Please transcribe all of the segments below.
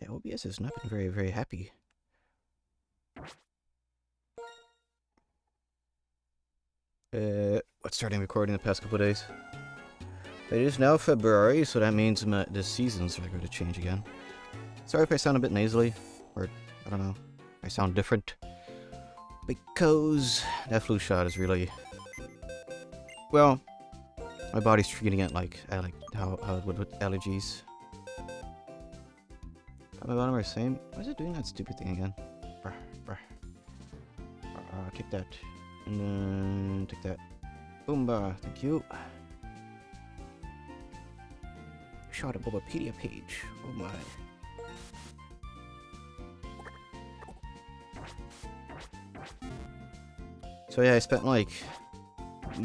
Yeah, OBS has not been very, very happy. What's starting recording the past couple of days? It is now February, so that means the seasons are going to change again. Sorry if I sound a bit nasally, or I don't know, I sound different. Because that flu shot is really, well, my body's treating it like how it would with allergies. Top and bottom are the same. Why is it doing that stupid thing again? Brr, brr. Take that. And then take that. Boomba, thank you. Shot a Bulbapedia page. Oh my. So yeah, I spent like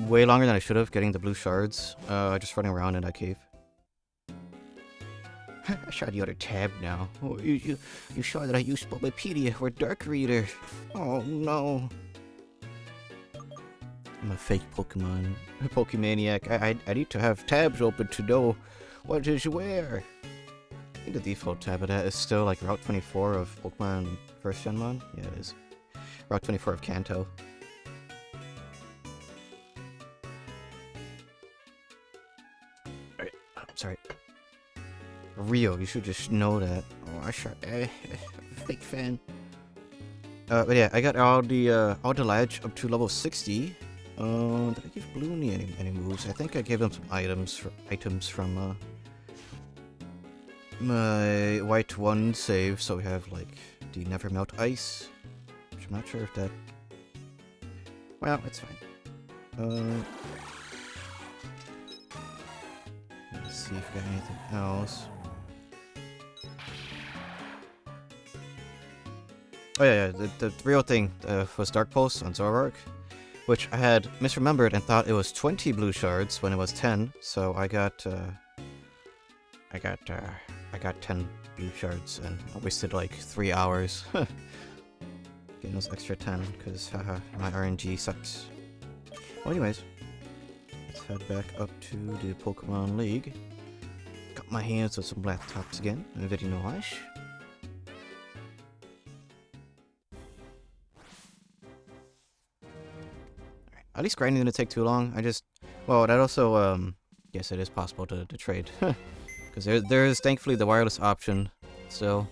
way longer than I should have getting the blue shards. Just running around in that cave. I shot the other tab now. Oh, you saw that I used Bulbapedia or Dark Reader. Oh no. I'm a fake Pokemon. Pokemaniac. I need to have tabs open to know what is where. I think the default tab of that is still like Route 24 of Pokemon First Gen Mon. Yeah, it is. Route 24 of Kanto. Alright, sorry. Rio, you should just know that. Oh, I shot fake fan. But yeah, I got all the ledge up to level 60. Did I give Bloony any moves? I think I gave him some items from my White 1 save, so we have like the Never Melt Ice, which I'm not sure if that. Well, it's fine. Let's see if we got anything else. Oh yeah, the real thing was Dark Pulse on Zoroark, which I had misremembered and thought it was 20 blue shards when it was 10. So I got 10 blue shards and I wasted like 3 hours getting those extra 10 because haha, my RNG sucks. Well, anyways, let's head back up to the Pokemon League. Got my hands on some laptops again. Very nice. At least grinding didn't take too long. Well, that also, yes, it is possible to trade. Because there is thankfully the wireless option still.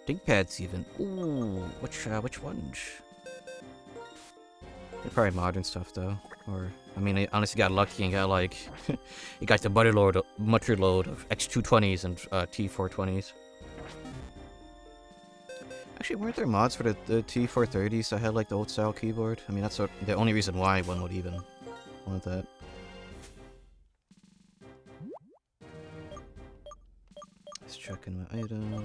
ThinkPads even. Ooh, which ones? They're probably modern stuff though. Or, I mean, I honestly got lucky and got like, you got the mutter load of X220s and T420s. Actually, weren't there mods for the T430s that had like the old style keyboard? I mean, that's the only reason why one would even want that. Let's check in my items.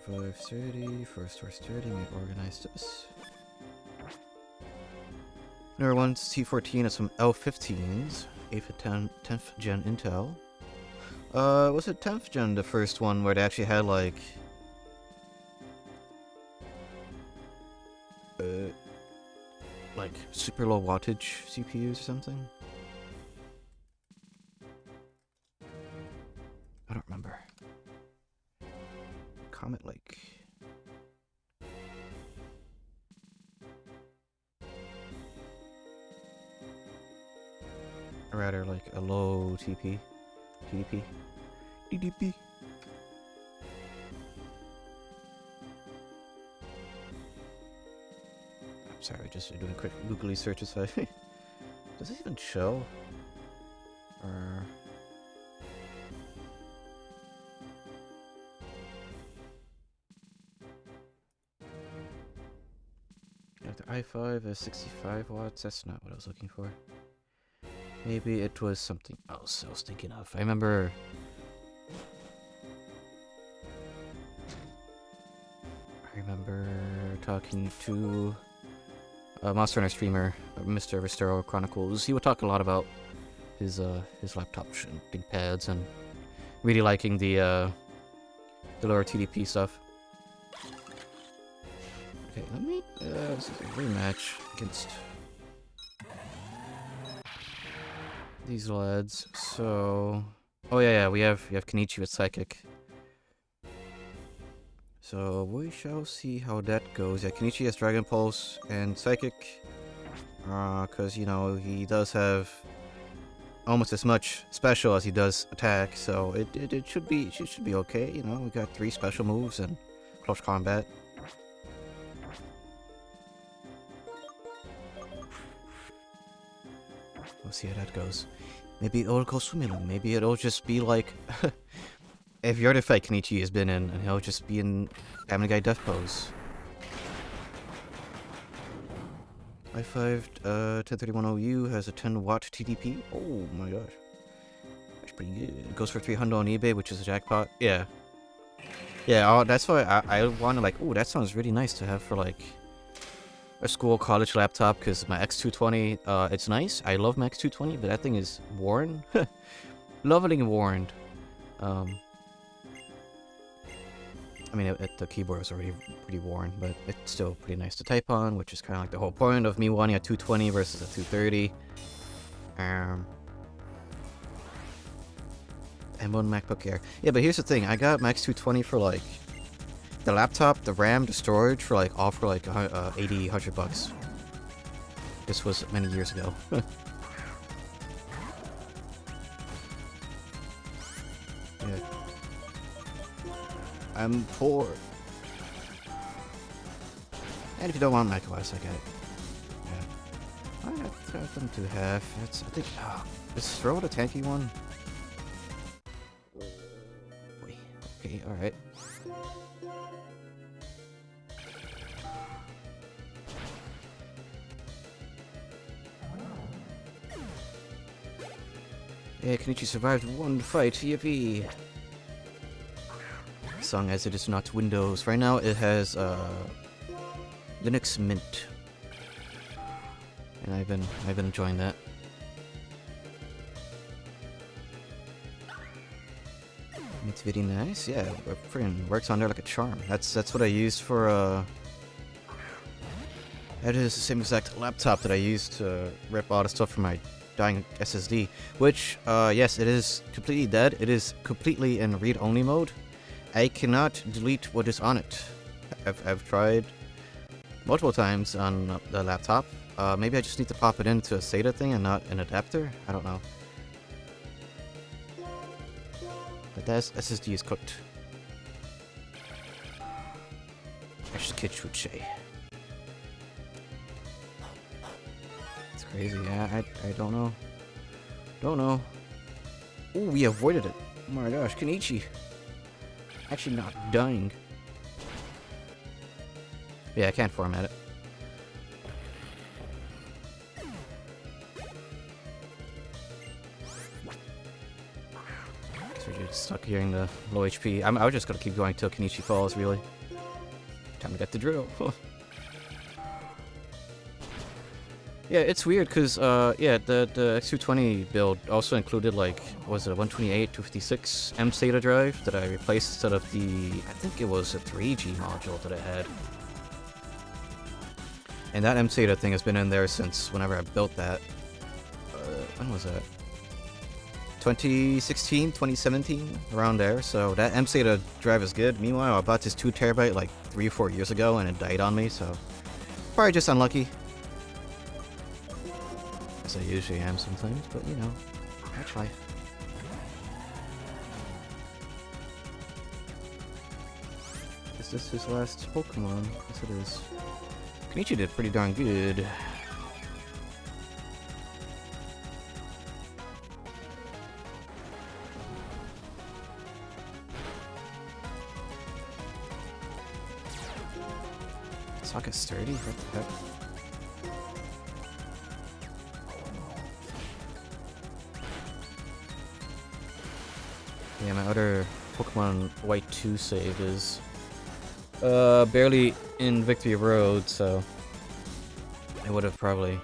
Revive 30, first horse 30, let me organize this. Number 1's T14 has some L15s. 8th and 10th gen Intel. Was it 10th gen the first one where they actually had like super low wattage CPUs or something? I don't remember. Comet Lake. Or rather, like a low TP. TDP. TDP. I'm sorry, just doing quick googly searches. Does it even show? Or... Like the i5 is 65 watts. That's not what I was looking for. Maybe it was something else I was thinking of. I remember... talking to a Monster Hunter streamer, Mr. Restero Chronicles. He would talk a lot about his laptops and ThinkPads and really liking the lower TDP stuff. Okay, let me this is a rematch against these lads. So, oh yeah, we have Kenichi with Psychic. So we shall see how that goes. Yeah, Kenichi has Dragon Pulse and Psychic. Cause you know he does have almost as much special as he does attack, so it should be okay. You know, we got 3 special moves and close combat. We'll see how that goes. Maybe it'll go swimmingly. Maybe it'll just be like every other fight Kenichi has been in, and he'll just be in Family Guy Death Pose. I5 1031 OU has a 10-watt TDP. Oh my gosh. That's pretty good. It goes for 300 on eBay, which is a jackpot. Yeah. Yeah, that's why I want to like, oh, that sounds really nice to have for like a school college laptop, because my X220, it's nice. I love my X220, but that thing is worn. Lovely worn. I mean, the keyboard is already pretty worn, but it's still pretty nice to type on, which is kind of like the whole point of me wanting a 220 versus a 230. And one MacBook Air. Yeah, but here's the thing. I got Max 220 for like the laptop, the RAM, the storage for like all for like 80, 100 bucks. This was many years ago. Yeah. I'm poor. And if you don't want macOS, I get it. Yeah. I got them to have. I think. Is throw the tanky one? Wait. Okay. All right. Yeah, Kenichi survived one fight. Yippee! Song as it is not Windows. Right now it has Linux Mint, and I've been enjoying that. It's very nice. Yeah, it freaking works on there like a charm. That's what I use for That is the same exact laptop that I used to rip all the stuff from my dying SSD. Which, yes, it is completely dead. It is completely in read-only mode. I cannot delete what is on it. I've tried multiple times on the laptop. Maybe I just need to pop it into a SATA thing and not an adapter. I don't know. But that SSD is cooked. As the kids would say. It's crazy. Yeah, I don't know. Don't know. Ooh, we avoided it. Oh my gosh, Kenichi. Actually not dying. Yeah, I can't format it. So you're stuck hearing the low HP. I was just gonna keep going till Kenichi falls, really. Time to get the drill. Yeah, it's weird because yeah, the X220 build also included like, was it a 128 256 M SATA drive that I replaced instead of the, I think it was a 3G module that I had. And that M SATA thing has been in there since whenever I built that. When was that? 2016, 2017, around there. So that M SATA drive is good. Meanwhile, I bought this 2TB like 3 or 4 years ago and it died on me, so probably just unlucky. As I usually am sometimes, but you know, that's life. Is this his last Pokemon? Yes, it is. Kenichi did pretty darn good. Sokka's sturdy? What the heck? Yeah, my other Pokemon White 2 save is barely in Victory Road, so I would have probably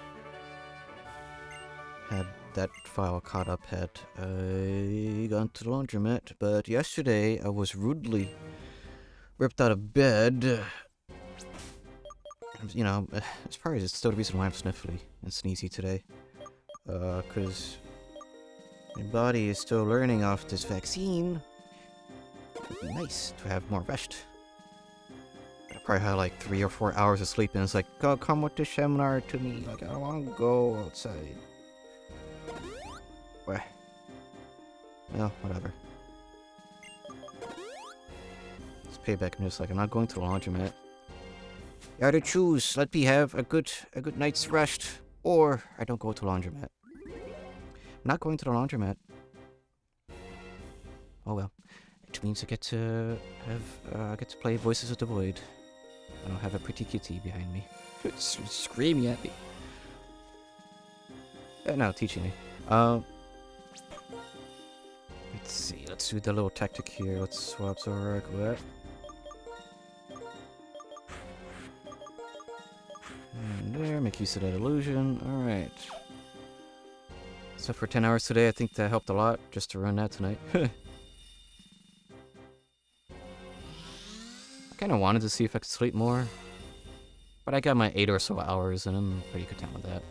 had that file caught up had I gone to the laundromat. But yesterday I was rudely ripped out of bed. You know, it's probably still the reason why I'm sniffly and sneezy today. 'Cause My body is still learning off this vaccine. It would be nice to have more rest. I probably had like 3 or 4 hours of sleep, and it's like, go come with the seminar to me. Like, I don't want to go outside. Well, whatever. It's payback. I'm just like, I'm not going to the laundromat. You either choose, let me have a good night's rest, or I don't go to the laundromat. I'm not going to the laundromat. Oh well. Which means I get to play Voices of the Void. I don't have a pretty kitty behind me. It's screaming at me. No, teaching me. Let's see. Let's do the little tactic here. Let's swap Zorak with that. And there, make use of that illusion. Alright. So for 10 hours today, I think that helped a lot, just to run that tonight. I kinda wanted to see if I could sleep more. But I got my 8 or so hours, and I'm pretty content with that.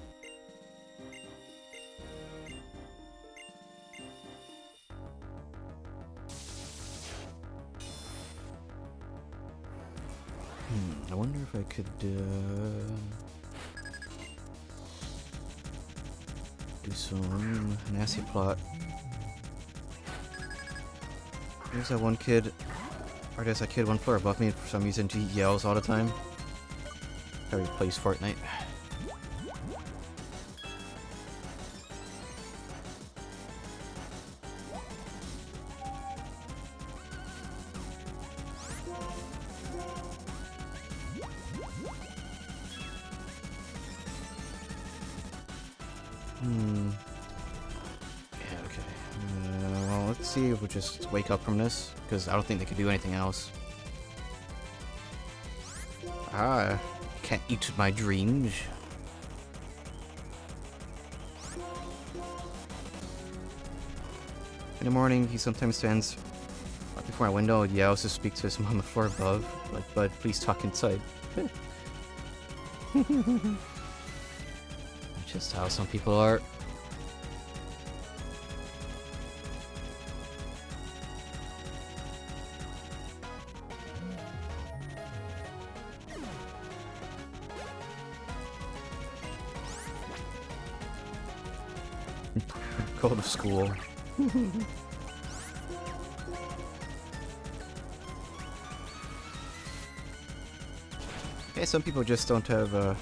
I wonder if I could, do some nasty plot. There's that one kid, or there's that kid one floor above me, for some reason he yells all the time. Probably plays Fortnite. Yeah, okay. Well, let's see if we just wake up from this, because I don't think they could do anything else. Can't eat my dreams. In the morning, he sometimes stands right before my window and yells to speak to his mom on the floor above. Like, bud, please talk inside. Just how some people are. Go to school. Okay, some people just don't have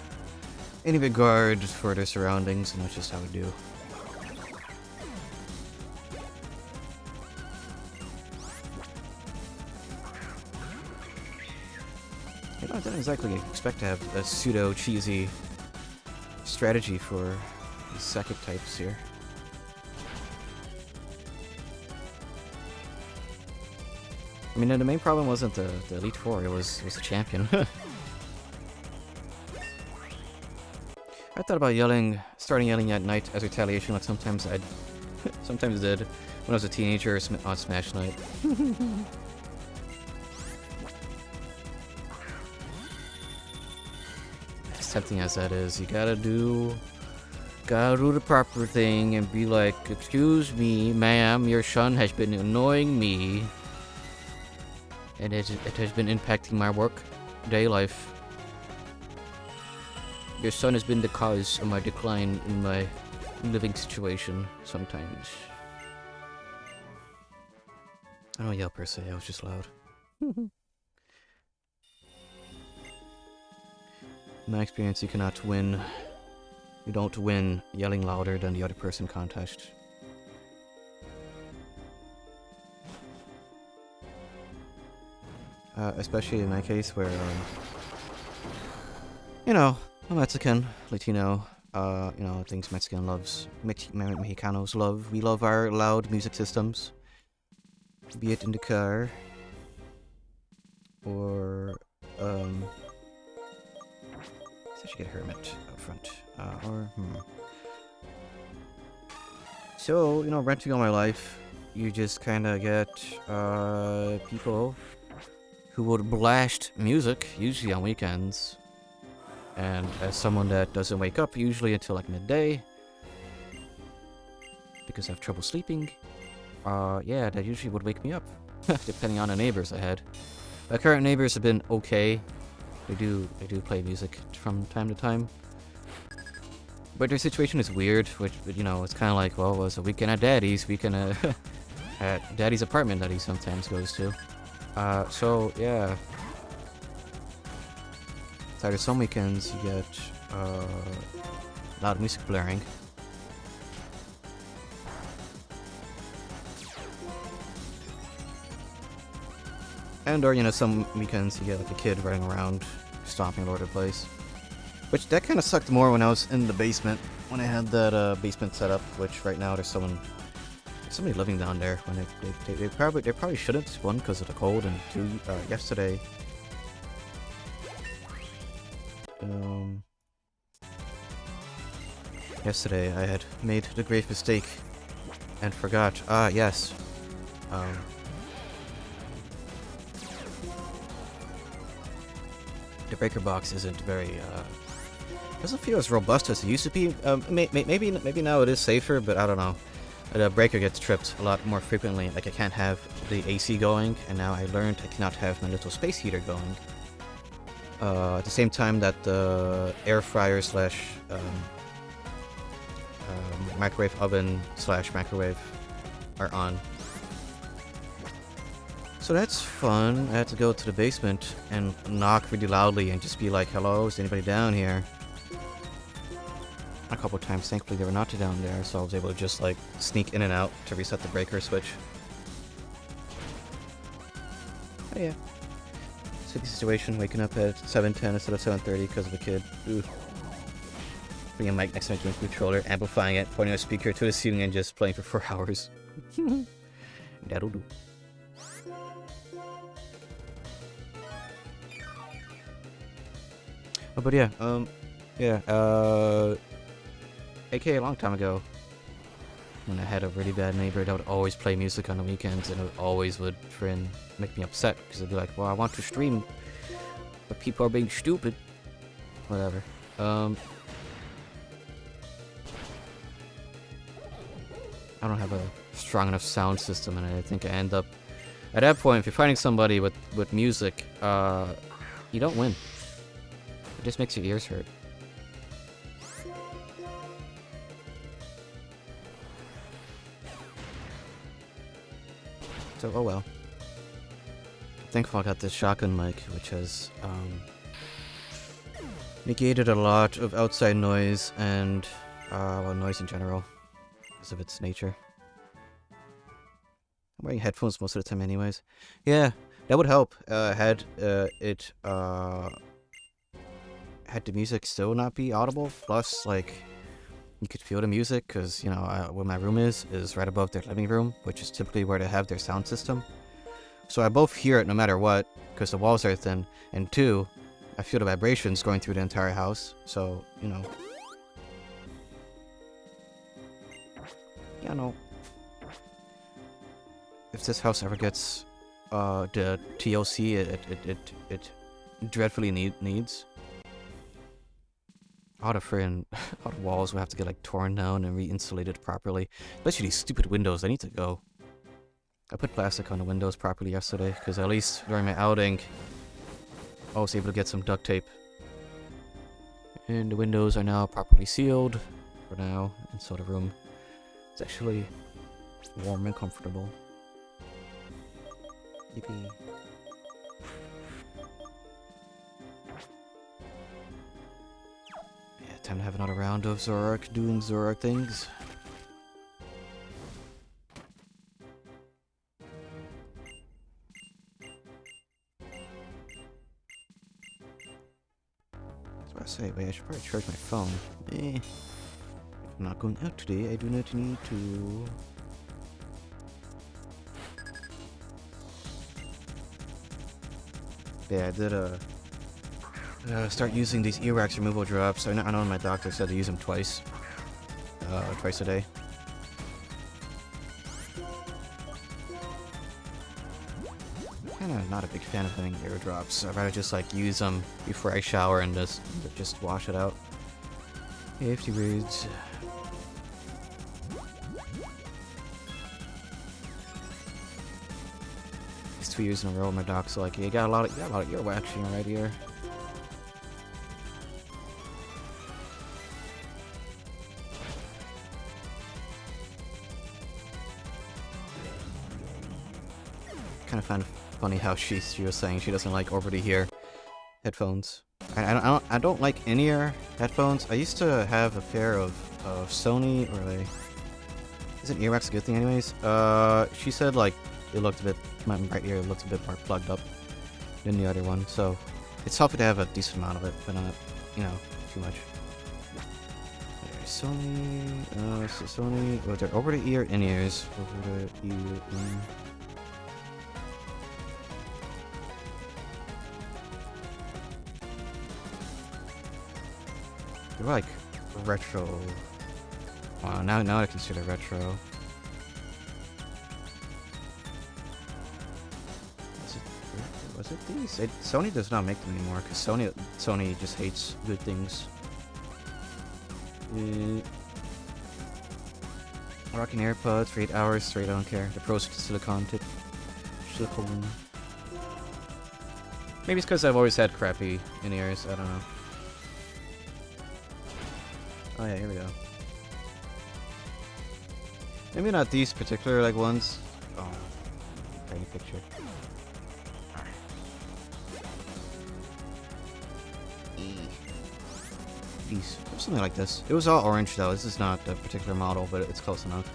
any regard for their surroundings, and that's just how we do. You know, I didn't exactly expect to have a pseudo-cheesy strategy for these psychic types here. I mean, the main problem wasn't the Elite Four, it was the champion. I thought about starting yelling at night as retaliation, like sometimes did when I was a teenager on Smash Night. As tempting as that is, you gotta do the proper thing and be like, excuse me, ma'am, your son has been annoying me. And it has been impacting my day life. Your son has been the cause of my decline in my living situation sometimes. I don't yell per se, I was just loud. In my experience, you cannot win. You don't win yelling louder than the other person contest. Especially in my case where, you know, I'm Mexican, Latino, you know, things Mexicanos love. We love our loud music systems. Be it in the car, or, let's actually get a hermit out front, So, you know, renting all my life, you just kinda get, people who would blast music, usually on weekends. And as someone that doesn't wake up usually until like midday, because I have trouble sleeping, yeah, that usually would wake me up, depending on the neighbors I had. My current neighbors have been okay. They do play music from time to time. But their situation is weird, which, you know, it's kind of like, well, it's a weekend at Daddy's, weekend at Daddy's apartment that he sometimes goes to. So, yeah. It's either some weekends you get loud music blaring. And or, you know, some weekends you get like a kid running around, stomping all over the place. Which, that kind of sucked more when I was in the basement, when I had that basement set up, which right now there's somebody living down there. When they probably shouldn't, one, because of the cold, and two, yesterday, yesterday I had made the grave mistake and forgot, yes, the breaker box isn't very, doesn't feel as robust as it used to be. Maybe now it is safer, but I don't know. The breaker gets tripped a lot more frequently. Like, I can't have the AC going, and now I learned I cannot have my little space heater going. At the same time that the air fryer slash microwave oven slash microwave are on. So that's fun. I had to go to the basement and knock really loudly and just be like, hello, is anybody down here? A couple times, thankfully, they were not down there, so I was able to just, like, sneak in and out to reset the breaker switch. Oh, yeah. Sticky situation, waking up at 7:10 instead of 7:30 because of a kid. Ooh. Putting a mic next to my game controller, amplifying it, pointing a speaker to the ceiling, and just playing for 4 hours. That'll do. Oh, but yeah, aka a long time ago, when I had a really bad neighbor that would always play music on the weekends, and it always would make me upset, because it'd be like, well, I want to stream, but people are being stupid. Whatever. I don't have a strong enough sound system, and I think I end up, at that point, if you're fighting somebody with music, you don't win. It just makes your ears hurt. So, oh well. Thankfully I got this shotgun mic, which has negated a lot of outside noise and well, noise in general, because of its nature. I'm wearing headphones most of the time anyways. Yeah, that would help. Had the music still not be audible, plus, like, you could feel the music, because, you know, where my room is right above their living room, which is typically where they have their sound system. So I both hear it no matter what, because the walls are thin, and two, I feel the vibrations going through the entire house, so, you know. Yeah, no. If this house ever gets the TLC it dreadfully needs, all the walls will have to get, like, torn down and re-insulated properly. Especially these stupid windows, they need to go. I put plastic on the windows properly yesterday, because at least during my outing, I was able to get some duct tape. And the windows are now properly sealed for now, and so the room is actually warm and comfortable. Yippee. Time to have another round of Zorak doing Zorak things. That's what I say. Wait, I should probably charge my phone. If I'm not going out today, I do not need to. Yeah, I did start using these earwax removal drops. I know my doctor said to use them twice a day. Kinda not a big fan of having ear drops. I'd rather just, like, use them before I shower and just wash it out. Safety words. 2 years in a row with my dock, so like you got a lot of earwaxing right here. Kind of find it funny how she was saying she doesn't like over-the-ear headphones. I don't like in-ear headphones. I used to have a pair of Sony, or like, isn't earwax a good thing anyways? She said like it looked a bit, my right ear looked a bit more plugged up than the other one, so it's healthy to have a decent amount of it, but not, you know, too much. Sony, so Sony, oh, they're over-the-ear in-ears, over-the-ear in. They're like retro. Wow, now I consider retro. Was it these? Sony does not make them anymore because Sony just hates good things. Rocking AirPods for 8 hours straight. I don't care. The pros silicone tip. Silicone. Maybe it's because I've always had crappy in-ears. I don't know. Oh yeah, here we go. Maybe not these particular like ones. Oh, tiny picture. These, something like this. It was all orange though. This is not a particular model, but it's close enough.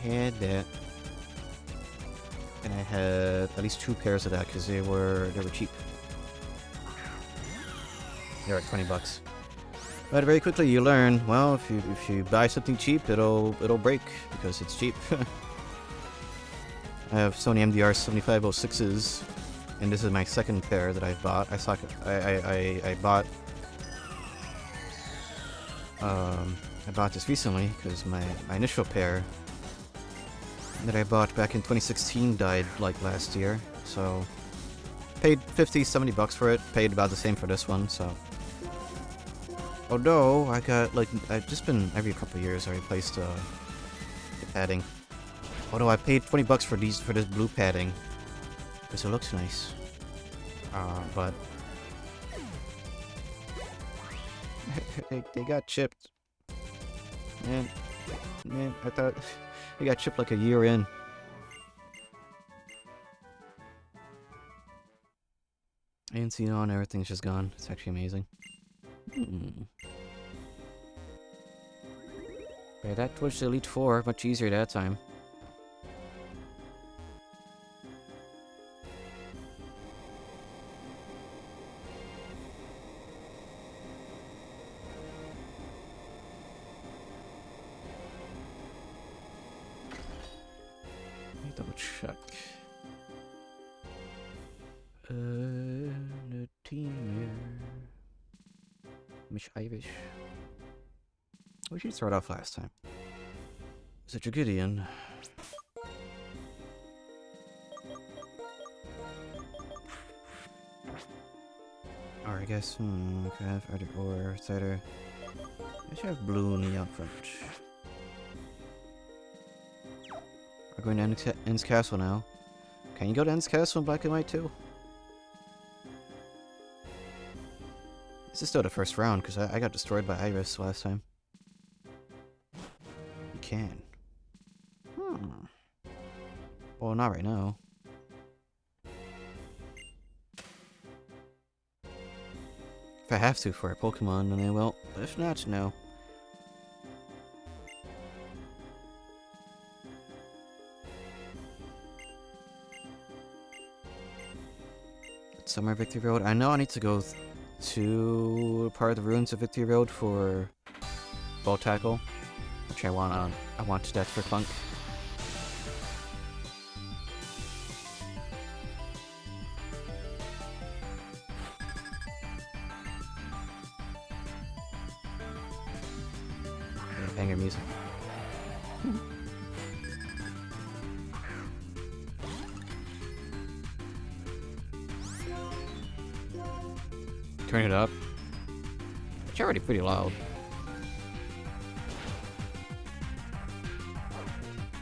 I had that, and I had at least 2 pairs of that because they were cheap. They're like 20 bucks. But very quickly you learn, well, if you buy something cheap, it'll break because it's cheap. I have Sony MDR 7506s, and this is my second pair that I've bought. I bought this recently because my initial pair that I bought back in 2016 died like last year, so paid 50-70 bucks for it. Paid about the same for this one, so. Although I got like I've just been every couple of years I replaced the padding. Although I paid 20 bucks for this blue padding because it looks nice. But they got chipped. Man, I thought they got chipped like a year in. ANC on, everything's just gone. It's actually amazing. Yeah, that was Elite 4, much easier that time. Let me double check. The team here. Miss Irish. We should start off last time. Is it Gideon? Or I guess, okay, either or, it's either. I should have blue in the out front. We're going to End's Castle now. Can you go to End's Castle in black and white too? This is still the first round, because I got destroyed by Iris last time. You can. Well, not right now. If I have to for a Pokemon, then I will. But if not, no. Summer Victory Road. I know I need to go to part of the ruins of Victory Road for Ball Tackle, which I want that for Clunk. Yeah, banger music. Turn it up. It's already pretty loud.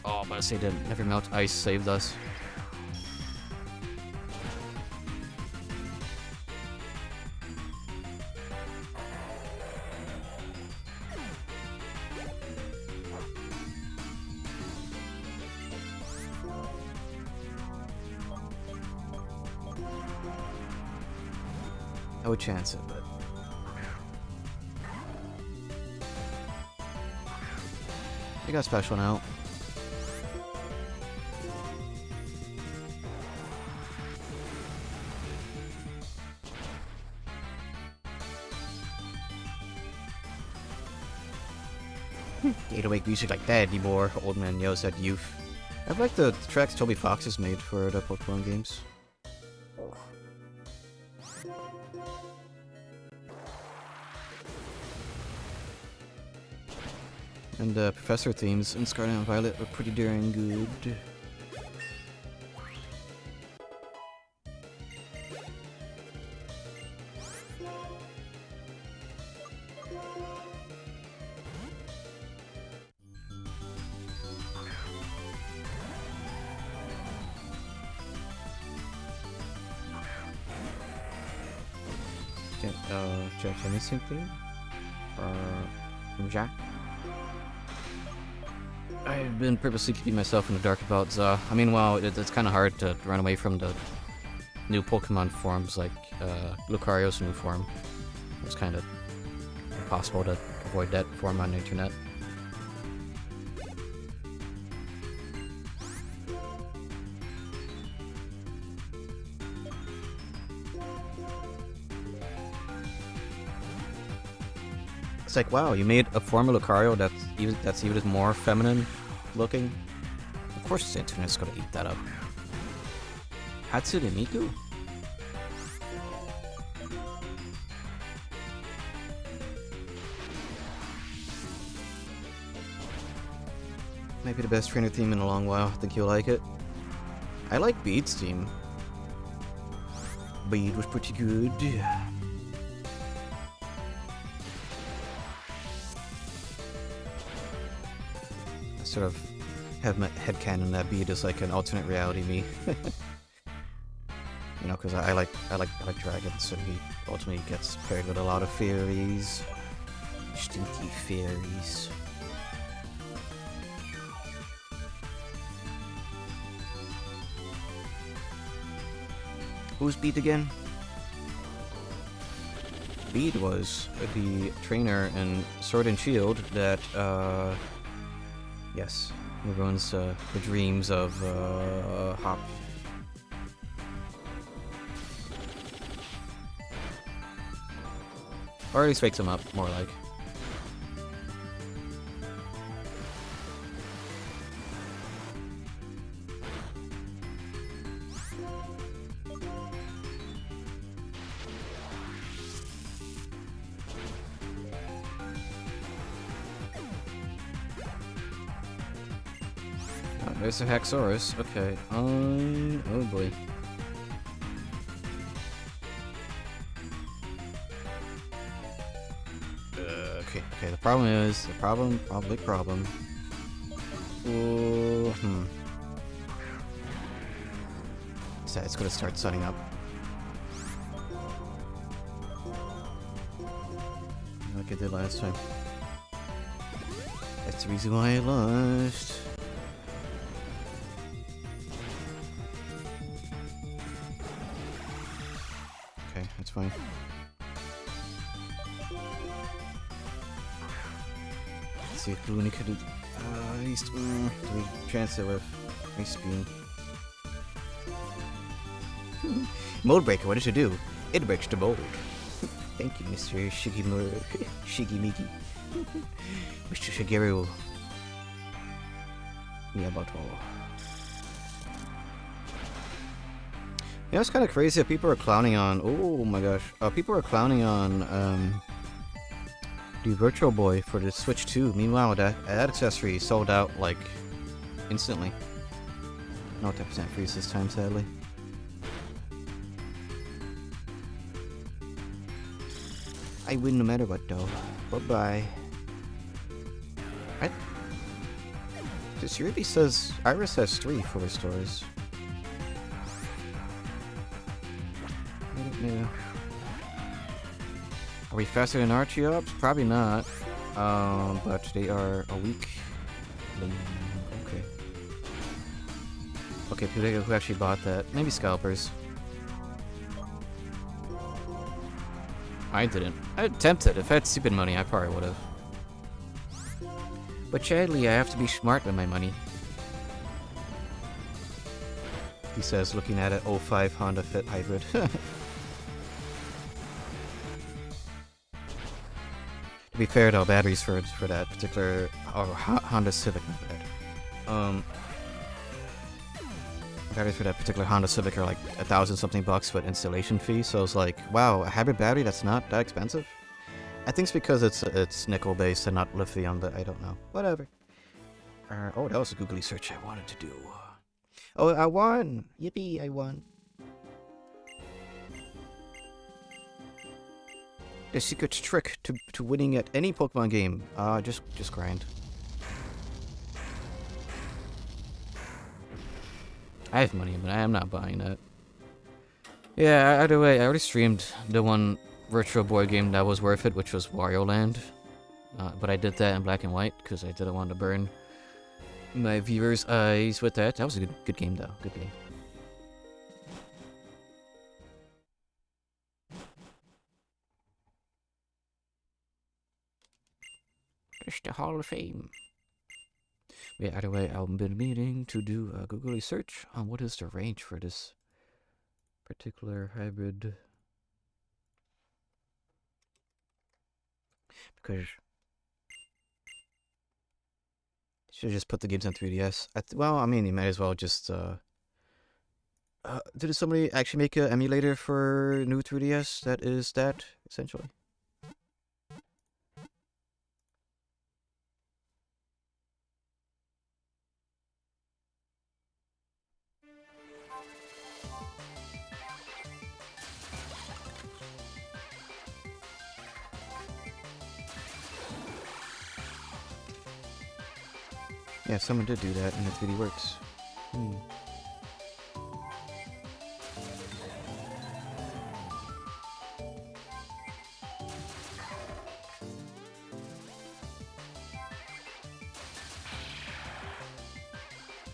Oh I'm about to say the Never Melt Ice saved us. I would chance it, but I got special now. You don't make music like that anymore, old man yells at youth. I've liked the tracks Toby Fox has made for the Pokemon games. And the Professor themes in Scarlet and Violet are pretty darn good. Jack anything thing? From Jack? I've been purposely keeping myself in the dark about Za. I mean, well, it's kind of hard to run away from the new Pokemon forms, like Lucario's new form. It's kind of impossible to avoid that form on the internet. It's like, wow, you made a form of Lucario that's even more feminine looking. Of course the internet's gonna eat that up. Hatsune Miku? Maybe the best trainer theme in a long while. I think you'll like it. I like Bede's theme. Bede was pretty good. Sort of have my headcanon that Bede is like an alternate reality me. You know, because I like dragons, so he ultimately gets paired with a lot of fairies. Stinky fairies. Who's Bede again? Bede was the trainer in Sword and Shield that yes, it ruins the dreams of Hop. Or at least wakes him up, more like. There's a Haxorus. Okay. Oh boy. Okay. The problem is big problem. So it's gonna start sunning up. Like I did last time. That's the reason why I lost. Okay, that's fine. Let's see if Blooney could at least chance it with Ice Beam. Mold Breaker, what did you do? It breaks the mold. Thank you, Mr. Shigimiki. Mr. Shigeru. Miyamoto. You know, it's kind of crazy that people are clowning on. Oh my gosh. People are clowning on the Virtual Boy for the Switch 2. Meanwhile, that accessory sold out like instantly. No 10% freeze this time, sadly. I win no matter what, though. Bye bye. This really says Iris has 3 for the stores. Yeah. Are we faster than Archeops? Probably not. But they are a week. Okay. Okay, who actually bought that? Maybe scalpers. I didn't. I attempted. If I had stupid money, I probably would have. But sadly, I have to be smart with my money. He says, looking at an 05 Honda Fit Hybrid. To be fair though, batteries for that particular Honda Civic, not bad. Batteries for that particular Honda Civic are like $1,000 something bucks with installation fee. So it's like, wow, a hybrid battery that's not that expensive. I think it's because it's nickel based and not lithium, but I don't know. Whatever. Oh, that was a googly search I wanted to do. Oh, I won! Yippee, I won. The secret trick to winning at any Pokemon game. Just grind. I have money, but I am not buying that. Yeah, either way, I already streamed the one virtual board game that was worth it, which was Wario Land. But I did that in black and white, because I didn't want to burn my viewers' eyes with that. That was a good game, though. Good game. It's the Hall of Fame. Yeah, either way, I've been meaning to do a Google search on what is the range for this particular hybrid. Because should just put the games on 3DS. Well, I mean, you might as well just did somebody actually make an emulator for new 3DS that is that essentially? Yeah, someone did do that, and the 3D works.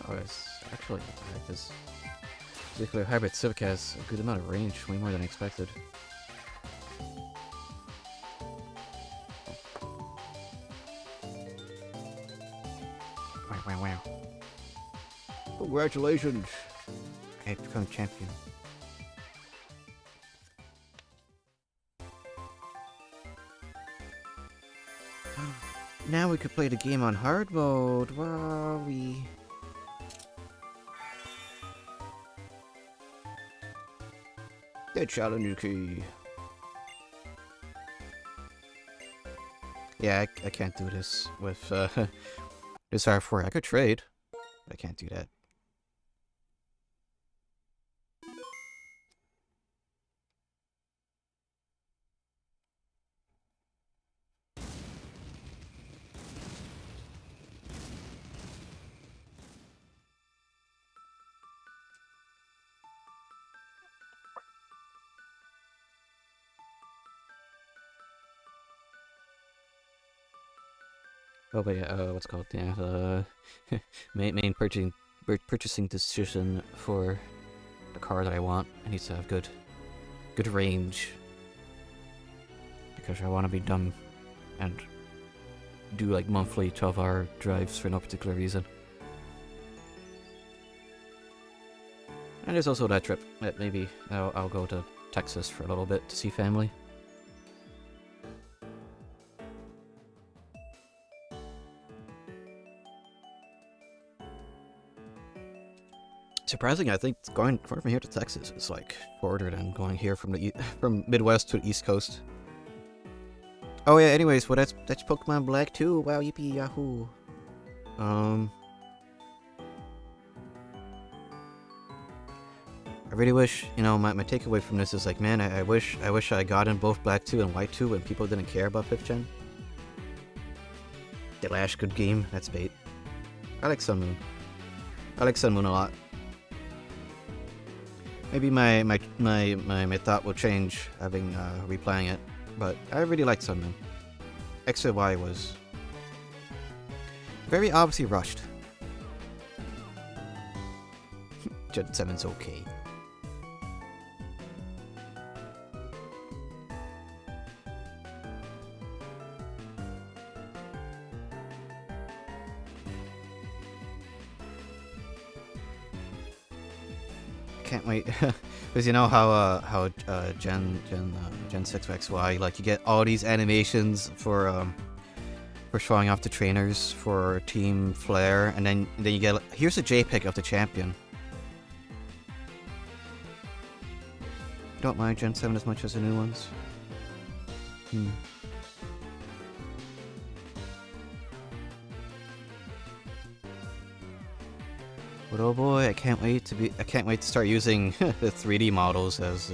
Oh, it's actually like this particular hybrid Civic has a good amount of range, way more than I expected. Wow. Congratulations! I have become champion. Now we could play the game on hard mode. Wow, the challenge key. Yeah, I can't do this with this R4. I could trade, but I can't do that. Oh, but yeah, what's it called? Yeah, main purchasing decision for the car that I want. It needs to have good range, because I want to be dumb and do like monthly 12-hour drives for no particular reason. And there's also that trip that maybe I'll go to Texas for a little bit to see family. Surprisingly, I think going from here to Texas is like shorter than going here from from Midwest to the East Coast. Oh yeah. Anyways, well that's Pokemon Black 2. Wow, yippee yahoo. I really wish, you know, my takeaway from this is like, man, I wish I got in both Black 2 and White 2 when people didn't care about 5th gen. The last good game, that's bait. I like Sun Moon. I like Sun Moon a lot. Maybe my thought will change having replaying it, but I really like Sun Moon. X and Y was very obviously rushed. Gen 7's okay. Can't wait, because you know how Gen 6 XY, like, you get all these animations for showing off the trainers for Team Flare, and then you get, here's a JPEG of the champion. Don't mind Gen 7 as much as the new ones. But oh boy, I can't wait to start using the 3D models as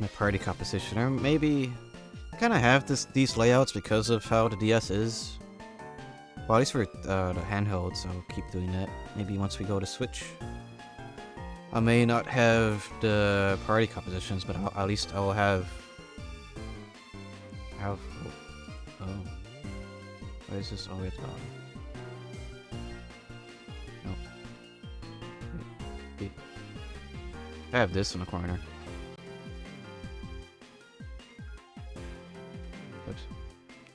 my party composition. Or maybe I kind of have these layouts because of how the DS is. Well, at least for the handheld, so I'll keep doing that. Maybe once we go to Switch, I may not have the party compositions, but at least I will have. Oh, why is this always gone? I have this in the corner. Oops.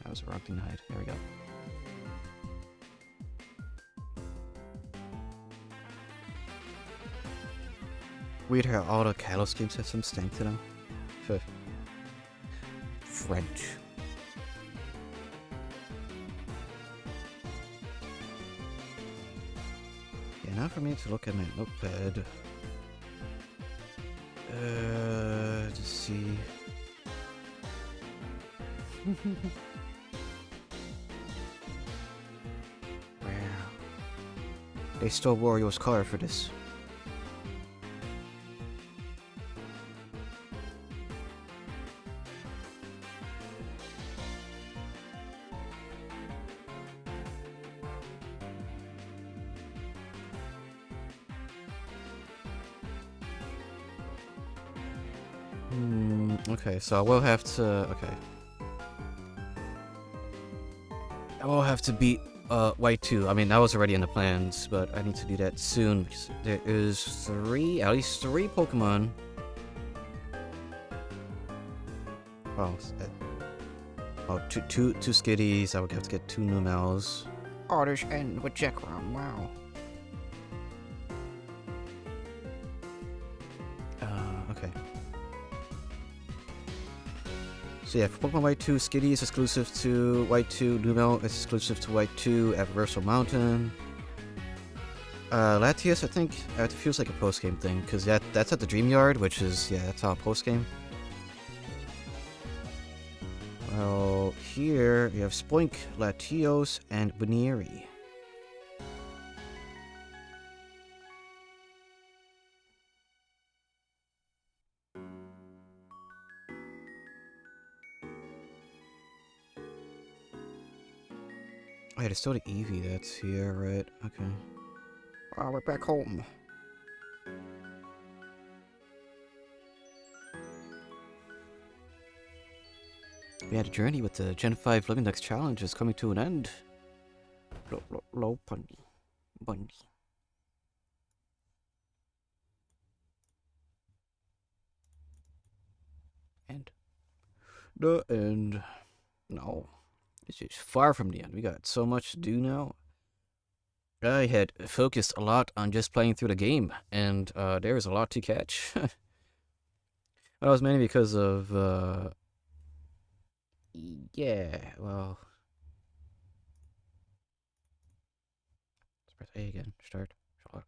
That was the wrong thing to hide. There we go. Weird how all the Kalos games have some stank to them. French. Yeah, now for me to look at my notepad. To see. Wow. They stole Wario's car for this. Okay, so I will have to. Okay. I will have to beat White 2. I mean, that was already in the plans, but I need to do that soon because there is at least three Pokemon. Oh, two Skitties. I would have to get 2 Numels. Orders end with Zekrom. Wow. Okay. So yeah, for Pokemon White 2, Skitty is exclusive to White 2, Numel is exclusive to White 2 at Reversal Mountain. Latias, I think, it feels like a post-game thing, because that's at the Dream Yard, which is, yeah, that's all post-game. Well, here we have Spoink, Latios, and Baneri. Oh, yeah, there's still the Eevee that's here, right? Okay. Oh, we're back home. We had a journey with the Gen 5 LivingDex challenge is coming to an end. Low bunny. And the end. No. This is far from the end. We got so much to do now. I had focused a lot on just playing through the game, and there's a lot to catch. That was mainly because of, yeah, well... Let's press A again. Start. Do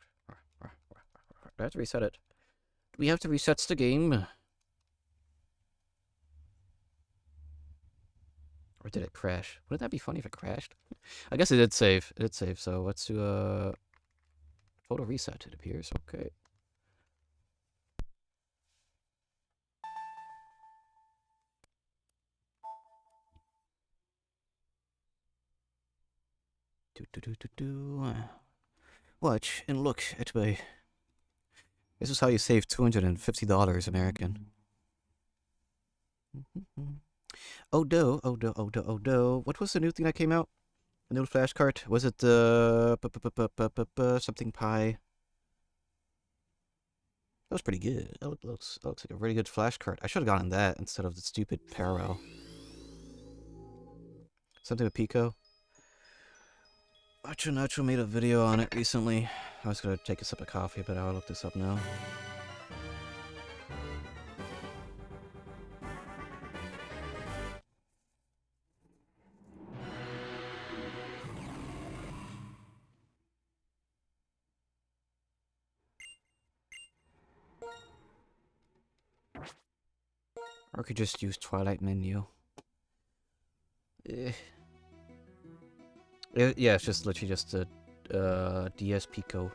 I have to reset it? Do we have to reset the game? Or did it crash? Wouldn't that be funny if it crashed? I guess it did save. It did save, so let's do a photo reset, it appears. Okay. Watch and look at me. This is how you save $250 American. Oh do, oh do, oh do, oh do. What was the new thing that came out? A new flashcard? Was it something pie? That was pretty good. That looks like a really good flashcard. I should have gotten that instead of the stupid parallel. Something with Pico. Nacho Nacho made a video on it recently. I was gonna take a sip of coffee, but I'll look this up now. Or I could just use Twilight menu. Yeah, it's just literally just a DS Pico.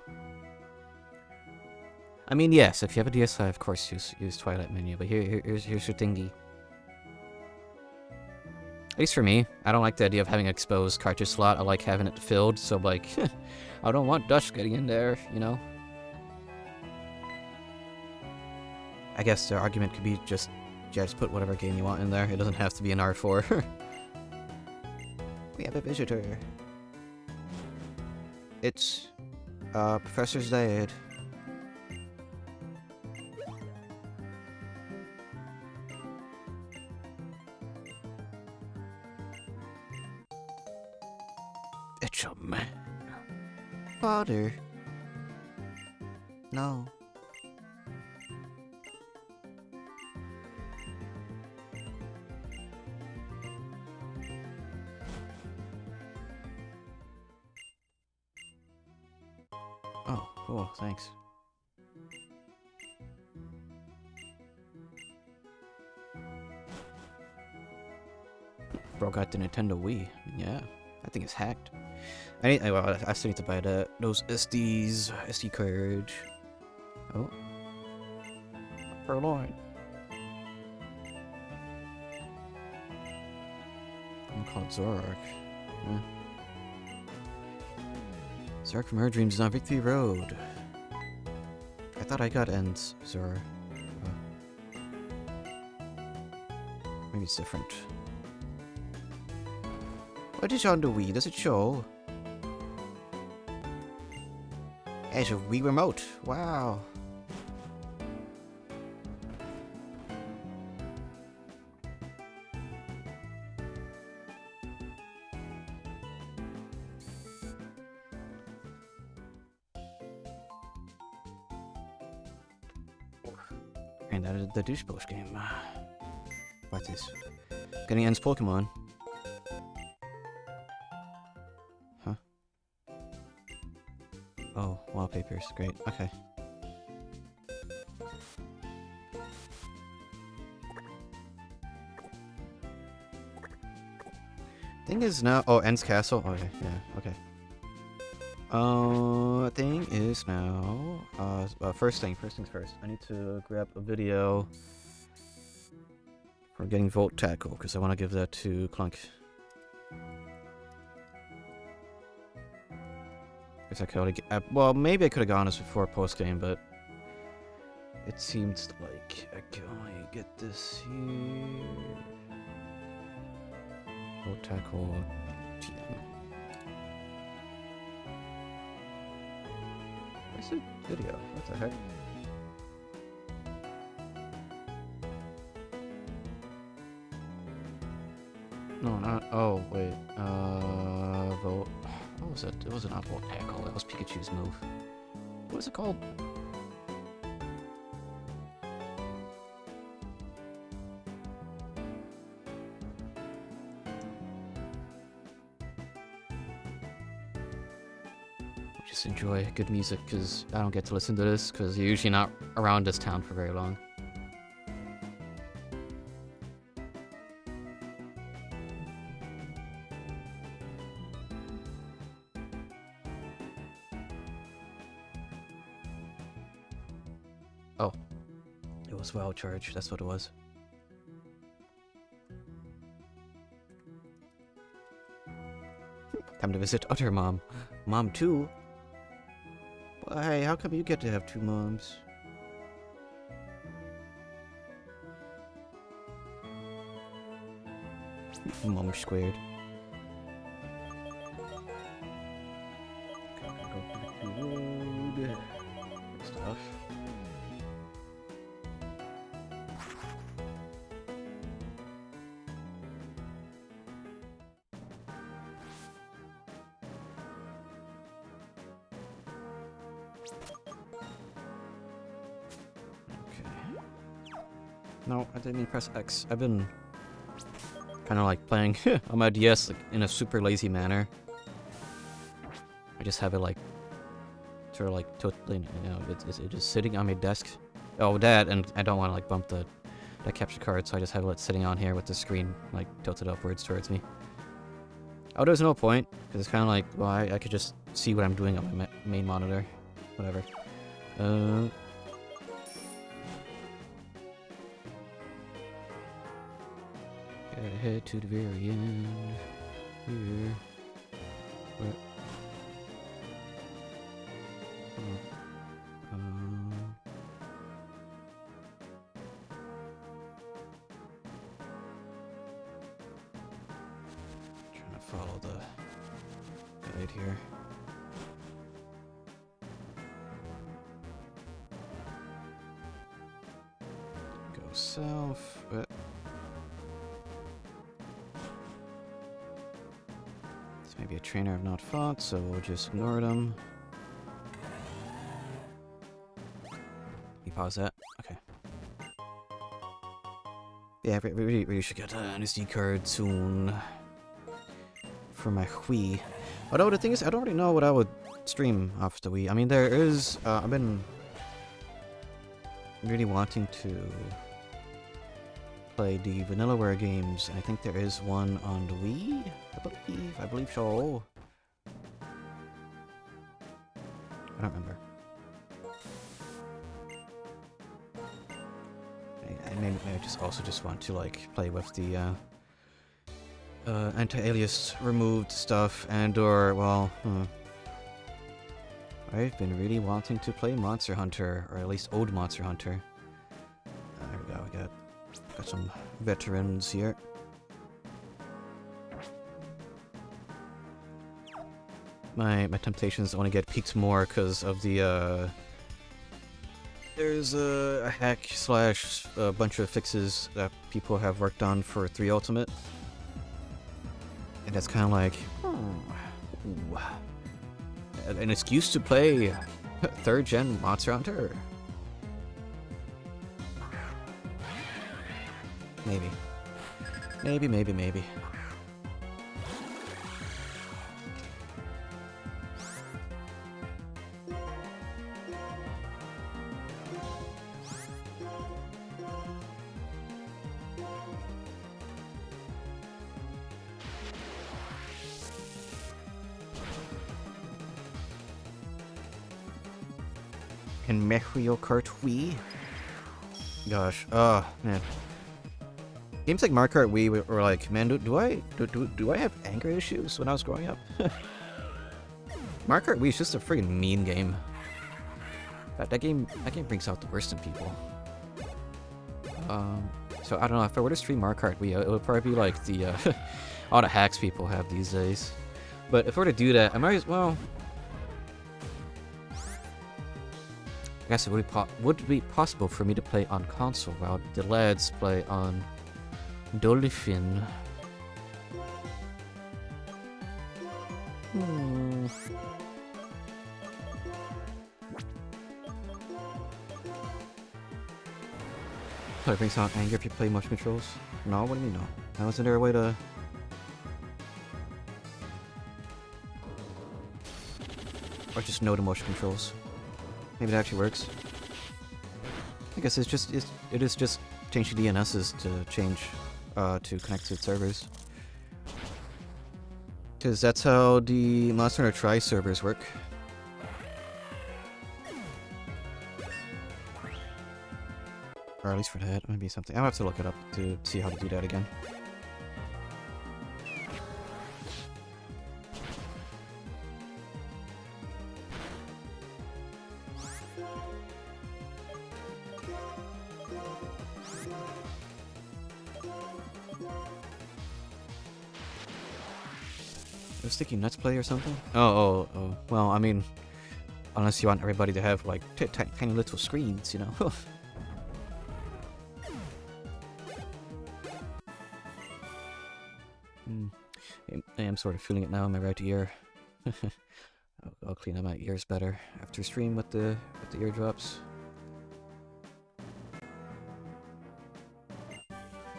I mean, yes, if you have a DSi, of course use Twilight menu. But here's your thingy. At least for me, I don't like the idea of having an exposed cartridge slot. I like having it filled. So like, I don't want dust getting in there, you know. I guess the argument could be just put whatever game you want in there. It doesn't have to be an R4. We have a visitor. It's Professor's dad. It's a man. Father. No. Oh, cool, thanks. Bro got the Nintendo Wii. Yeah, I think it's hacked. Well, I still need to buy those SD cards. Oh. Purloin. I'm called Zorak. Yeah. Zorak from her dreams is on Victory Road. I thought I got ends, Zora. Maybe it's different. What is on the Wii? Does it show? It's a Wii remote. Wow. And that is the douchebag game. What is? Getting ends Pokemon. Huh? Oh, wallpapers. Great. Okay. Thing is now. Oh, Ends Castle. Okay. Yeah. Okay. Thing is now. First things first. I need to grab a video for getting Volt Tackle because I want to give that to Clunk. Guess I could only get, well, maybe I could have gone this before post game, but it seems like I can only get this here. Volt Tackle GM. Where's the video? What the heck? No, not. Oh, wait. Volt. What was it? It was not Volt Tackle. That was Pikachu's move. What is it called? Just enjoy good music because I don't get to listen to this because you're usually not around this town for very long. Oh, it was well charged. That's what it was. Time to visit Utter Mom. Mom 2? Why, how come you get to have 2 moms? Mom squared. Okay, go through the road. Good stuff. No, I didn't mean press X. I've been kind of like playing on my DS like, in a super lazy manner. I just have it like sort of like totally, you know, it's just sitting on my desk. Oh, that, and I don't want to like bump that capture card, so I just have it sitting on here with the screen like tilted upwards towards me. Oh, there's no point because it's kind of like, well, I could just see what I'm doing on my main monitor, whatever. Gotta head to the very end. Here. What? Trying to follow the guide here. Go south. What? Maybe a trainer I've not fought, so we'll just ignore them. You pause that? Okay. Yeah, we really should get an SD card soon. For my Wii. Although the thing is, I don't really know what I would stream off the Wii. I mean, there is... I've been... really wanting to... play the Vanillaware games, and I think there is one on the Wii? I believe so. I don't remember. Maybe I just also just want to like play with the anti-alias removed stuff, and or well, I've been really wanting to play Monster Hunter, or at least old Monster Hunter. There we go. We got some veterans here. My temptations only get peaked more because of the there's a hack slash a bunch of fixes that people have worked on for 3 Ultimate, and that's kind of like an excuse to play 3rd gen Monster Hunter. Maybe. And Mario Kart Wii? Gosh, oh man. Games like Mario Kart Wii were like, man, do I have anger issues when I was growing up? Mario Kart Wii is just a friggin' mean game. That game brings out the worst in people. So I don't know, if I were to stream Mario Kart Wii, it would probably be like the all the hacks people have these days. But if I were to do that, I might as well. I guess it would be possible for me to play on console while the lads play on Dolphin. Probably brings out anger if you play motion controls. No, what do you mean no? How isn't there a way to... Or just no to motion controls? Maybe that actually works. I guess it is just changing DNSs to change to connect to servers. Because that's how the Monster Hunter Tri servers work. Or at least for that, maybe something. I'll have to look it up to see how to do that again. A sticky nuts play or something? Oh. Well, I mean, unless you want everybody to have like tiny little screens, you know. I am sort of feeling it now in my right ear. I'll clean up my ears better after stream with the eardrops.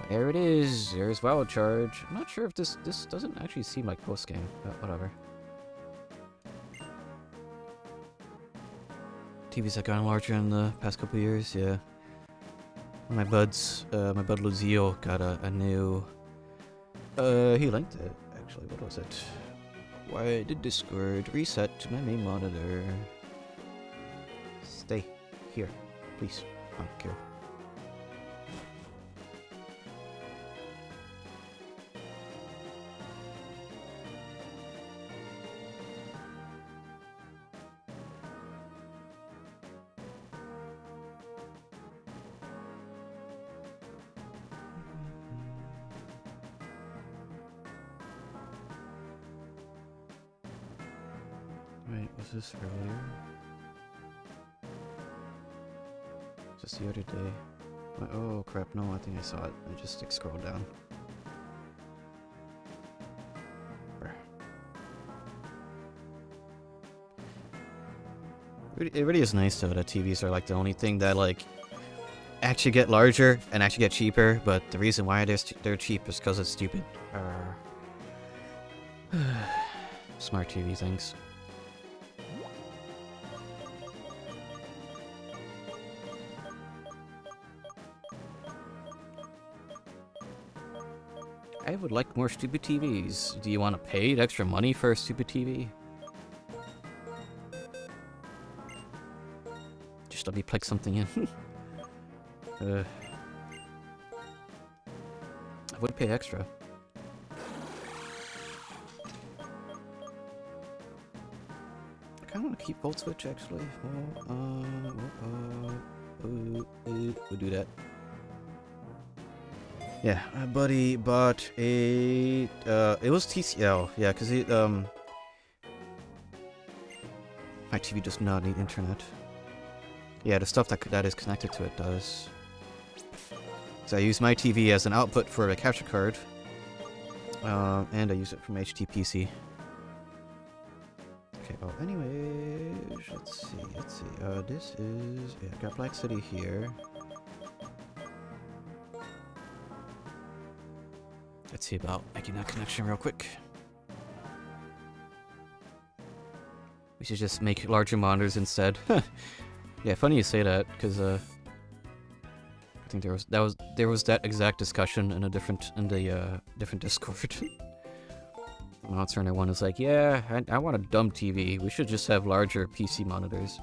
There it is. There's Wild Charge. I'm not sure if this doesn't actually seem like post game, but whatever. TVs have gotten larger in the past couple years. Yeah. My bud Luzio got a new. He linked it actually. What was it? Why did Discord reset to my main monitor? Stay here, please. Thank you. Wait, was this earlier? Just the other day. Oh crap, no, I think I saw it. I just scrolled down. It really is nice though that TVs are like the only thing that like actually get larger and actually get cheaper, but the reason why they're cheap is because it's stupid. Smart TV things. I would like more stupid TVs. Do you want to pay extra money for a stupid TV? Just let me plug something in. I would pay extra. I kind of want to keep Volt Switch actually. We'll do that. Yeah, my buddy bought a, it was TCL, yeah, because my TV does not need internet. Yeah, the stuff that is connected to it does. So I use my TV as an output for a capture card, and I use it from HTPC. Okay, well, anyways, let's see, this is, yeah, I got Black City here. Let's see about making that connection real quick. We should just make larger monitors instead. Yeah, funny you say that, because I think there was that exact discussion in different Discord. Monster Hunter 1 is like, yeah, I want a dumb TV. We should just have larger PC monitors.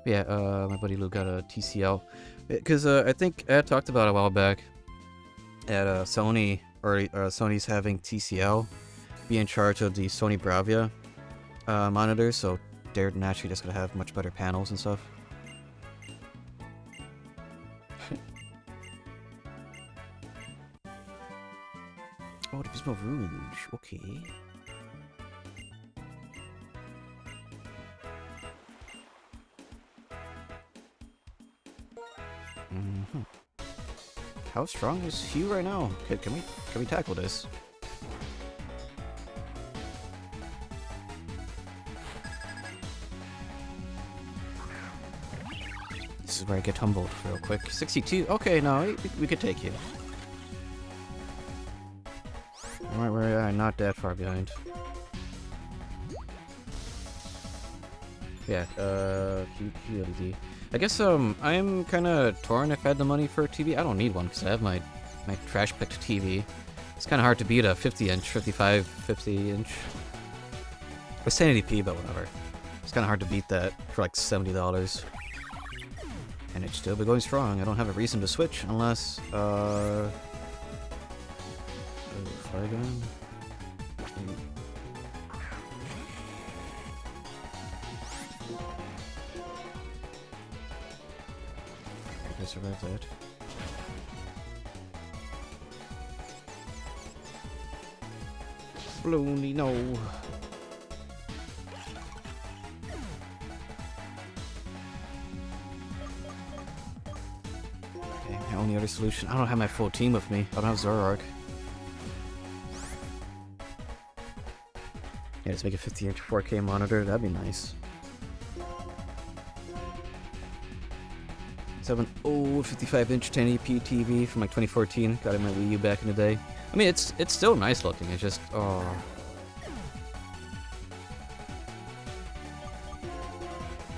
Yeah, my buddy Lou got a TCL. Because I think Ed talked about it a while back at Sony, or Sony's having TCL be in charge of the Sony Bravia monitors, so they're naturally just going to have much better panels and stuff. Oh, the Bismo Rouge, okay. How strong is Hugh right now? Can we tackle this? This is where I get humbled real quick. 62. Okay, no, we could take you. We're not that far behind. Yeah, QLED. I guess I'm kind of torn if I had the money for a TV. I don't need one because I have my trash picked TV. It's kind of hard to beat a 50-inch, 55, 50-inch. It's 1080p, but whatever. It's kind of hard to beat that for like $70. And it's still be going strong. I don't have a reason to switch unless Flygun. I survived that. Bloony, no. Okay, my only other solution. I don't have my full team with me. I don't have Zoroark. Yeah, just make a 50-inch 4K monitor. That'd be nice. So I have an old 55-inch 1080p TV from like 2014. Got it in my Wii U back in the day. I mean, it's still nice looking. It's just, oh.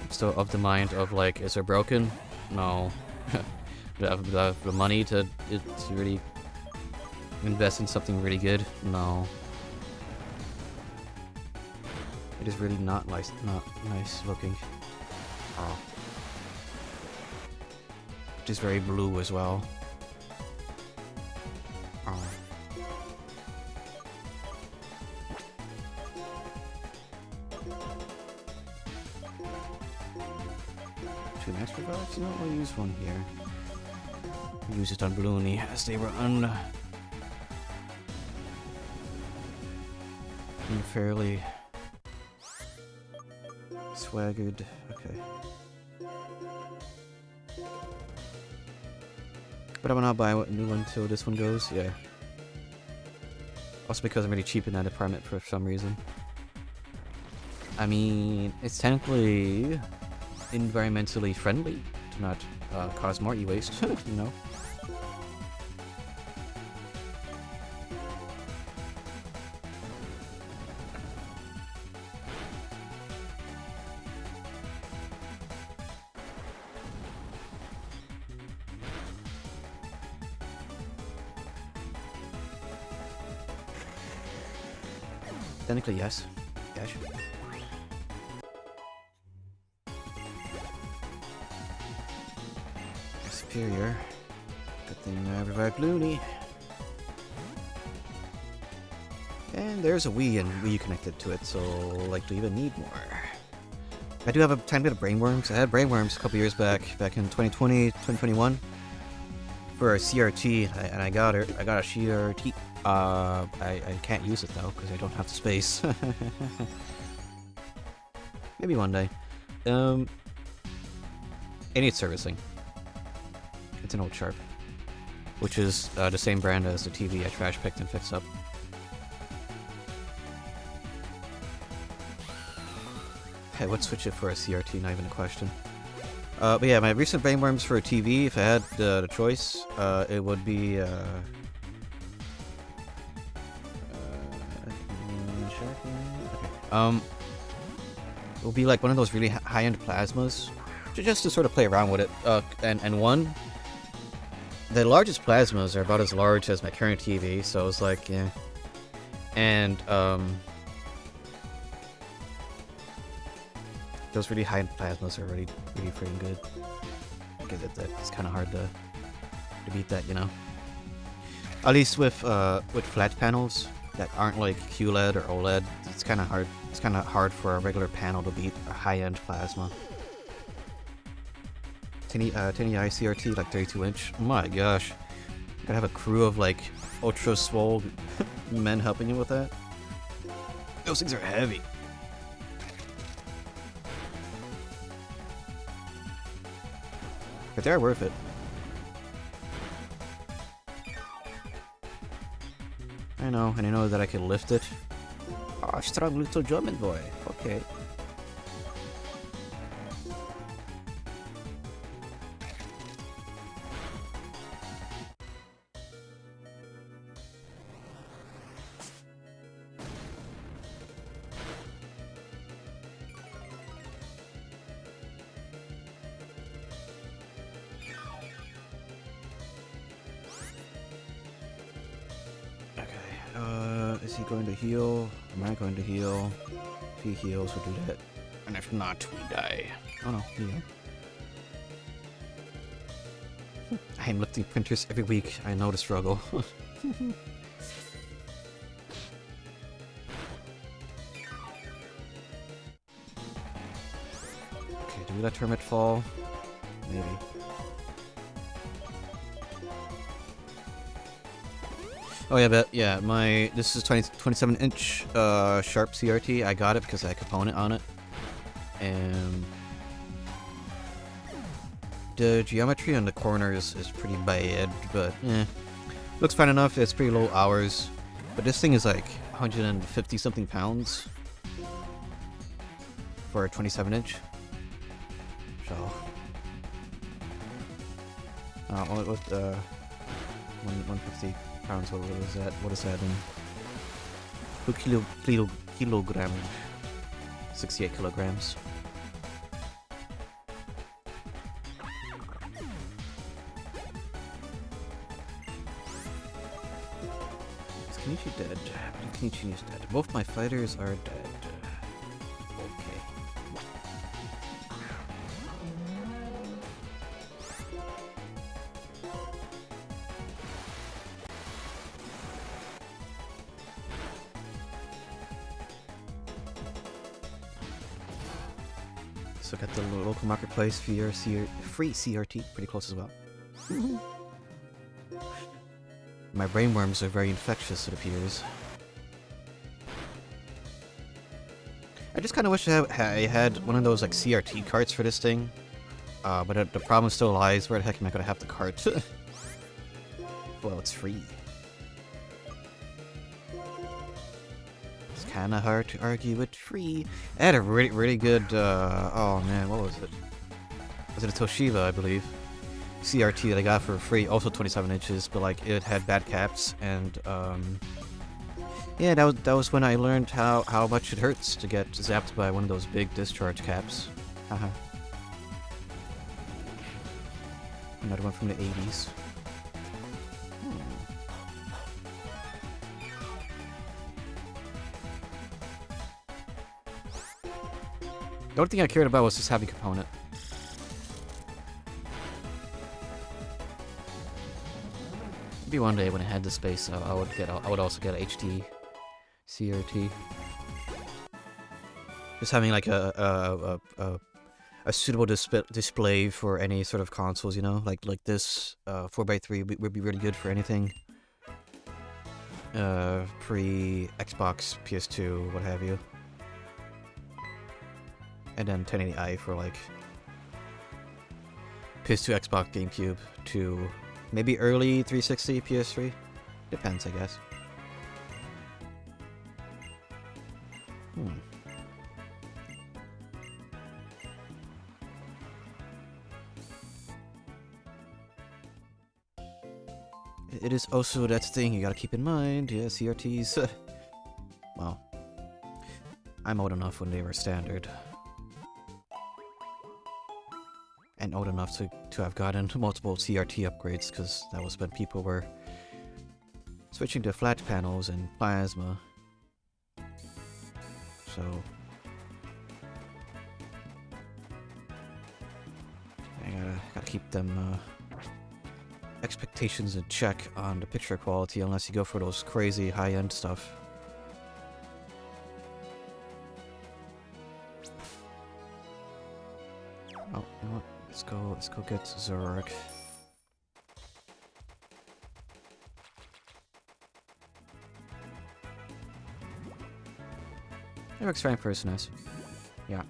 I'm still of the mind of like, is it broken? No. Do I have the money to really invest in something really good? No. It is really not nice looking. Oh. It is very blue as well. Oh. 2 extra bucks? You know, I'll use one here. Use it on Bloony as they were unfairly swaggered. Okay. But I will not buy a new one until this one goes, yeah. Also because I'm really cheap in that department for some reason. I mean, it's technically environmentally friendly to not cause more e-waste, you know? Technically, yes. Gosh. Superior. Good thing I revived Looney. And there's a Wii and Wii connected to it, so likely even need more. I do have a tiny bit of brainworms. I had brainworms a couple years back in 2020, 2021, for a CRT, and I got it. I got a CRT. I can't use it though because I don't have the space. Maybe one day. It needs servicing. It's an old Sharp, which is the same brand as the TV I trash picked and fixed up. I would switch it for a CRT, not even a question. But yeah, my recent brainworms for a TV, if I had the choice, it would be it will be like one of those really high-end plasmas, just to sort of play around with it. And one, the largest plasmas are about as large as my current TV, so it's like, yeah. And those really high-end plasmas are really freaking good. Because it's kind of hard to beat that, you know. At least with flat panels that aren't like QLED or OLED, it's kind of hard. It's kind of hard for a regular panel to beat a high-end plasma. 1080i CRT, like 32-inch. Oh my gosh, gotta have a crew of like ultra swole men helping you with that. Those things are heavy. But they're worth it. I know, and I know that I can lift it. Oh, strong little German boy. Okay. Is he going to heal? Am I going to heal? If he heals, we'll do that. And if not, we die. Oh no, heal. I am lifting printers every week. I know the struggle. Okay, do we let Hermit fall? Maybe. Oh yeah, but yeah, this is 27-inch sharp CRT. I got it because I had a component on it, and the geometry on the corners is pretty bad, but looks fine enough. It's pretty low hours, but this thing is like 150 something pounds for a 27-inch. So, what 150 pounds. What is that? What is that in kilograms? 68 kilograms. Is Kenichi dead? I believe Kenichi is dead. Both my fighters are dead. Okay. So got the local marketplace for your free CRT, pretty close as well. My brainworms are very infectious, it appears. I just kind of wish I had one of those like CRT carts for this thing, but the problem still lies, where the heck am I gonna have the cart? Well, it's free. Kind of hard to argue with free. I had a really good, oh man, what was it? Was it a Toshiba, I believe? CRT that I got for free, also 27 inches, but like it had bad caps, and yeah, that was when I learned how much it hurts to get zapped by one of those big discharge caps. Haha. Another one from the 80s. The only thing I cared about was this heavy component. Maybe one day when I had the space, I would also get a HD CRT. Just having like a suitable display for any sort of consoles, you know, like this 4x3 would be really good for anything. Pre Xbox, PS2, what have you. And then 1080i for like PS2, Xbox, GameCube, to maybe early 360, PS3. Depends, I guess. It is also that thing you gotta keep in mind. Yeah, CRTs. Well, I'm old enough when they were standard. And old enough to have gotten multiple CRT upgrades, because that was when people were switching to flat panels and plasma. So I gotta keep them expectations in check on the picture quality, unless you go for those crazy high-end stuff. Oh, you know what? Let's go get Zurg. It works fine for SNES. Yeah.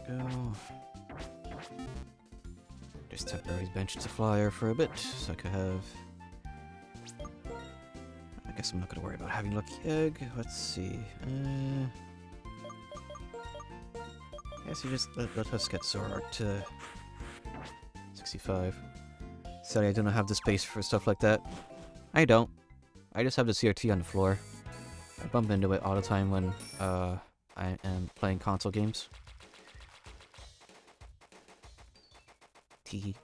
Go. Just temporarily benched the flyer for a bit, so I could have... I guess I'm not gonna worry about having Lucky Egg. Let's see. I guess you just let us get Zorak to 65. Sorry, I don't have the space for stuff like that. I don't. I just have the CRT on the floor. I bump into it all the time when I am playing console games. Teehee.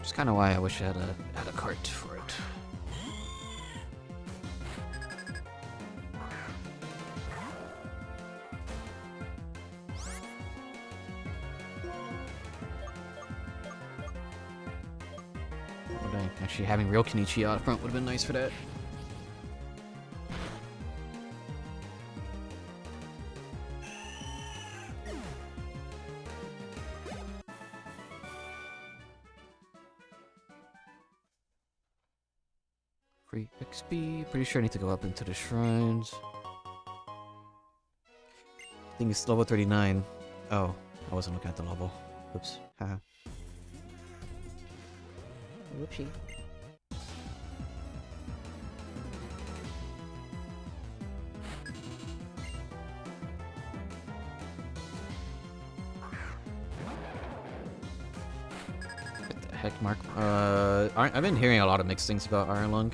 It's kind of why I wish I had a cart for it. Oh dang, actually having real Kenichi out front would have been nice for that. Free XP. Pretty sure I need to go up into the shrines. I think it's level 39. Oh, I wasn't looking at the level. Oops. Haha. Whoopsie. What the heck, Mark? I've been hearing a lot of mixed things about Iron Lung.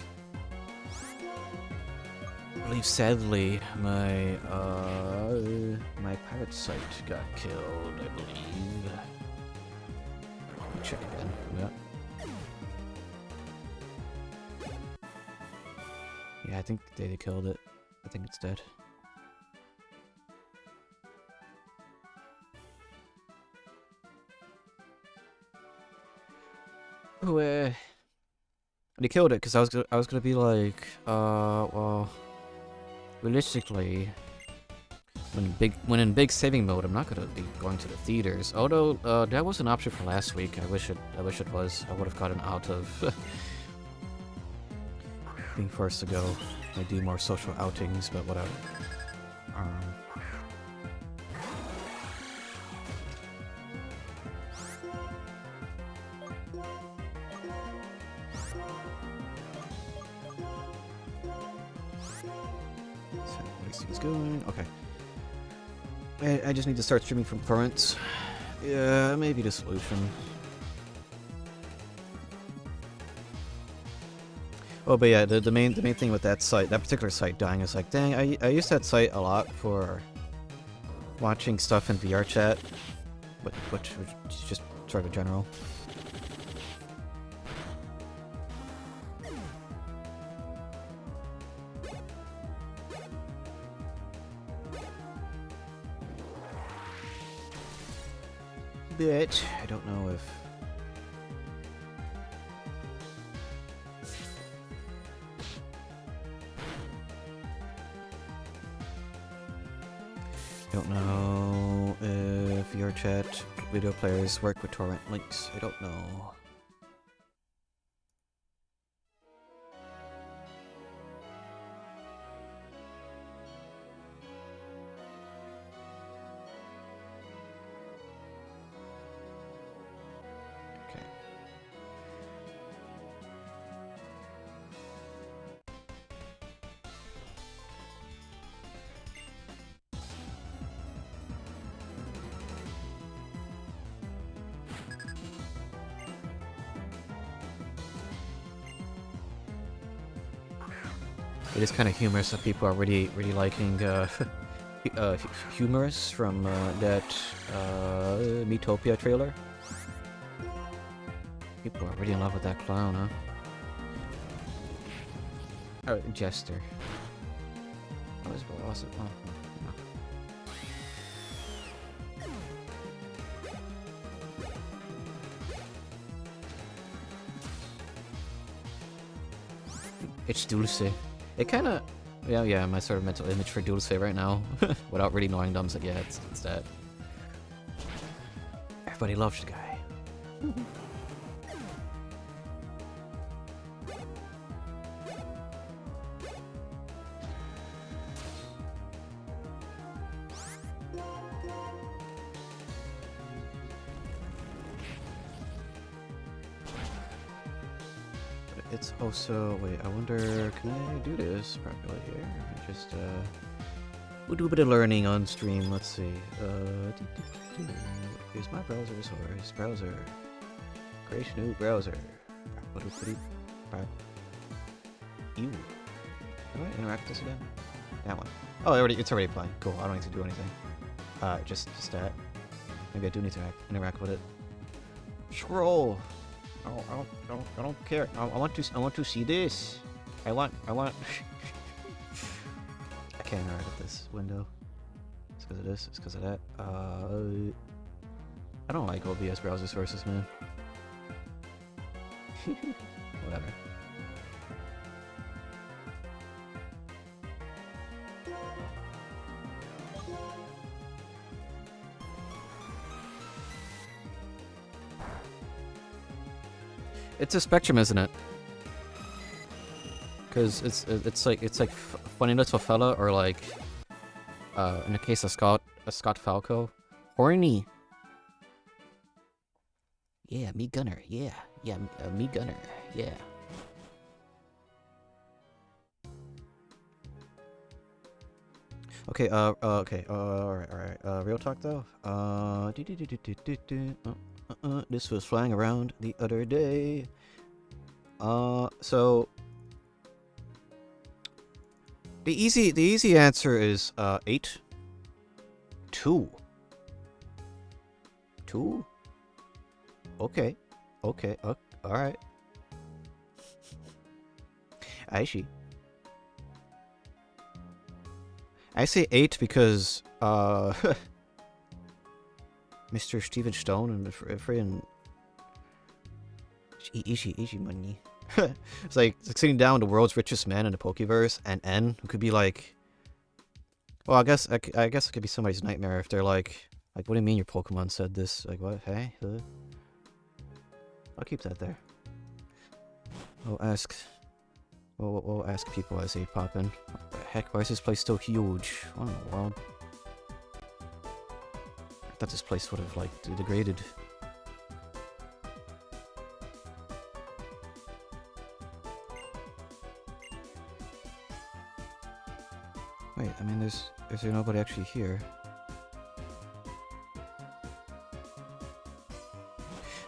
I believe, sadly, my pirate site got killed, I believe. Let me check again. Yeah. Yeah, I think they killed it. I think it's dead. Ooh, they killed it because I was gonna be like, well, realistically, when in big saving mode, I'm not gonna be going to the theaters. Although that was an option for last week. I wish it was. I would have gotten out of being forced to go. I do more social outings, but whatever. Things going. Okay. I just need to start streaming from torrents. Yeah, maybe the solution. Oh, but yeah, the main thing with that particular site dying is like, dang, I use that site a lot for watching stuff in VR chat, which is just sort of general. But I don't know if VR chat video players work with torrent links. I don't know. It is kind of humorous that people are really liking humorous from that Metopia trailer. People are really in love with that clown, huh? Oh, Jester. What is awesome? Oh, no. It's Dulce. It kind of, yeah, my sort of mental image for Dulce right now, without really knowing them, so yeah, it's that. Everybody loves the guy. It's also, wait, I wonder, can I do this properly here? Let me just, we'll do a bit of learning on stream, let's see. Here's my browser source, browser. Create new browser. Ew. How do I interact with this again? That one. Oh, it's already playing. Cool, I don't need to do anything. Just that. Maybe I do need to interact with it. Scroll! I don't care. I want to see this. I want. I can't interact with this window. It's because of this. It's because of that. I don't like OBS browser sources, man. whatever. It's a spectrum, isn't it? Because it's like funny little fella, or like in the case of Scott Falco, horny. Yeah, me gunner. Yeah, me gunner. Yeah. Okay. Okay. All right. Real talk though. This was flying around the other day. So the easy answer is 8. 2. 2. Okay. Okay. All right. I see. I say 8 because Mr. Steven Stone and friggin' easy money. It's like sitting down with the world's richest man in the Pokeverse, and N, who could be like, well, I guess it could be somebody's nightmare if they're like, what do you mean your Pokemon said this? Like, what? Hey, I'll keep that there. We'll ask people as they pop in. What the heck? Why is this place so huge? What in the world? I thought this place would have like degraded. Wait, I mean, is there nobody actually here?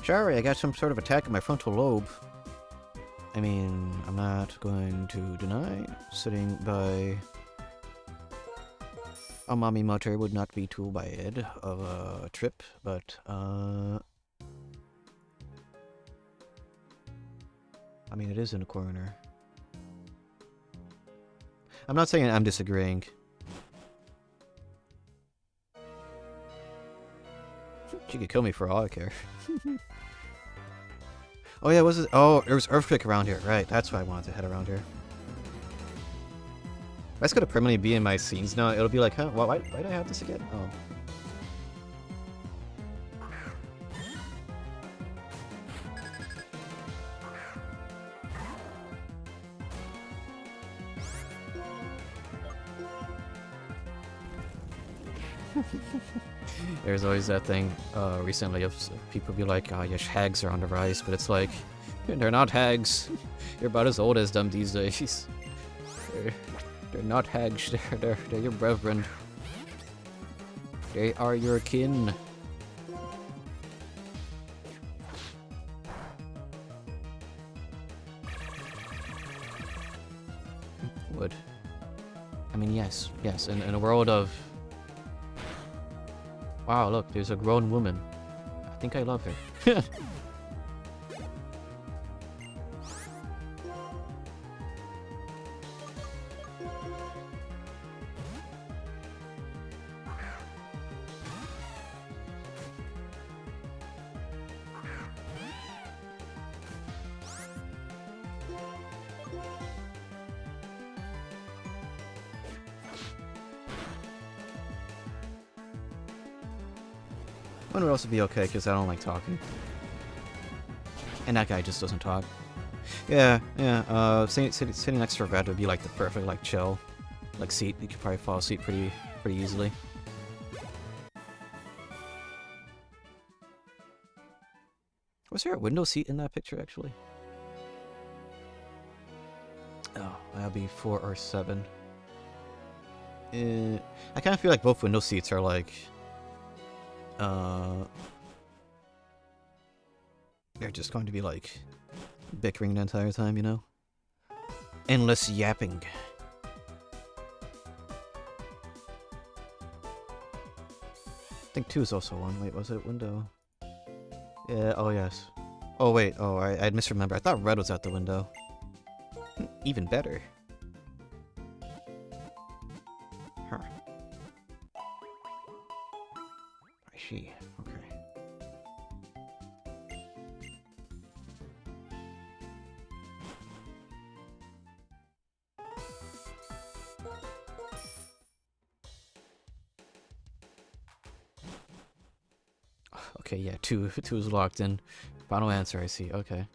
Sorry, I got some sort of attack in my frontal lobe. I mean, I'm not going to deny sitting by a mommy mutter would not be too bad of a trip, but I mean, it is in a corner. I'm not saying I'm disagreeing. She could kill me for all I care. Oh yeah, was it? Oh, there was earthquake around here. Right, that's why I wanted to head around here. That's gonna permanently be in my scenes now. It'll be like, huh? Why do I have this again? Oh. There's always that thing recently of people be like, oh yes, hags are on the rise, but it's like, they're not hags. You're about as old as them these days. They're not hags, they're your brethren. They are your kin. Would. I mean, yes, in a world of... Wow, look, there's a grown woman. I think I love her. One would also be okay, because I don't like talking. And that guy just doesn't talk. Yeah. Sitting next to her bed would be like the perfect, like, chill, like, seat. You could probably fall asleep pretty easily. Was there a window seat in that picture, actually? Oh, that'll be 4 or 7. I kind of feel like both window seats are like... they're just going to be like bickering the entire time, you know? Endless yapping. I think 2 is also 1. Wait, was it window? Yeah, oh yes. Oh wait, oh, I'd misremember. I thought red was at the window. Even better. Huh. I see. Okay. Okay, yeah, two is locked in. Final answer, I see. Okay.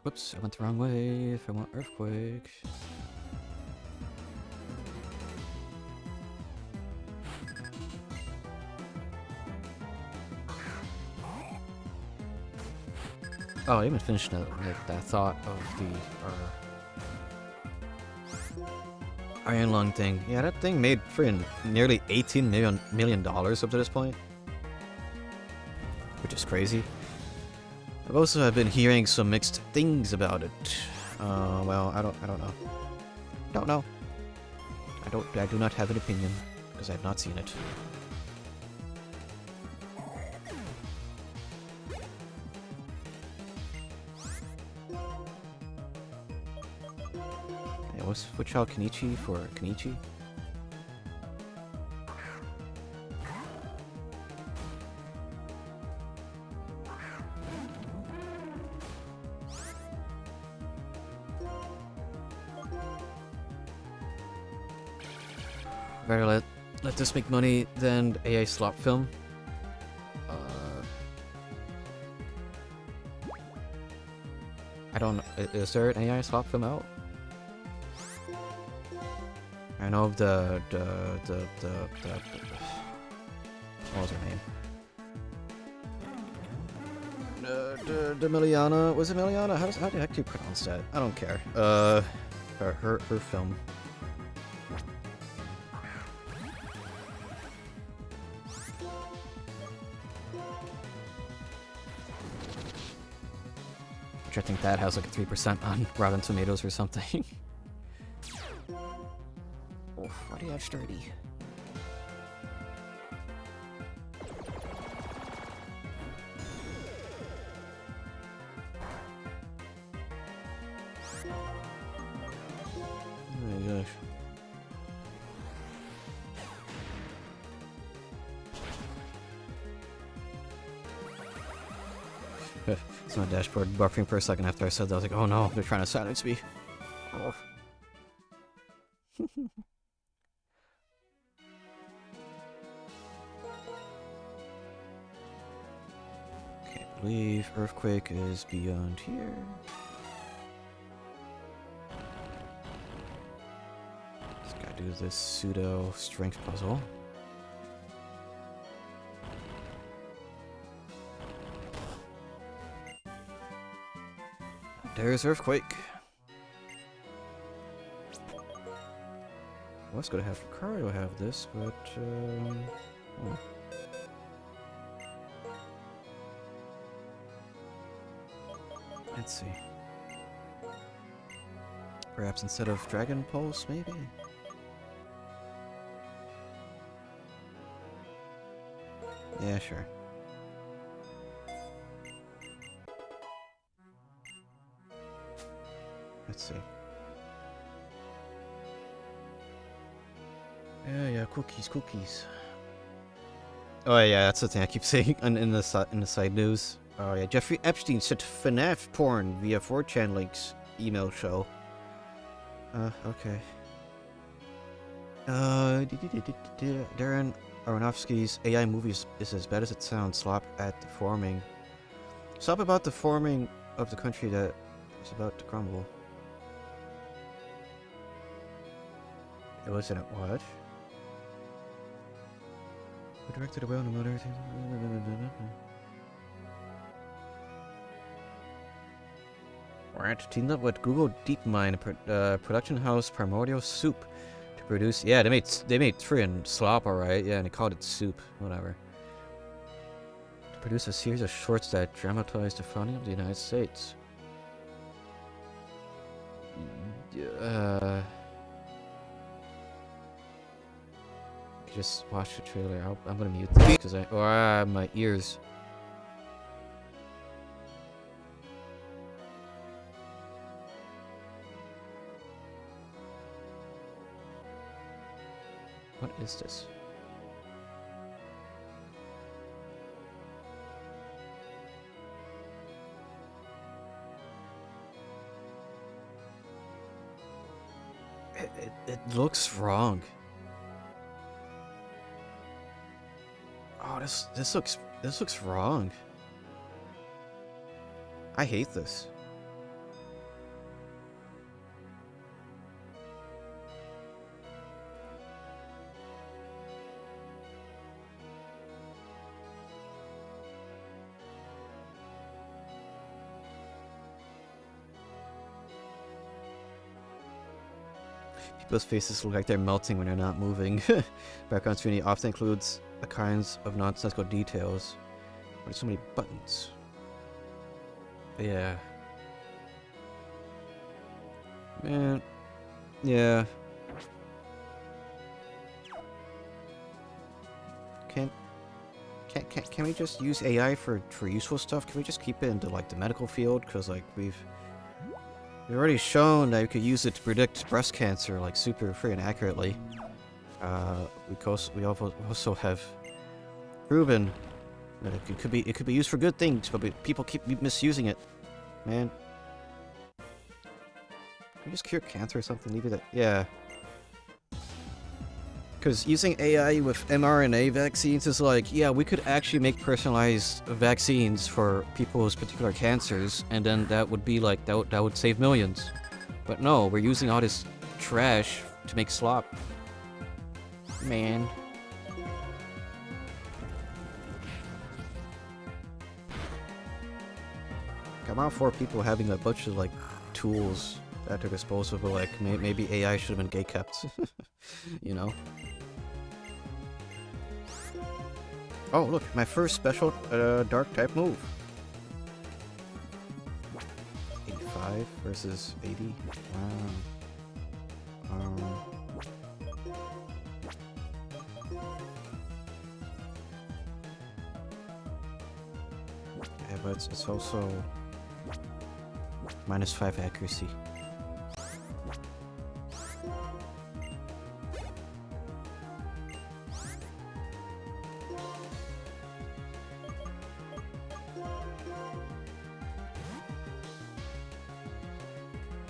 Whoops, I went the wrong way. If I want earthquake. Oh, I even finished that thought of the Iron Lung thing. Yeah, that thing made friggin' nearly $18 million up to this point, which is crazy. I've also been hearing some mixed things about it. Well, I don't know. Don't know. I do not have an opinion because I have not seen it. Yeah, we'll switch out Kenichi for Kenichi. Better let this make money than AI slop film. I don't know. Is there an AI slop film out? I know of the what was her name? The Miliana, was it Miliana? How did I actually pronounce that? I don't care. Her film. Which I think that has like a 3% on Rotten Tomatoes or something. Oh, why do you have sturdy? Oh my gosh. It's my dashboard buffering for a second after I said that. I was like, oh no, they're trying to silence me. Oh. Can't believe earthquake is beyond here. Just gotta do this pseudo strength puzzle. There's earthquake. I was gonna have Lucario have this, but oh. Let's see. Perhaps instead of Dragon Pulse, maybe? Yeah, sure. Let's see. Yeah, cookies. Oh yeah, that's the thing I keep saying in the side news. Oh yeah, Jeffrey Epstein sent FNAF porn via 4chan links email show. Okay. Darren Aronofsky's AI movies is as bad as it sounds. Slop at the forming. Slop about the forming of the country that is about to crumble. It wasn't a what? Who directed a well known everything? Alright, teamed up with Google DeepMind, production house Primordial Soup to produce. Yeah, they made friggin' slop, alright. Yeah, and they called it soup, whatever. To produce a series of shorts that dramatize the founding of the United States. Just watch the trailer. I'm gonna mute this because my ears. What is this? It looks wrong. Oh, this looks wrong. I hate this. People's faces look like they're melting when they're not moving. Background screening often includes the kinds of nonsensical details. There's so many buttons. Yeah. Man. Yeah. Can we just use AI for useful stuff? Can we just keep it into like the medical field? Because like we've already shown that we could use it to predict breast cancer like super freaking accurately. We also have proven that it could be used for good things, but people keep misusing it. Man, can we just cure cancer or something? Leave it at, yeah. Because using AI with mRNA vaccines is like, yeah, we could actually make personalized vaccines for people's particular cancers, and then that would be like, that would save millions. But no, we're using all this trash to make slop. Man. I'm all for people having a bunch of like tools at their disposal, but like maybe AI should have been gatekept. You know? Oh, look, my first special dark type move. 85 versus 80. Wow. Yeah, but it's also -5 accuracy.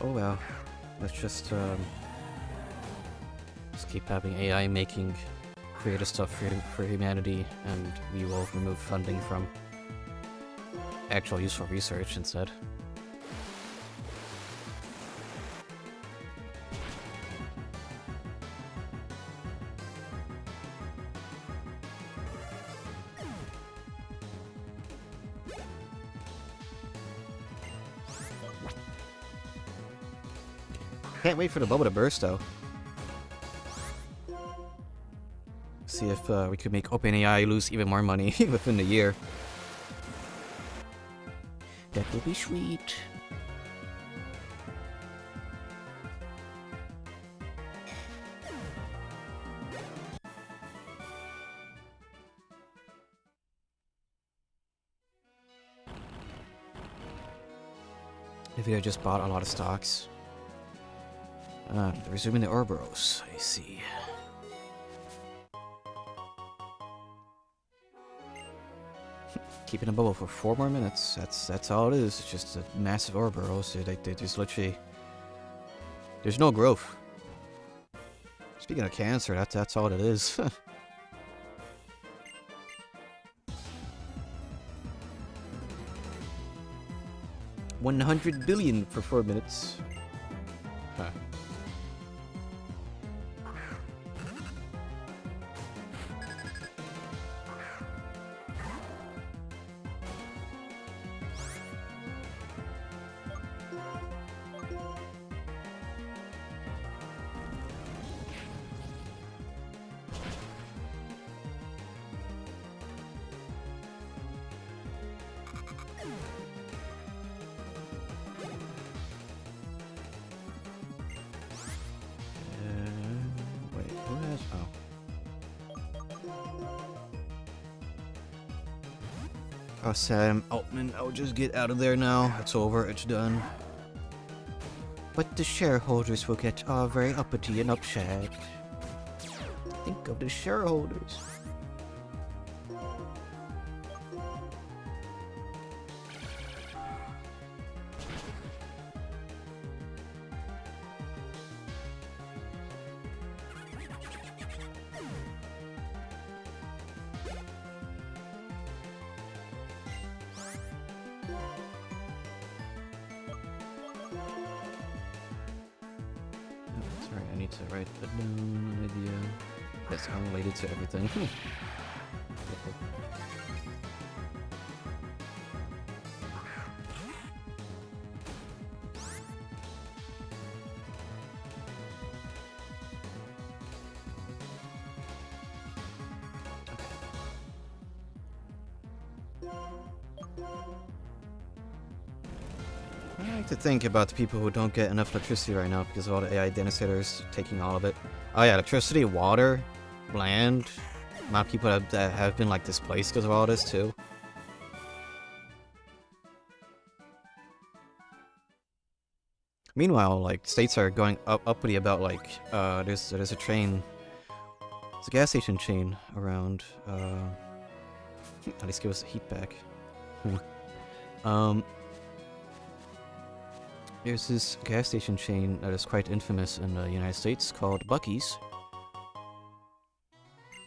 Oh well, let's just keep having AI making creative stuff for humanity, and we will remove funding from actual useful research instead. Can't wait for the bubble to burst, though. See if we could make OpenAI lose even more money within the year. That would be sweet. Maybe I just bought a lot of stocks. Resuming the Ouroboros, I see. Keeping a bubble for 4 more minutes. That's all it is. It's just a massive Ouroboros. There's literally... There's no growth. Speaking of cancer, that's all it is. 100 billion for 4 minutes. Huh. Oh, Sam Altman, I'll just get out of there now. It's over, it's done. But the shareholders will get all very uppity and upset. Think of the shareholders. need to write it down. Idea that's unrelated to everything. I like to think about the people who don't get enough electricity right now because of all the AI data centers taking all of it. Oh yeah, electricity, water, land. A lot of people that have been like displaced because of all this too. Meanwhile, like states are going uppity about like there's a chain, it's a gas station chain around. At least give us the heat back. There's this gas station chain that is quite infamous in the United States called Buc-ee's.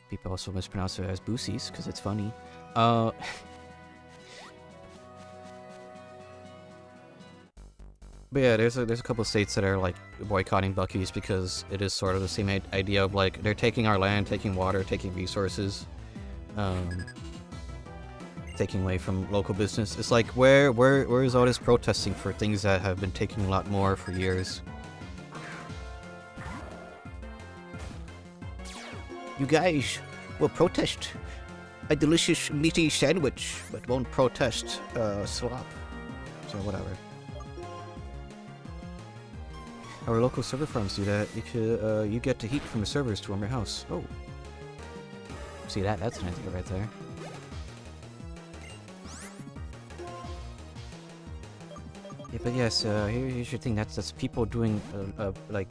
People also mispronounce it as Boosie's because it's funny. But yeah, there's a couple states that are like boycotting Buc-ee's because it is sort of the same idea of like they're taking our land, taking water, taking resources, taking away from local business. It's like where is all this protesting for things that have been taking a lot more for years? You guys will protest a delicious meaty sandwich, but won't protest slop. So whatever. Our local server farms do that. You get the heat from the servers to warm your house. Oh. See that's an idea right there. Yeah, but yes, here's your thing. That's people doing like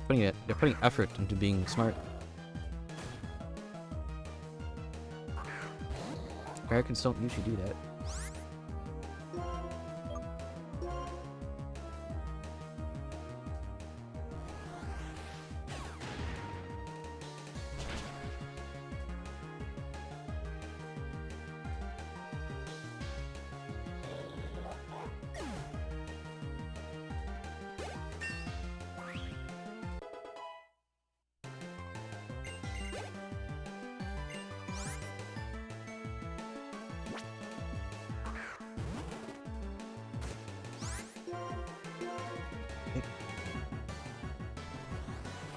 they're putting effort into being smart. Americans don't usually do that.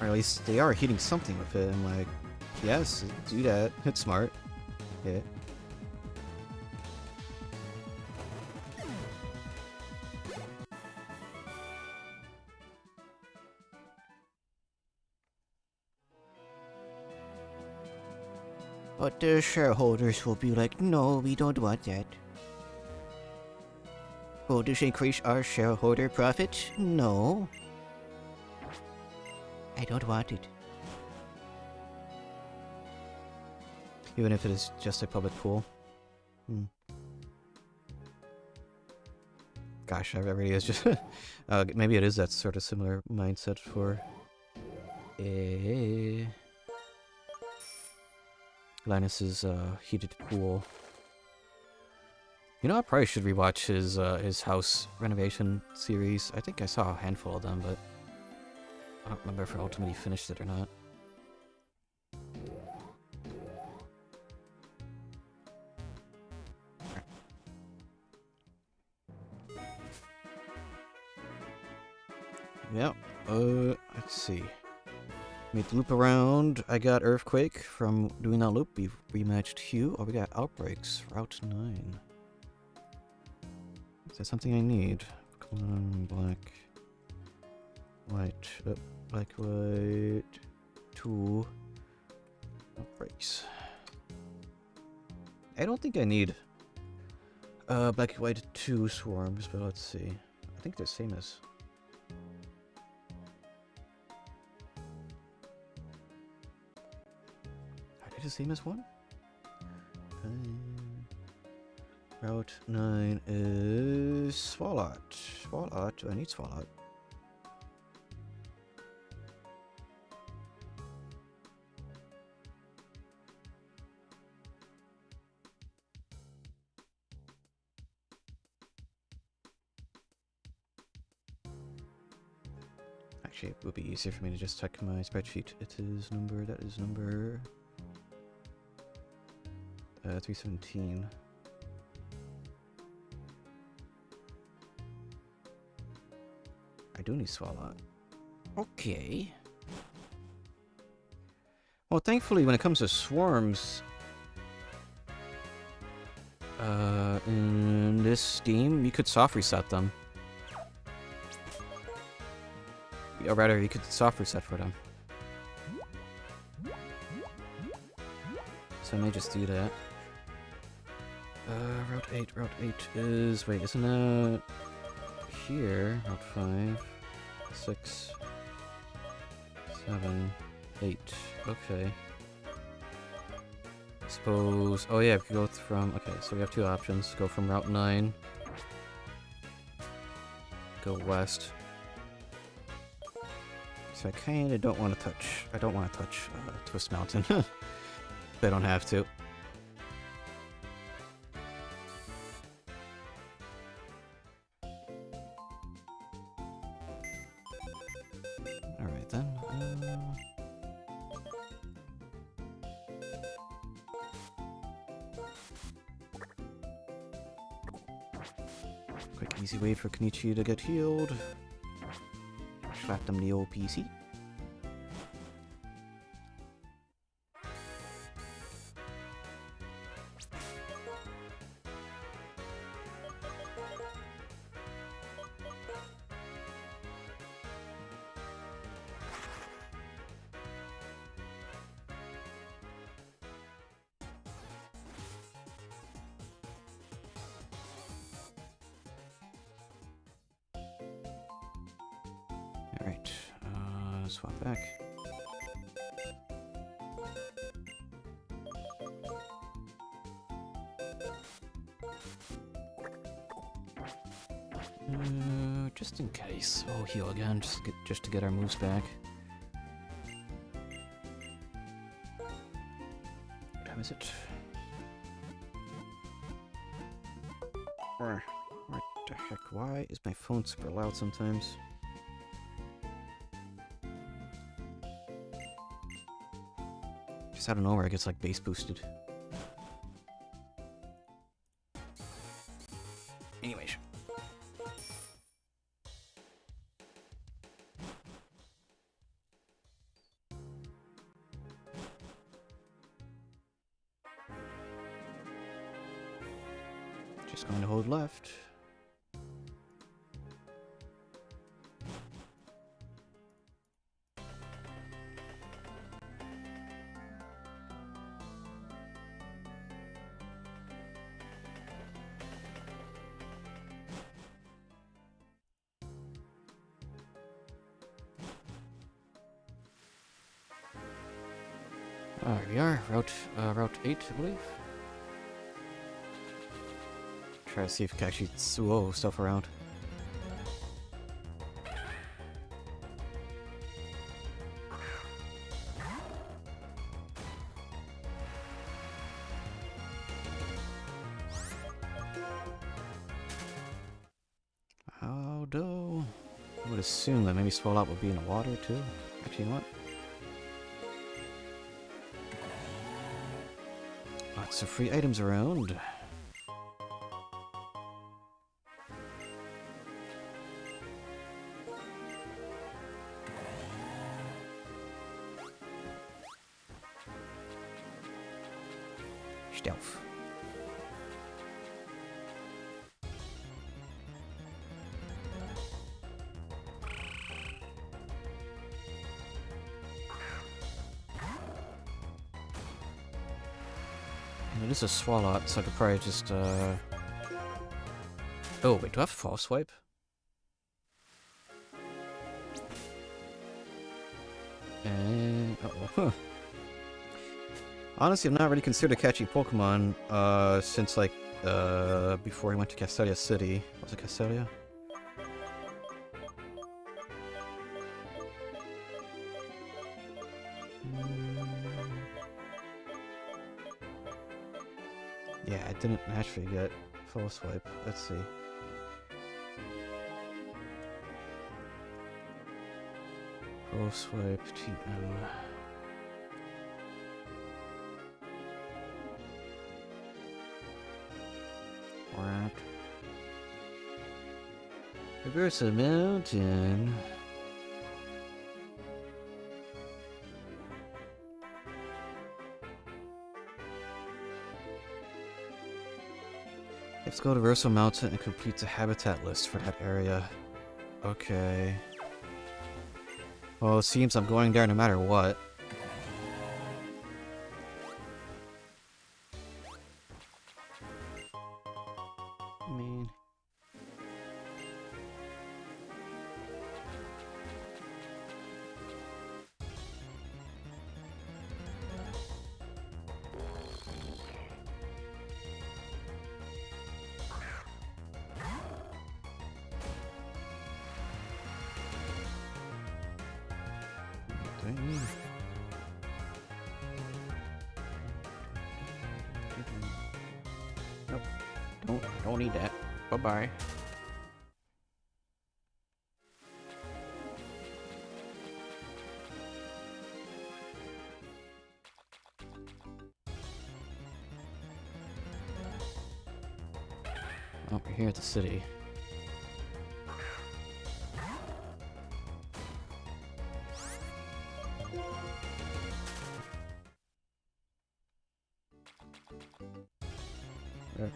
Or at least they are heating something with it. I'm like, yes, do that. It's smart. Yeah. But the shareholders will be like, no, we don't want that. Will this increase our shareholder profit? No. I don't want it. Even if it is just a public pool. Gosh, that really is just... maybe it is that sort of similar mindset for... Linus's heated pool. You know, I probably should rewatch his house renovation series. I think I saw a handful of them, but I don't remember if I ultimately finished it or not. Yep. Let's see. Made the loop around. I got Earthquake from doing that loop. We've rematched Hugh. Oh, we got Outbreaks. Route 9. Is that something I need? Come on, black. White. Black, white. 2. Outbreaks. I don't think I need black, white, 2 swarms, but let's see. I think they're same as... the same as 1? Route 9 is Swalot. Swalot? Do I need Swalot? Actually, it would be easier for me to just check my spreadsheet. It is number, that is number 317. I do need Swalot. Okay. Well, thankfully, when it comes to swarms, in this game, you could soft reset them. Or rather, you could soft reset for them. So I may just do that. Route 8 is... Wait, isn't that... Here? Route 5, 6, 7, 8. Okay. I suppose... Oh yeah, we could go from... Okay, so we have two options. Go from Route 9. Go west. So I kinda don't want to touch... I don't want to touch Twist Mountain. If I don't have to. Alright then. Quick easy way for Kenichi to get healed. Slap them the old PC. Alright, swap back. Just in case. Oh, heal again, just to get our moves back. What time is it? What the heck? Why is my phone super loud sometimes? Just out of nowhere, it gets like bass boosted. Anyways. Just going to hold left. There we are, Route 8, I believe. Try to see if we can actually stuff around. Although, I would assume that maybe Swalot would be in the water too. Actually, you know what? Lots of free items around. Stealth. It is a Swalot, so I could probably just, Oh, wait, do I have False Swipe? And... uh-oh, huh. Honestly, I've not really considered catching Pokemon, since, like, before I went to Castelia City. Was it Castelia? Yeah, I didn't actually get Full Swipe. Let's see. O swipe TM. Right. Reverse a mountain. Let's go to Verso Mountain and complete the habitat list for that area. Okay. Well, it seems I'm going there no matter what. I mean... Dang. Nope. Don't need that. Bye-bye. Oh, we're here at the city. There.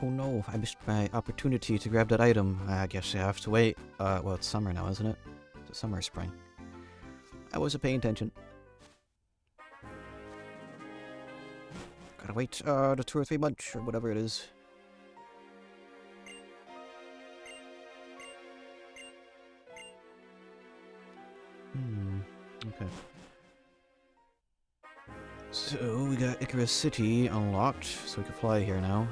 Oh no, I missed my opportunity to grab that item. I guess I have to wait. Well, it's summer now, isn't it? It's summer or spring. I wasn't paying attention. Gotta wait, the 2 or 3 months, or whatever it is. Okay. So, we got Icarus City unlocked, so we can fly here now.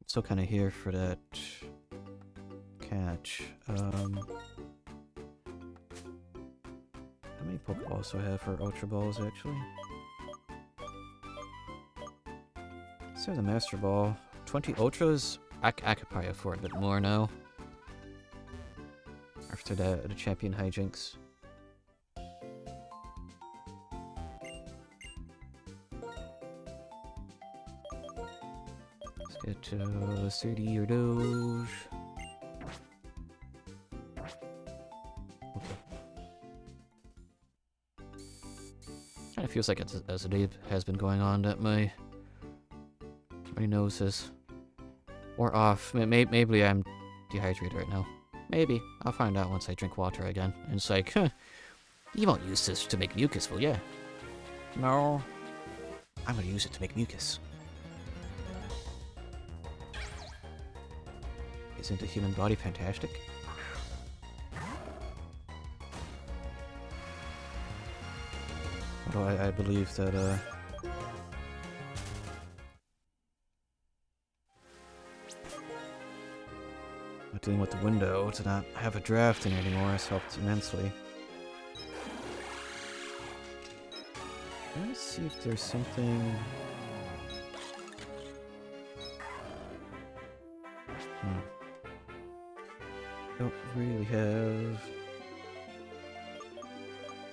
Still kind of here for that catch. How many Pokeballs do I have for Ultra Balls, actually? Let's have the Master Ball. 20 Ultras? I could probably afford a bit more now. After the Champion Hijinks. Let's get 30 or those. Okay. Kinda feels like it's, as the day has been going on that my nose is or off. Maybe I'm dehydrated right now. Maybe. I'll find out once I drink water again. And it's like, huh, you won't use this to make mucus, will ya? No. I'm gonna use it to make mucus. Isn't the human body fantastic? Although I believe that, not dealing with the window to not have a draft in anymore has helped immensely. Let's see if there's something... Don't really have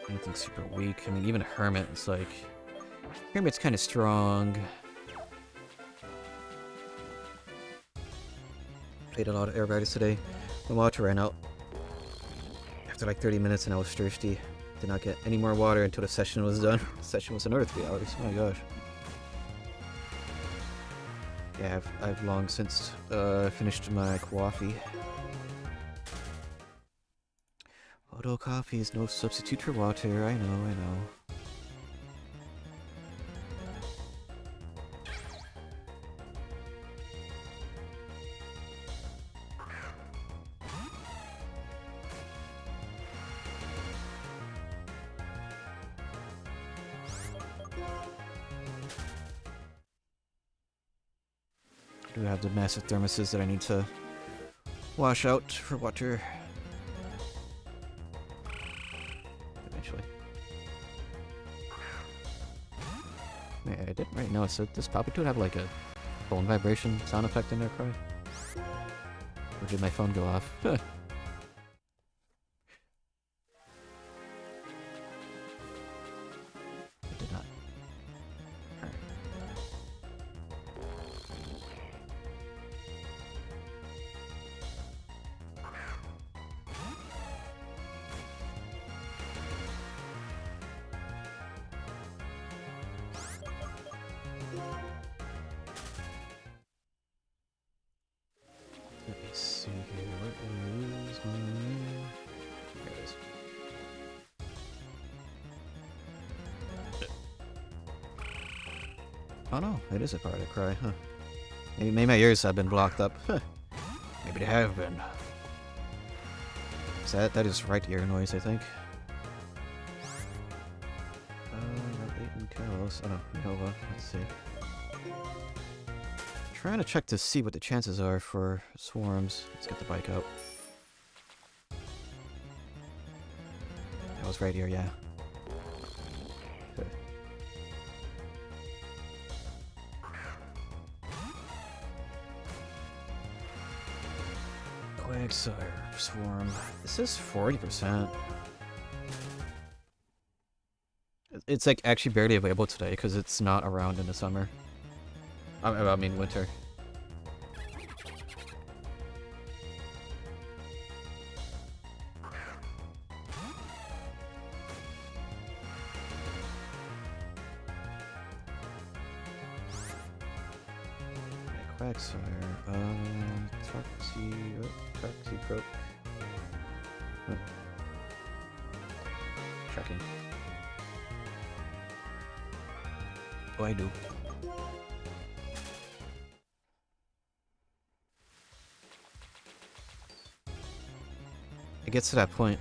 anything super weak. I mean, even Hermit, it's like... Hermit's kind of strong. Played a lot of aerobatics today. The water ran out after like 30 minutes and I was thirsty. Did not get any more water until the session was done. The session was another 3 hours. Oh my gosh. Yeah, I've long since finished my coffee. Although coffee is no substitute for water, I know. do have the massive thermoses that I need to wash out for water. Eventually. Yeah, I didn't really notice it. Does Palpitoad have like a phone vibration sound effect in there, Cry? Or did my phone go off? It did not. Alright. Let me see here. What is my... There it is. Oh no, it is a part of Cry, huh? Maybe my ears have been blocked up. Huh. Maybe they have been. That is right ear noise, I think. Not 8 kills. Oh no, Nova. Let's see. Trying to check to see what the chances are for swarms. Let's get the bike out. That was right here, yeah. Okay. Quagsire swarm. This is 40%. It's like actually barely available today because it's not around in the summer. I mean winter. Quagsire, Toxicroak. Oh. Checking. Oh, I do. It gets to that point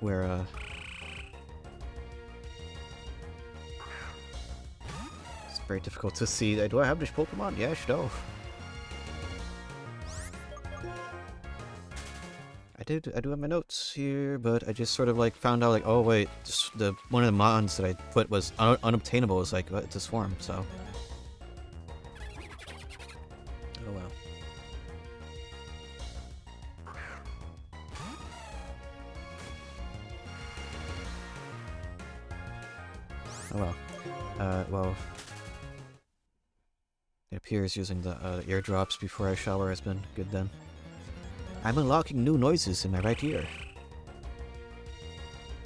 where, it's very difficult to see. Do I have this Pokemon? Yeah, I do. I do have my notes here, but I just sort of like found out like, oh wait, one of the mons that I put was unobtainable. It's like, it's a swarm, so. Oh well. Oh well. Well. It appears using the eardrops before I shower has been good then. I'm unlocking new noises in my right ear.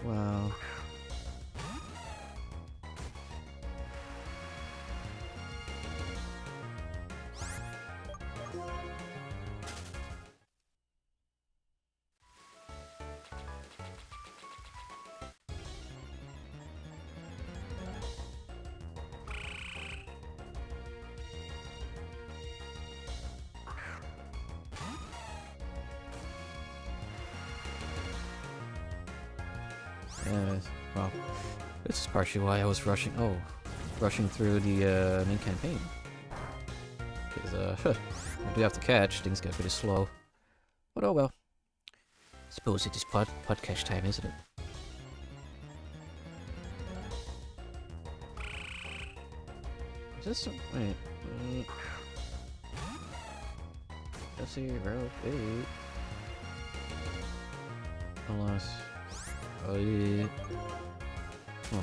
Well... well, this is partially why I was rushing through the main campaign. Because, I do have to catch, things get pretty slow. But oh well. Suppose it is podcast time, isn't it? Is this some... wait, let's see, Route 8. Unless... oh yeah. Huh.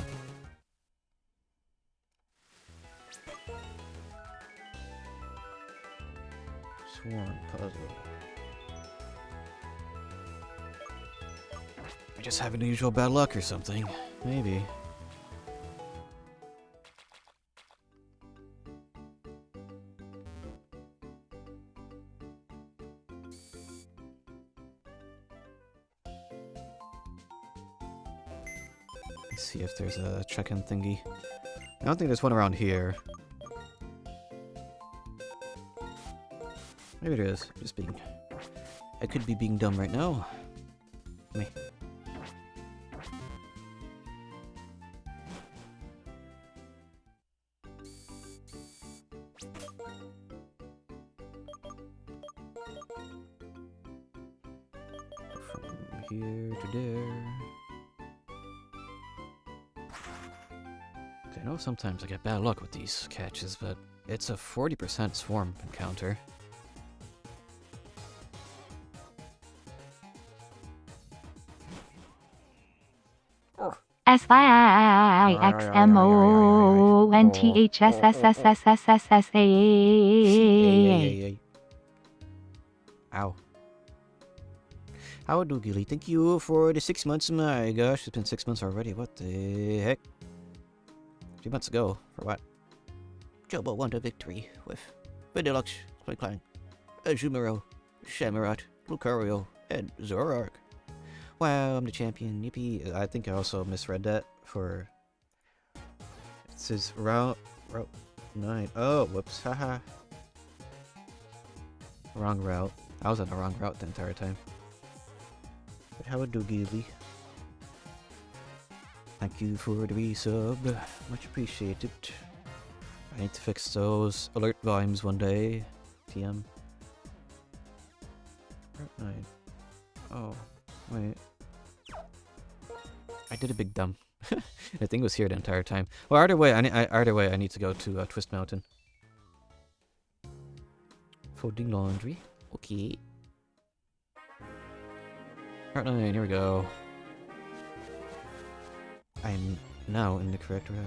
Swarm puzzle. I just having unusual bad luck or something. Maybe. Let's see if there's a check-in thingy. I don't think there's one around here. Maybe there is. Just being... I could be being dumb right now. Me. here to there. I know sometimes I get bad luck with these catches, but it's a 40% swarm encounter. SYXMONTHSSSSSSA. Ow. How do Gilly? Thank you for the 6 months. My gosh, it's been 6 months already. What the heck? 3 months ago. For what? Jobo won the victory with Vanillux, Clank, Azumaro, Shamrot, Lucario, and Zoroark. Wow, I'm the champion. Yippee. I think I also misread that for... It says Route 9. Oh, whoops. Haha. Wrong route. I was on the wrong route the entire time. But how do Gilly? Thank you for the resub. Much appreciated. I need to fix those alert volumes one day. TM. Route 9. Oh, wait. I did a big dumb. The thing was here the entire time. Well, either way, I need to go to Twist Mountain. Folding laundry. Okay. Route 9, here we go. I'm now in the correct route.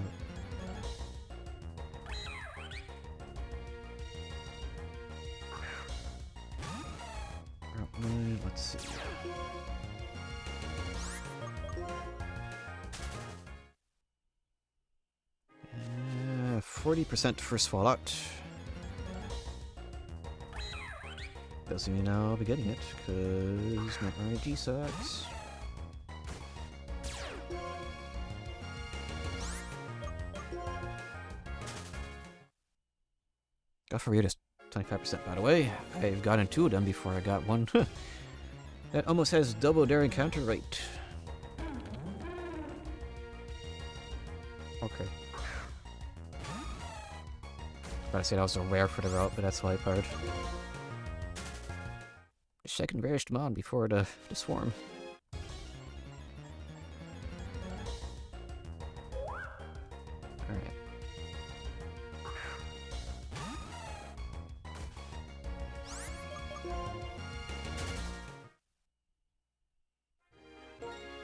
Route 9, let's see. 40% for Swalot. Doesn't mean I'll be getting it, because my RNG sucks. Got for Rita's 25% by the way. I've gotten 2 of them before I got one. That almost has double their encounter rate. Okay. I was about to say that was a rare for the route, but that's light part. The second rarest mon before the swarm. Alright.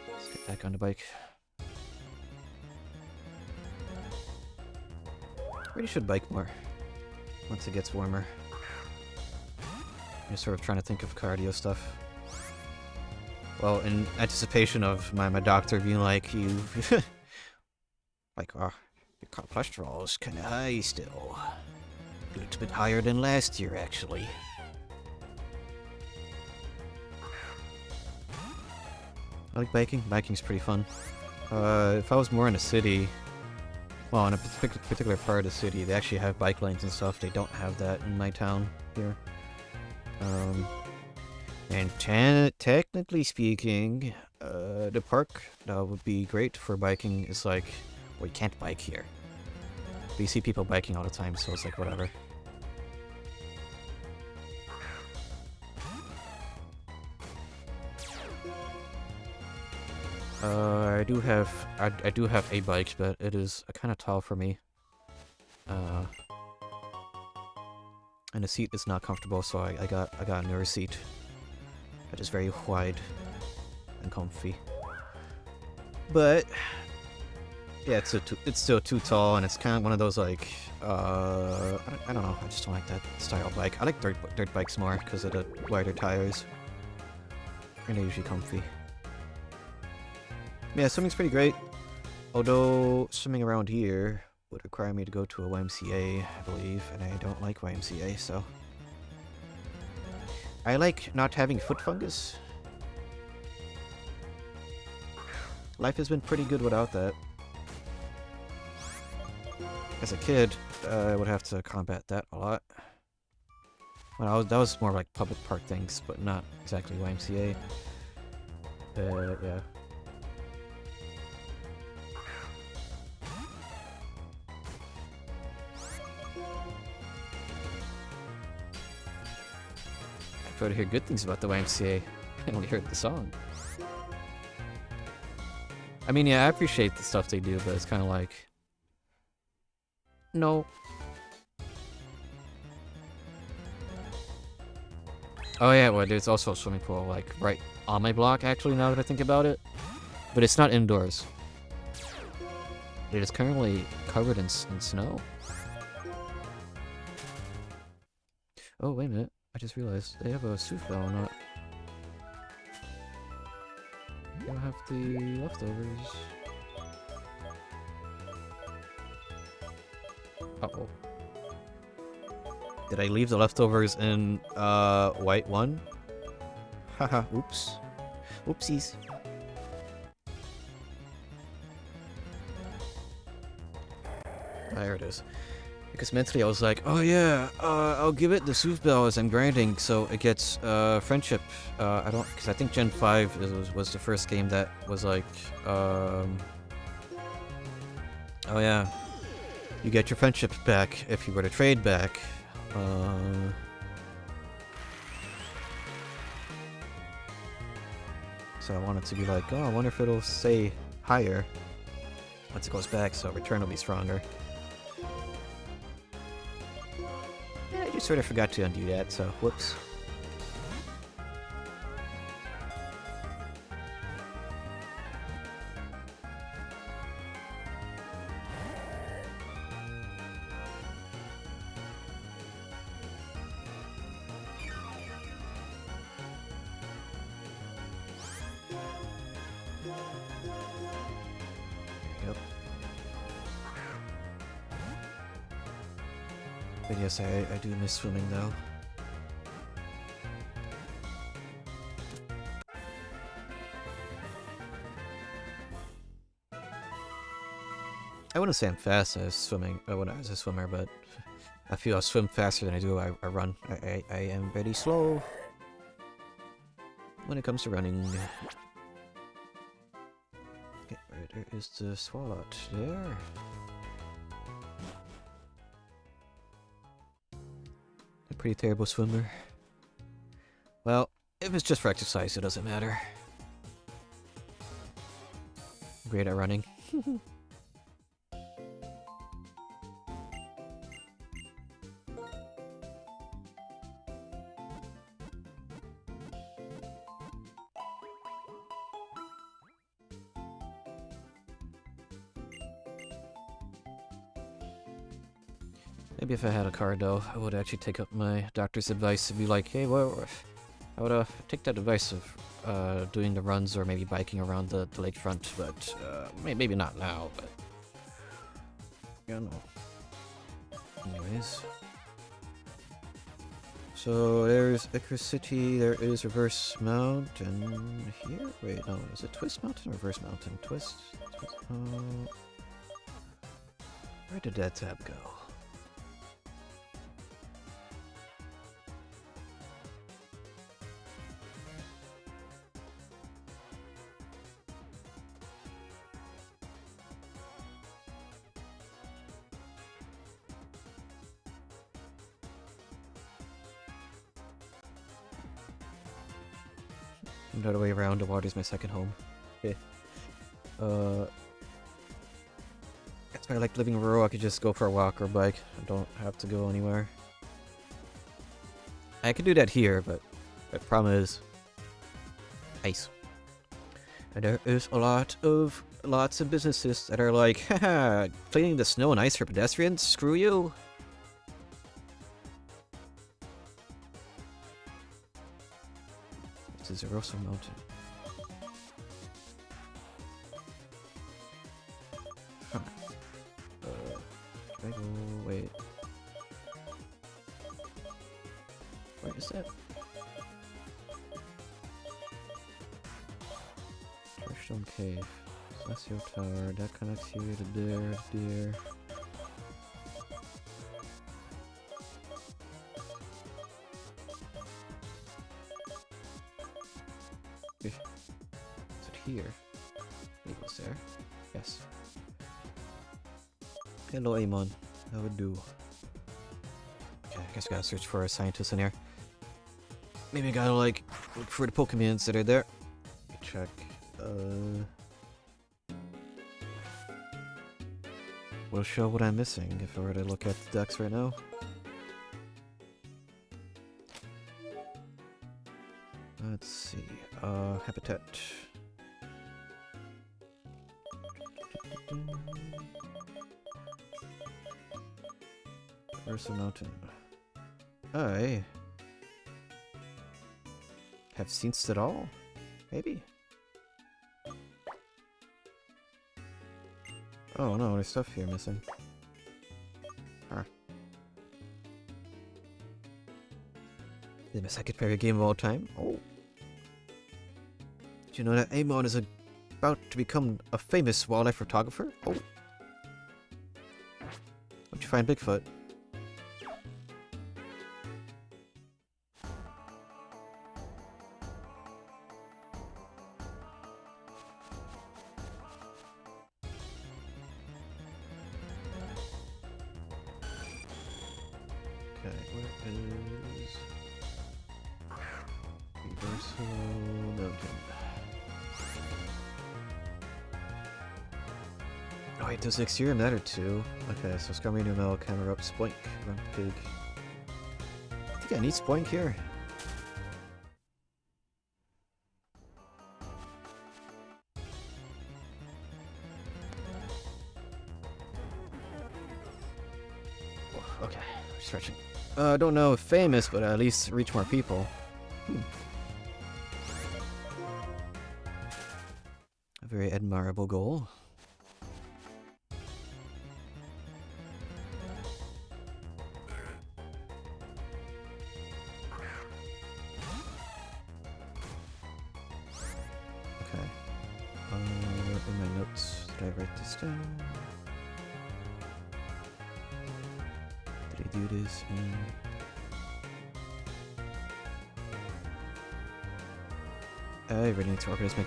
Let's get back on the bike. Really should bike more once it gets warmer. I'm just sort of trying to think of cardio stuff. Well, in anticipation of my doctor being like, you... like, oh, your cholesterol is kind of high still. A little bit higher than last year, actually. I like biking. Biking's pretty fun. If I was more in a city... Well, in a particular part of the city, they actually have bike lanes and stuff. They don't have that in my town here. And technically speaking, the park that would be great for biking is like, well, you can't bike here. But you see people biking all the time, so it's like, whatever. I do have a bike, but it is kind of tall for me. And the seat is not comfortable, so I got a newer seat that is very wide and comfy. But yeah, it's still too tall, and it's kind of one of those like I don't know. I just don't like that style of bike. I like dirt bikes more because of the wider tires, and they're usually comfy. Yeah, swimming's pretty great, although swimming around here would require me to go to a YMCA, I believe, and I don't like YMCA, so... I like not having foot fungus. Life has been pretty good without that. As a kid, I would have to combat that a lot. Well, that was more like public park things, but not exactly YMCA. Yeah. I've heard good things about the YMCA. I only heard the song. I mean, yeah, I appreciate the stuff they do, but it's kind of like... No. Oh yeah, well, there's also a swimming pool, like, right on my block, actually, now that I think about it. But it's not indoors. It is currently covered in snow. Oh, wait a minute. I just realized they have a souffle or not. They don't have the leftovers. Uh-oh. Did I leave the leftovers in, white one? Haha, oops. Oopsies. There it is. Because mentally I was like, oh yeah, I'll give it the souffle as I'm grinding, so it gets, friendship. Because I think Gen 5 was the first game that was like, oh yeah, you get your friendship back if you were to trade back. So I wanted to be like, oh, I wonder if it'll stay higher once it goes back, so return will be stronger. Yeah, I just sort of forgot to undo that, so whoops. But yes, I do miss swimming though. I wouldn't say I'm fast as swimming when I was a swimmer, but I feel I swim faster than I do I run. I am very slow when it comes to running. Okay, there is the swalot there. A pretty terrible swimmer. Well, if it's just for exercise, it doesn't matter. Great at running. Maybe if I had a car though, I would actually take up my doctor's advice and be like, hey, well, I would take that advice of doing the runs or maybe biking around the lakefront, but maybe not now, but yeah, no. Anyways. So there's Icarus City, there is Reverse Mountain here? Wait, no, is it Twist Mountain or Reverse Mountain? Twist? Where did that tab go? Another way around, the water's my second home. Okay. That's why I like living rural. I could just go for a walk or bike. I don't have to go anywhere. I could do that here, but the problem is ice. And there is lots of businesses that are like, haha, cleaning the snow and ice for pedestrians? Screw you! This is a Rosso Mountain. Huh. Can I go? Wait. Where is that? Stone Cave. Celestial Tower. That connects here to there, there. Is it here? It was there. Yes. Hello, Amon. How would do? Okay, I guess we gotta search for a scientist in here. Maybe I gotta like look for the Pokemons that are there. Let me check. will show what I'm missing if I were to look at the decks right now. Let's see. Habitat. Where's the mountain? I have seen it all? Maybe? Oh no, there's stuff here missing. Huh. The my second favorite game of all time? Oh. Did you know that Amon is about to become a famous wildlife photographer? Oh. How'd you find Bigfoot? Okay, where is Reversal Mountain? Oh wait, does the exterior matter too? Okay, so Scummy Numel, Camera Up, Spoink, Rump Pig. I think I need Spoink here. Okay, stretching. I don't know if famous, but at least reach more people. A very admirable goal. Okay. In my notes, did I write this down? Did I do this? I really need to organize my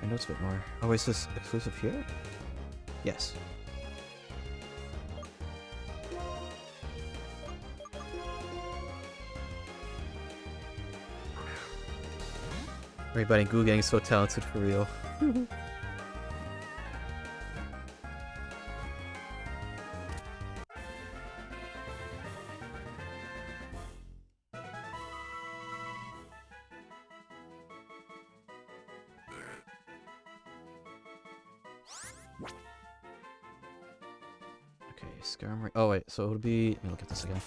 notes a bit more. Oh, is this exclusive here? Yes. Everybody in Goo Gang is so talented for real. Okay, Skarmory. Oh wait, so it would be. Let me look at this again.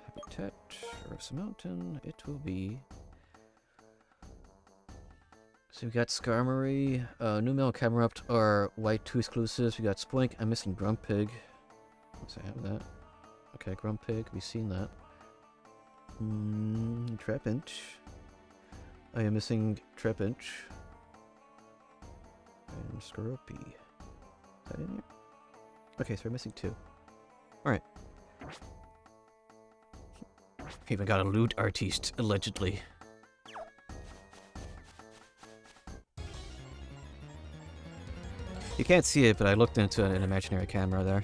Habitat, Rosa Mountain. It will be. So we got Skarmory, Numel, Camerupt are white 2 exclusives. We got Spoink. I'm missing Grumpig. Let's see, I have that. Okay, Grumpig. We've seen that. Trapinch. I am missing Trapinch. And Skorupi. Is that in here? Okay, so we're missing 2. Alright. Even got a loot artiste, allegedly. You can't see it, but I looked into an imaginary camera there.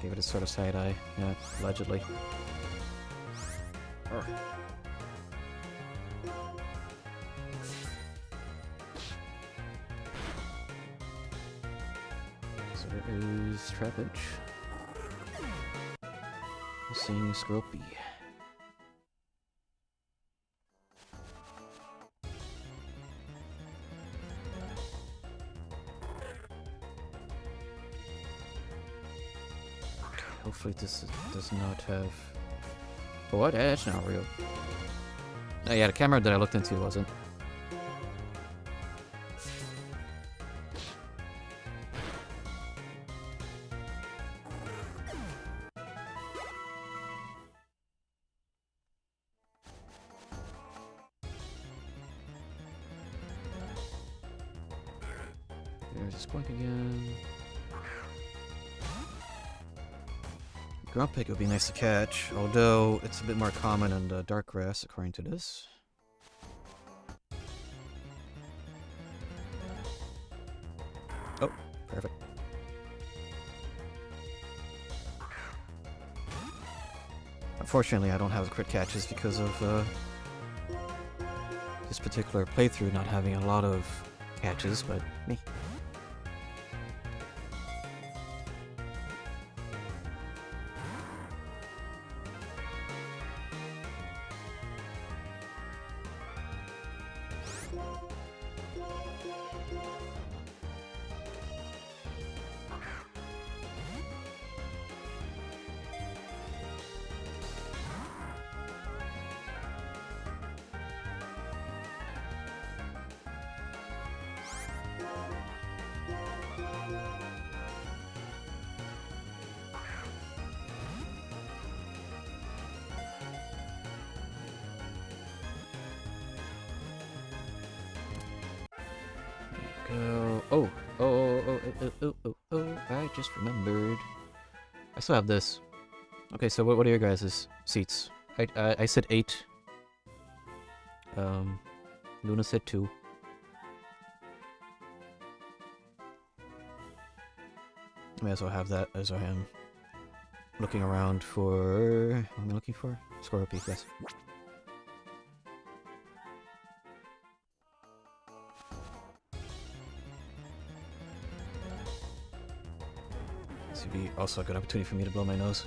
Gave it a sort of side eye, yeah, allegedly. Urgh. So there is Trapinch. Missing Scropy. Hopefully this does not have... Oh, what? That's not real. Oh yeah, the camera that I looked into wasn't. There's a Splunk again. Grumpig would be nice to catch, although it's a bit more common in the dark grass, according to this. Oh, perfect. Unfortunately, I don't have crit catches because of this particular playthrough not having a lot of catches, but me. Oh, I just remembered. I still have this. Okay, so what are your guys' seats? I said 8. Luna said 2. I may as well have that as I am looking around for... What am I looking for? Scorpion, yes. This would be also a good opportunity for me to blow my nose.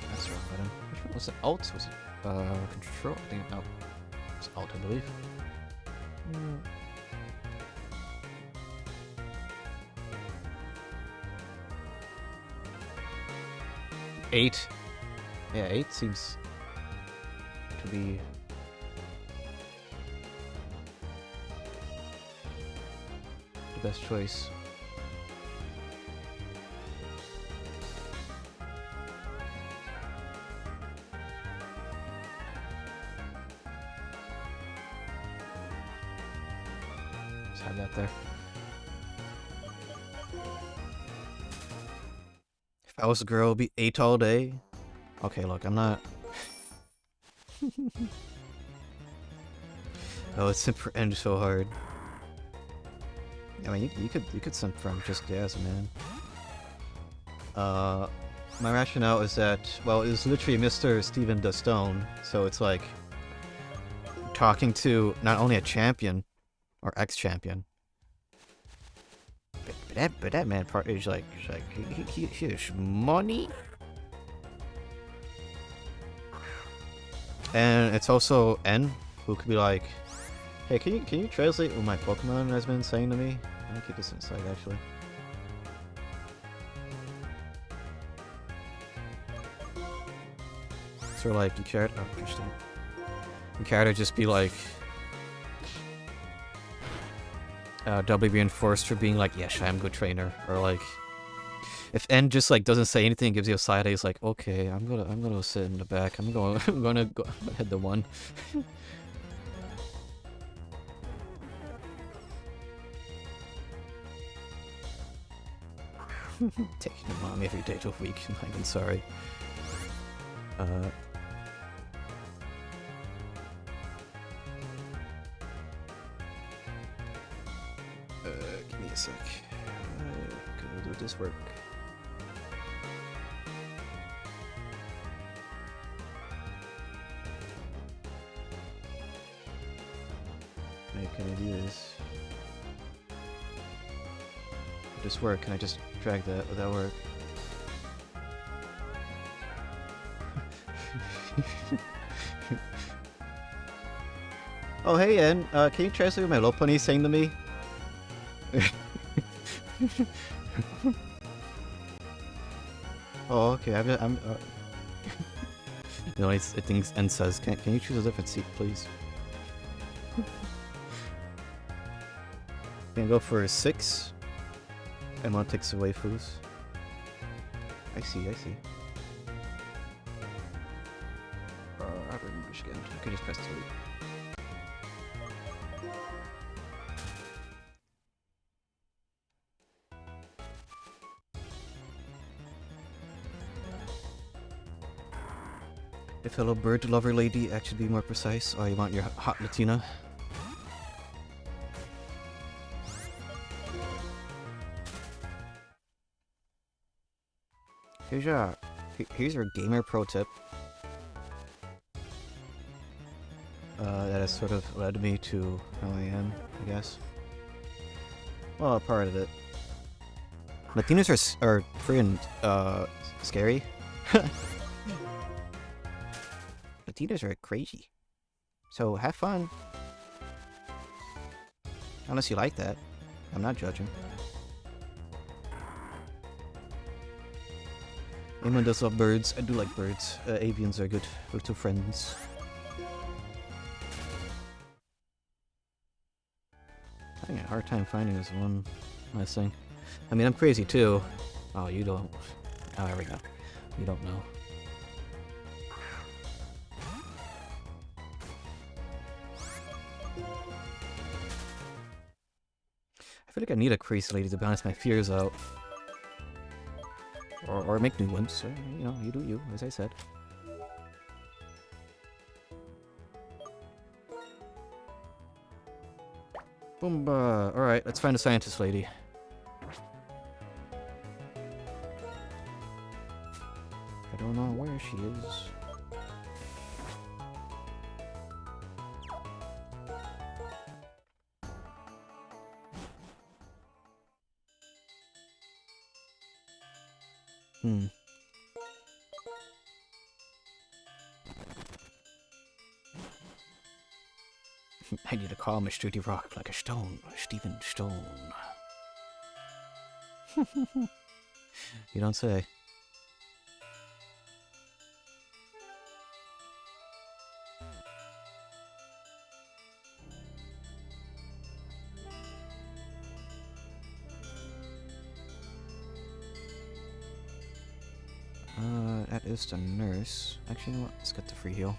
That's the wrong button. Which one was it? Alt? Was it Control? I think no. It's Alt, I believe. Eight. Yeah, 8 seems to be the best choice. Have that there. If I was a girl, it'd be 8 all day. Okay, look, I'm not. Oh, it's simp for end so hard. I mean, you could simp from just gas, man. My rationale is that, well, it was literally Mr. Steven Dustone, so it's like talking to not only a champion or ex-champion, but that man part is like he has money, and it's also N who could be like, hey, can you translate what my Pokemon has been saying to me? I'm gonna keep this inside actually. So like you care? Oh, interesting. You care to just be like. Doubly reinforced for being like, yes, I'm a good trainer, or like, if N just like doesn't say anything, gives you a side eye, he's like, okay, I'm gonna sit in the back. I'm gonna go head the one. Taking your mommy every day to a week. I'm sorry. Give me a sec. Can we do this work? Hey, can I do this? Would this work? Can I just drag that? Would that work? Oh, hey, N. Can you translate what my little pony saying to me? Oh, okay. I'm. No, I think N says, can you choose a different seat, please? Gonna go for a 6. And one takes away waifus. I see. Again. I could just press delete. If hello bird lover lady, actually be more precise. Oh, you want your hot Latina? Here's your gamer pro tip. That has sort of led me to how I am, I guess. Well, part of it. Latinos are friggin' scary. Latinos are crazy. So have fun. Unless you like that. I'm not judging. Anyone does love birds. I do like birds. Avians are good. We're two friends. Having a hard time finding this one last thing. I mean, I'm crazy too. Oh, you don't. Oh, there we go. You don't know. I feel like I need a crazy lady to balance my fears out. Or make new ones. You know, you do you, as I said. Boomba. Alright, let's find a scientist lady. I don't know where she is. I need to calm a sturdy rock like a stone, Stephen Stone. You don't say. That is the nurse. Actually, you know what? Let's get the free heal.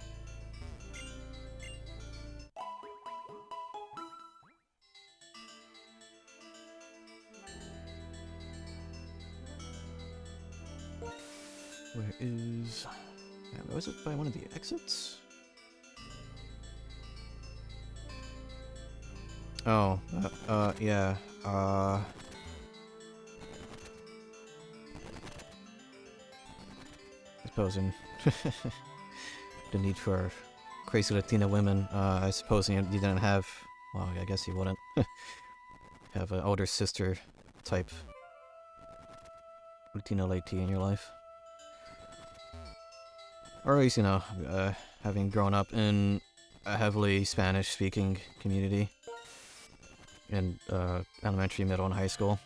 Where is... was it by one of the exits? Oh, yeah, I suppose in the need for crazy Latina women, I suppose you didn't have... Well, I guess you wouldn't. Have an older sister type Latina lady in your life. Or at least, you know, having grown up in a heavily Spanish-speaking community in elementary, middle, and high school.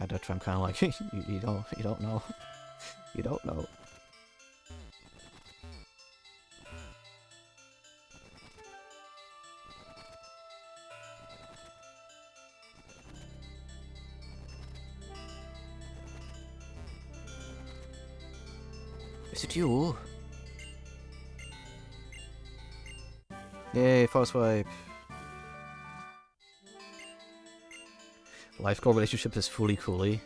At that time, I'm kind of like, you don't know, you don't know. Is it you? Yay, false swipe. Life goal relationship is fully cooly.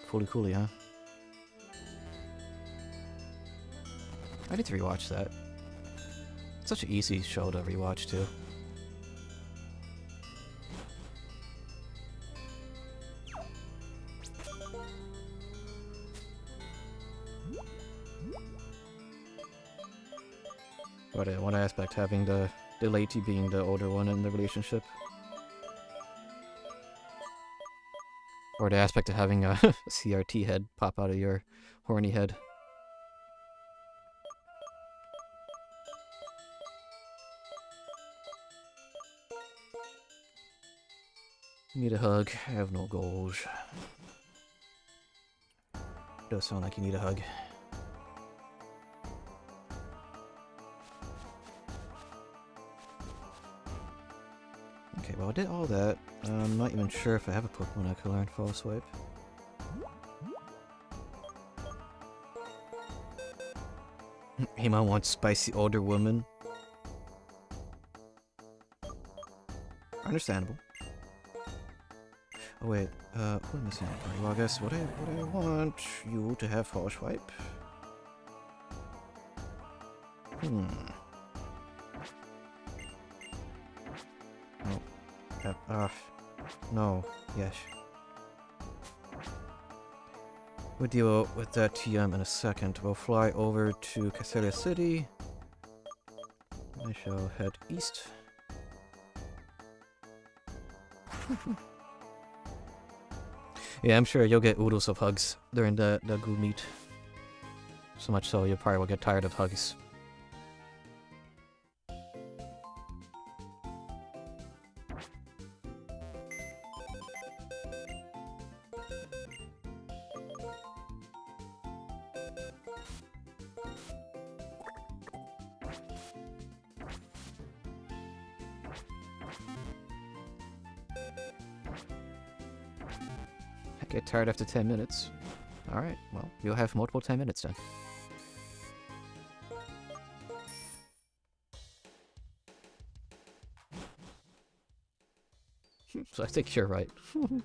Fully cooly, huh? I need to rewatch that. It's such an easy show to rewatch, too. But one aspect, having the lady being the older one in the relationship. Or the aspect of having a CRT head pop out of your horny head. Need a hug. I have no goals. Does sound like you need a hug. Okay, well I did all that. I'm not even sure if I have a Pokemon I can learn False Swipe. Hey, man wants spicy older woman. Understandable. Oh wait, what am I missing? Well, I guess what I want you to have horsewipe. No. No. Yes. We'll deal with that TM in a second. We'll fly over to Castelia City. I shall head east. Yeah, I'm sure you'll get oodles of hugs during the goo meet. So much so, you probably will get tired of hugs. I get tired after 10 minutes. Alright, well, you'll have multiple 10 minutes then. So I think you're right. What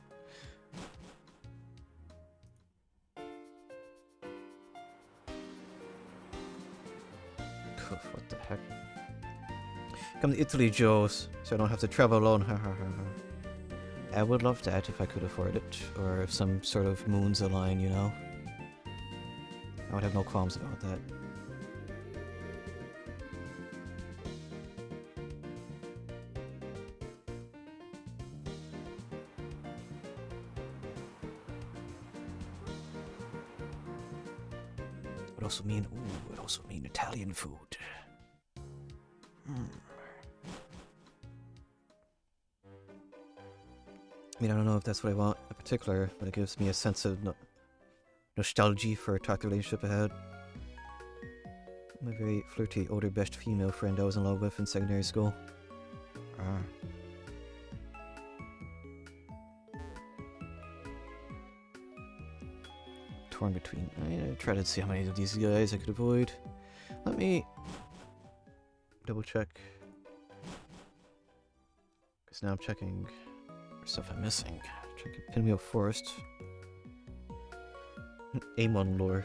the heck? Come to Italy, Joes, so I don't have to travel alone. I would love that if I could afford it, or if some sort of moons align, you know? I would have no qualms about that. Would also mean, would also mean Italian food. I mean, I don't know if that's what I want in particular, but it gives me a sense of nostalgia for a toxic relationship I had. My very flirty older best female friend I was in love with in secondary school. Torn between. I try to see how many of these guys I could avoid. Let me double check. Because now I'm checking for stuff I'm missing. Checking Pinwheel Forest. Amon lore.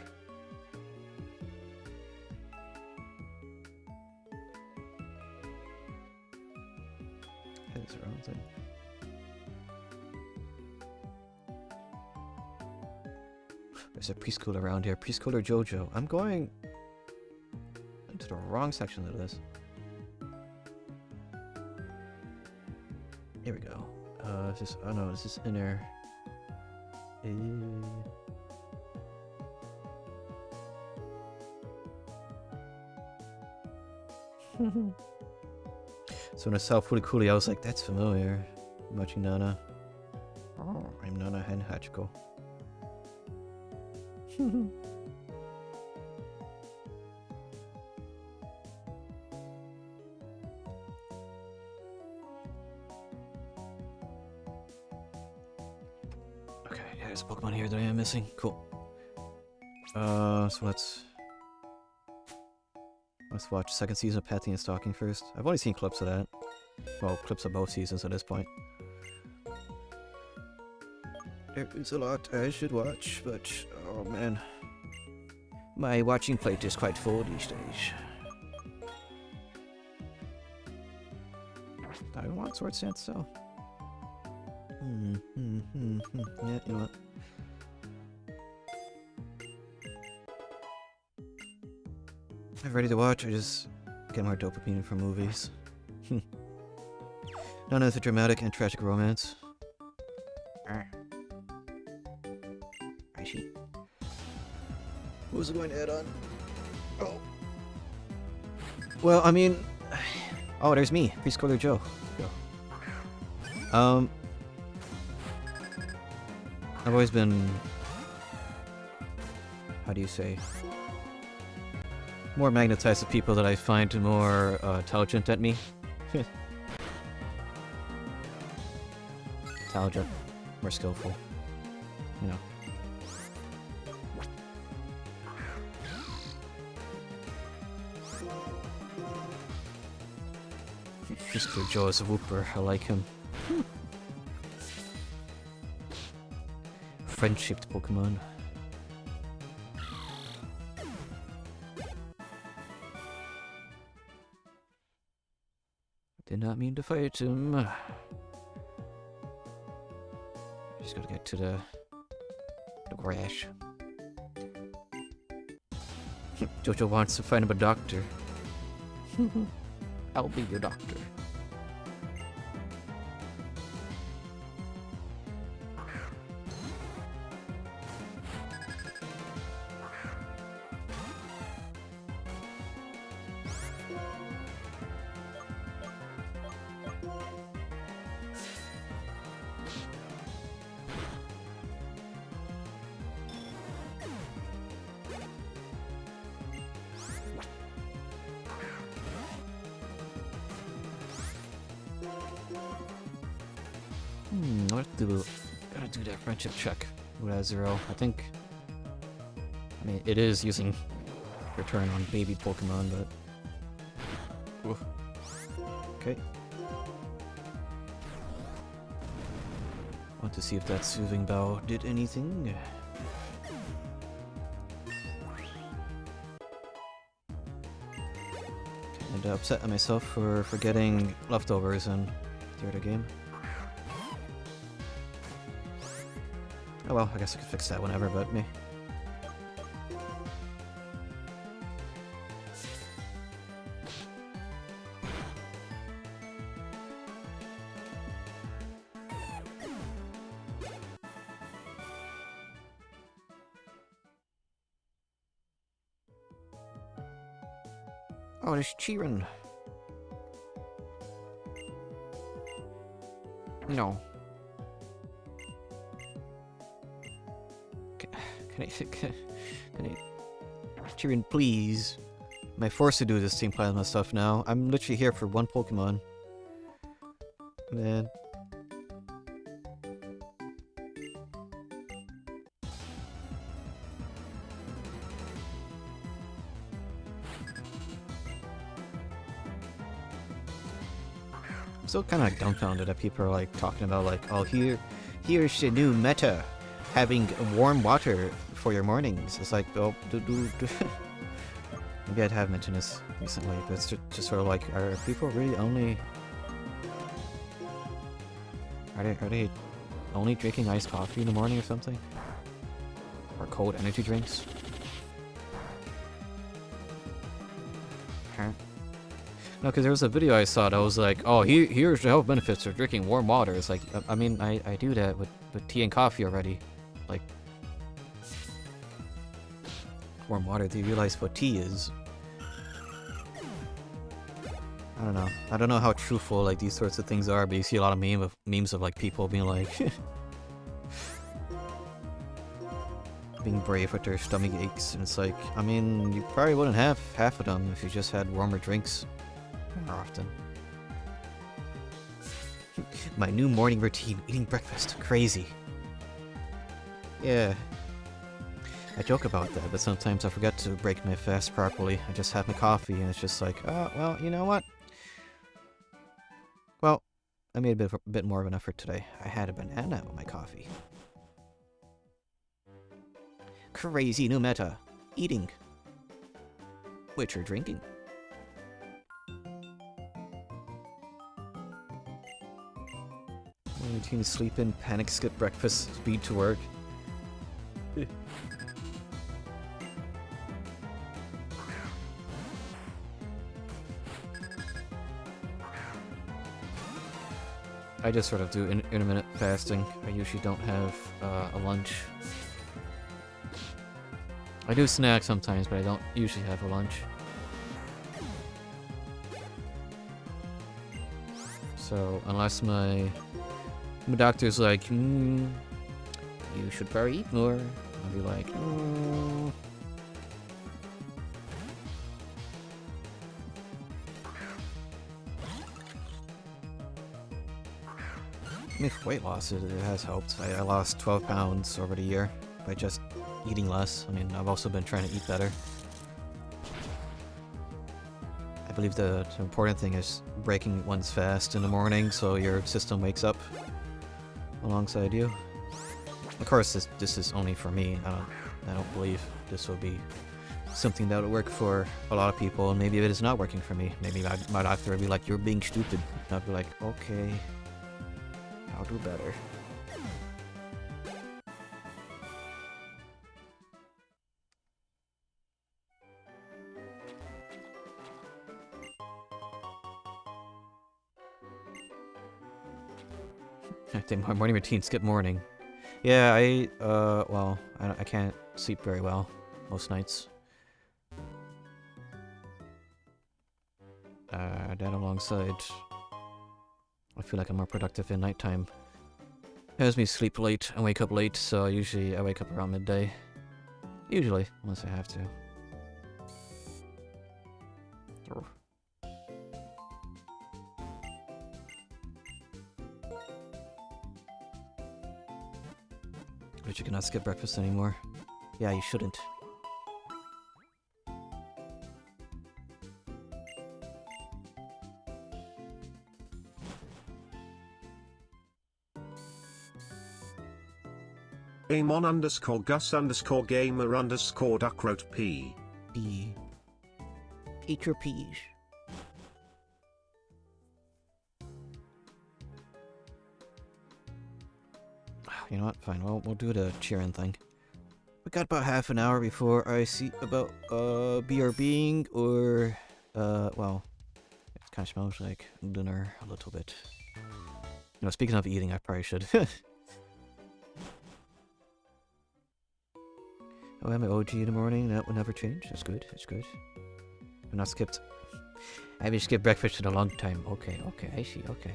That is the wrong thing. There's a preschool around here. Preschooler Jojo. I'm going into the wrong section of this. Here we go. Is this, oh no, is this inner? So when I saw Furikuli, I was like, that's familiar. Watching Nana. Oh, I'm Nana Henhachiko. Okay, yeah, there's a Pokemon here that I am missing. Cool. So let's watch second season of Patty and Stalking first. I've only seen clips of that. Well, clips of both seasons at this point. There is a lot I should watch, but oh man. My watching plate is quite full these days. I want Sword Dance, so. Yeah, you know what? I'm ready to watch, I just get more dopamine from movies. None of the dramatic and tragic romance. I see. What was it going to add on? Oh. Well, I mean... Oh, there's me, Preschooler Joe. Go. I've always been... How do you say? More magnetized to people that I find more intelligent at me. Intelligent. More skillful. You know. Mr. Joe is a whooper. I like him. Friendshiped Pokemon. Did not mean to fight him. Just gotta get to the grass. Jojo wants to find him a doctor. I'll be your doctor. Gotta do that friendship check with 0. I think. I mean, it is using return on baby Pokemon, but. Oof. Okay. Want to see if that soothing bow did anything. And upset at myself for forgetting leftovers in the other game. Oh well, I guess I could fix that whenever, but me. Oh, there's cheering. No. Can I... Cheering, please. Am I forced to do this team plasma stuff now? I'm literally here for one Pokemon. Man. I'm still kind of like dumbfounded that people are like talking about like, oh, here's the new meta. Having warm water for your mornings. It's like, oh, maybe I'd have mentioned this recently, but it's just sort of like, are people really only... Are they only drinking iced coffee in the morning or something? Or cold energy drinks? Huh? No, because there was a video I saw that was like, oh, here's the health benefits of drinking warm water. It's like, I mean, I do that with tea and coffee already. Like, warm water, do you realize what tea is? I don't know. I don't know how truthful like these sorts of things are, but you see a lot of memes of like people being like being brave with their stomach aches, and it's like, I mean, you probably wouldn't have half of them if you just had warmer drinks more often. My new morning routine, eating breakfast. Crazy. Yeah. I joke about that, but sometimes I forget to break my fast properly. I just have my coffee, and it's just like, oh, well, you know what? Well, I made a bit more of an effort today. I had a banana with my coffee. Crazy new meta. Eating. Which you're drinking. Routine, sleep in, panic, skip breakfast, speed to work. I just sort of do intermittent fasting. I usually don't have a lunch. I do snack sometimes, but I don't usually have a lunch. So, unless my doctor's like, you should probably eat more, I'll be like, I mean, for weight loss, it has helped. I lost 12 pounds over the year by just eating less. I mean, I've also been trying to eat better. I believe the important thing is breaking one's fast in the morning so your system wakes up alongside you. Of course, this is only for me. I don't believe this will be something that would work for a lot of people, and maybe it is not working for me. Maybe my doctor would be like, "You're being stupid." And I'd be like, "Okay, I'll do better." I think my morning routine, skip morning. Yeah, well, I can't sleep very well most nights. That alongside, I feel like I'm more productive in nighttime. It has me sleep late and wake up late, so usually I wake up around midday. Usually, unless I have to. But you cannot skip breakfast anymore. Yeah, you shouldn't. Amon _ Gus _ gamer _ duckroat P. P. Eat your peas. You know what? Fine. Well, we'll do the cheering thing. We got about half an hour before I see about BRBing or well, it kind of smells like dinner a little bit. You know, speaking of eating, I probably should. Oh, I'm an OG in the morning. That will never change. That's good. That's good. I'm not skipped. I haven't skipped breakfast in a long time. Okay, okay. I see. Okay.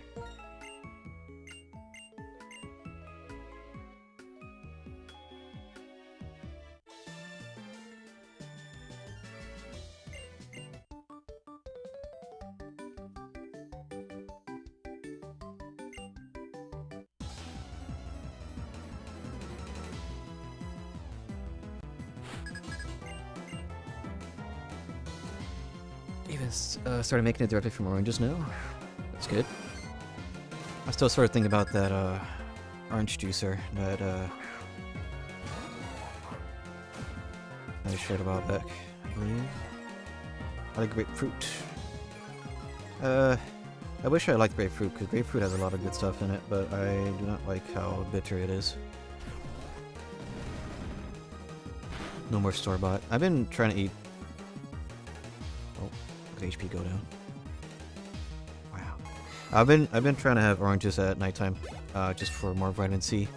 Even started making it directly from oranges now. That's good. I still sort of think about that orange juicer that I shared a while back, I believe. I like grapefruit. I wish I liked grapefruit, because grapefruit has a lot of good stuff in it, but I do not like how bitter it is. No more store-bought. I've been trying to eat... Oh, did HP go down? Wow. I've been trying to have oranges at nighttime, just for more vitamin C.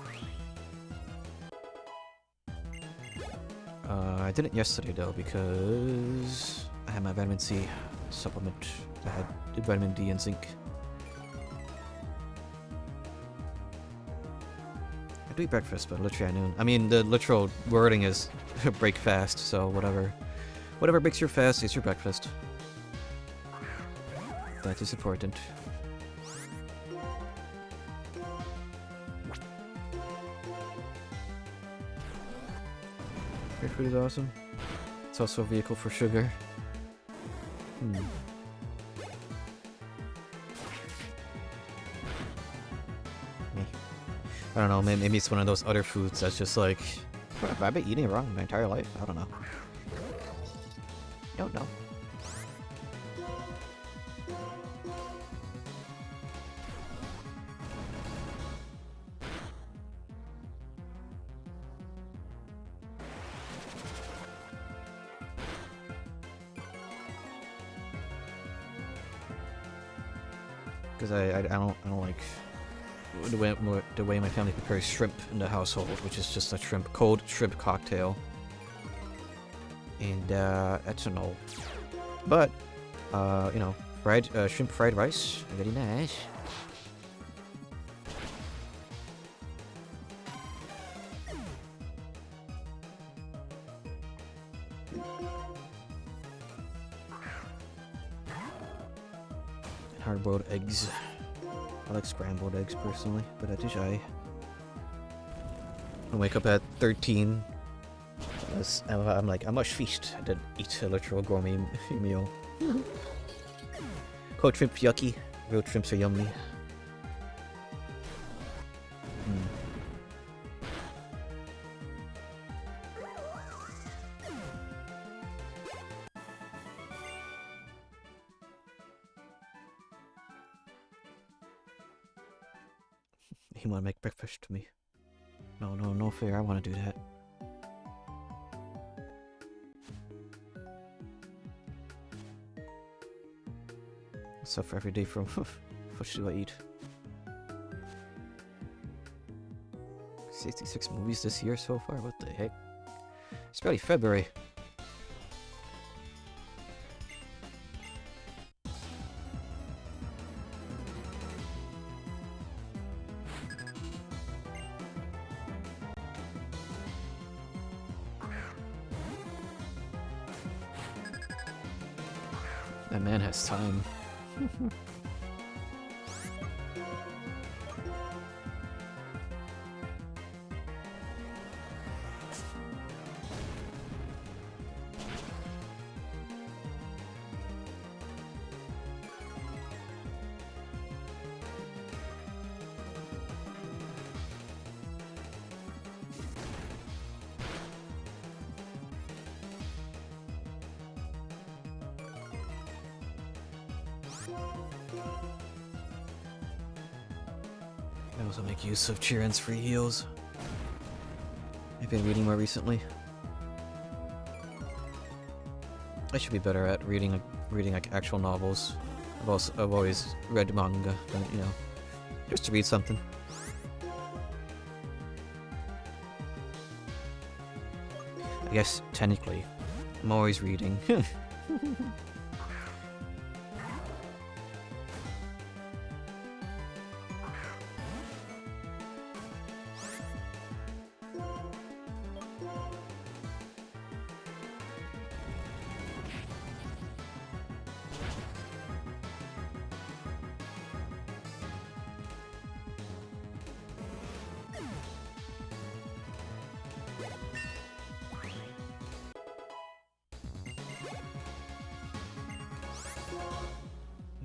I didn't yesterday though, because I had my vitamin C supplement that had vitamin D and zinc. I do eat breakfast, but literally at noon. I mean, the literal wording is break fast, so whatever breaks your fast is your breakfast. That is important. Grapefruit is awesome. It's also a vehicle for sugar. I don't know, maybe it's one of those other foods that's just like... Have I been eating it wrong my entire life? I don't know. Don't know. Because I don't like the way my family prepares shrimp in the household, which is just a cold shrimp cocktail. And that's a no. But you know, shrimp fried rice, very nice. Hard-boiled eggs. I like scrambled eggs personally, but that is I wake up at 13. I'm like, I must feast. I didn't eat a literal gourmet meal. Cold shrimp yucky. Real shrimps are yummy. He wanna make breakfast to me. No fair. I wanna do that. Suffer every day from what do I eat? 66 movies this year so far? What the heck? It's barely February. That man has time. I also make use of Chirin's free heals. I've been reading more recently. I should be better at reading like actual novels. I've always read manga, but you know, just to read something. I guess technically, I'm always reading.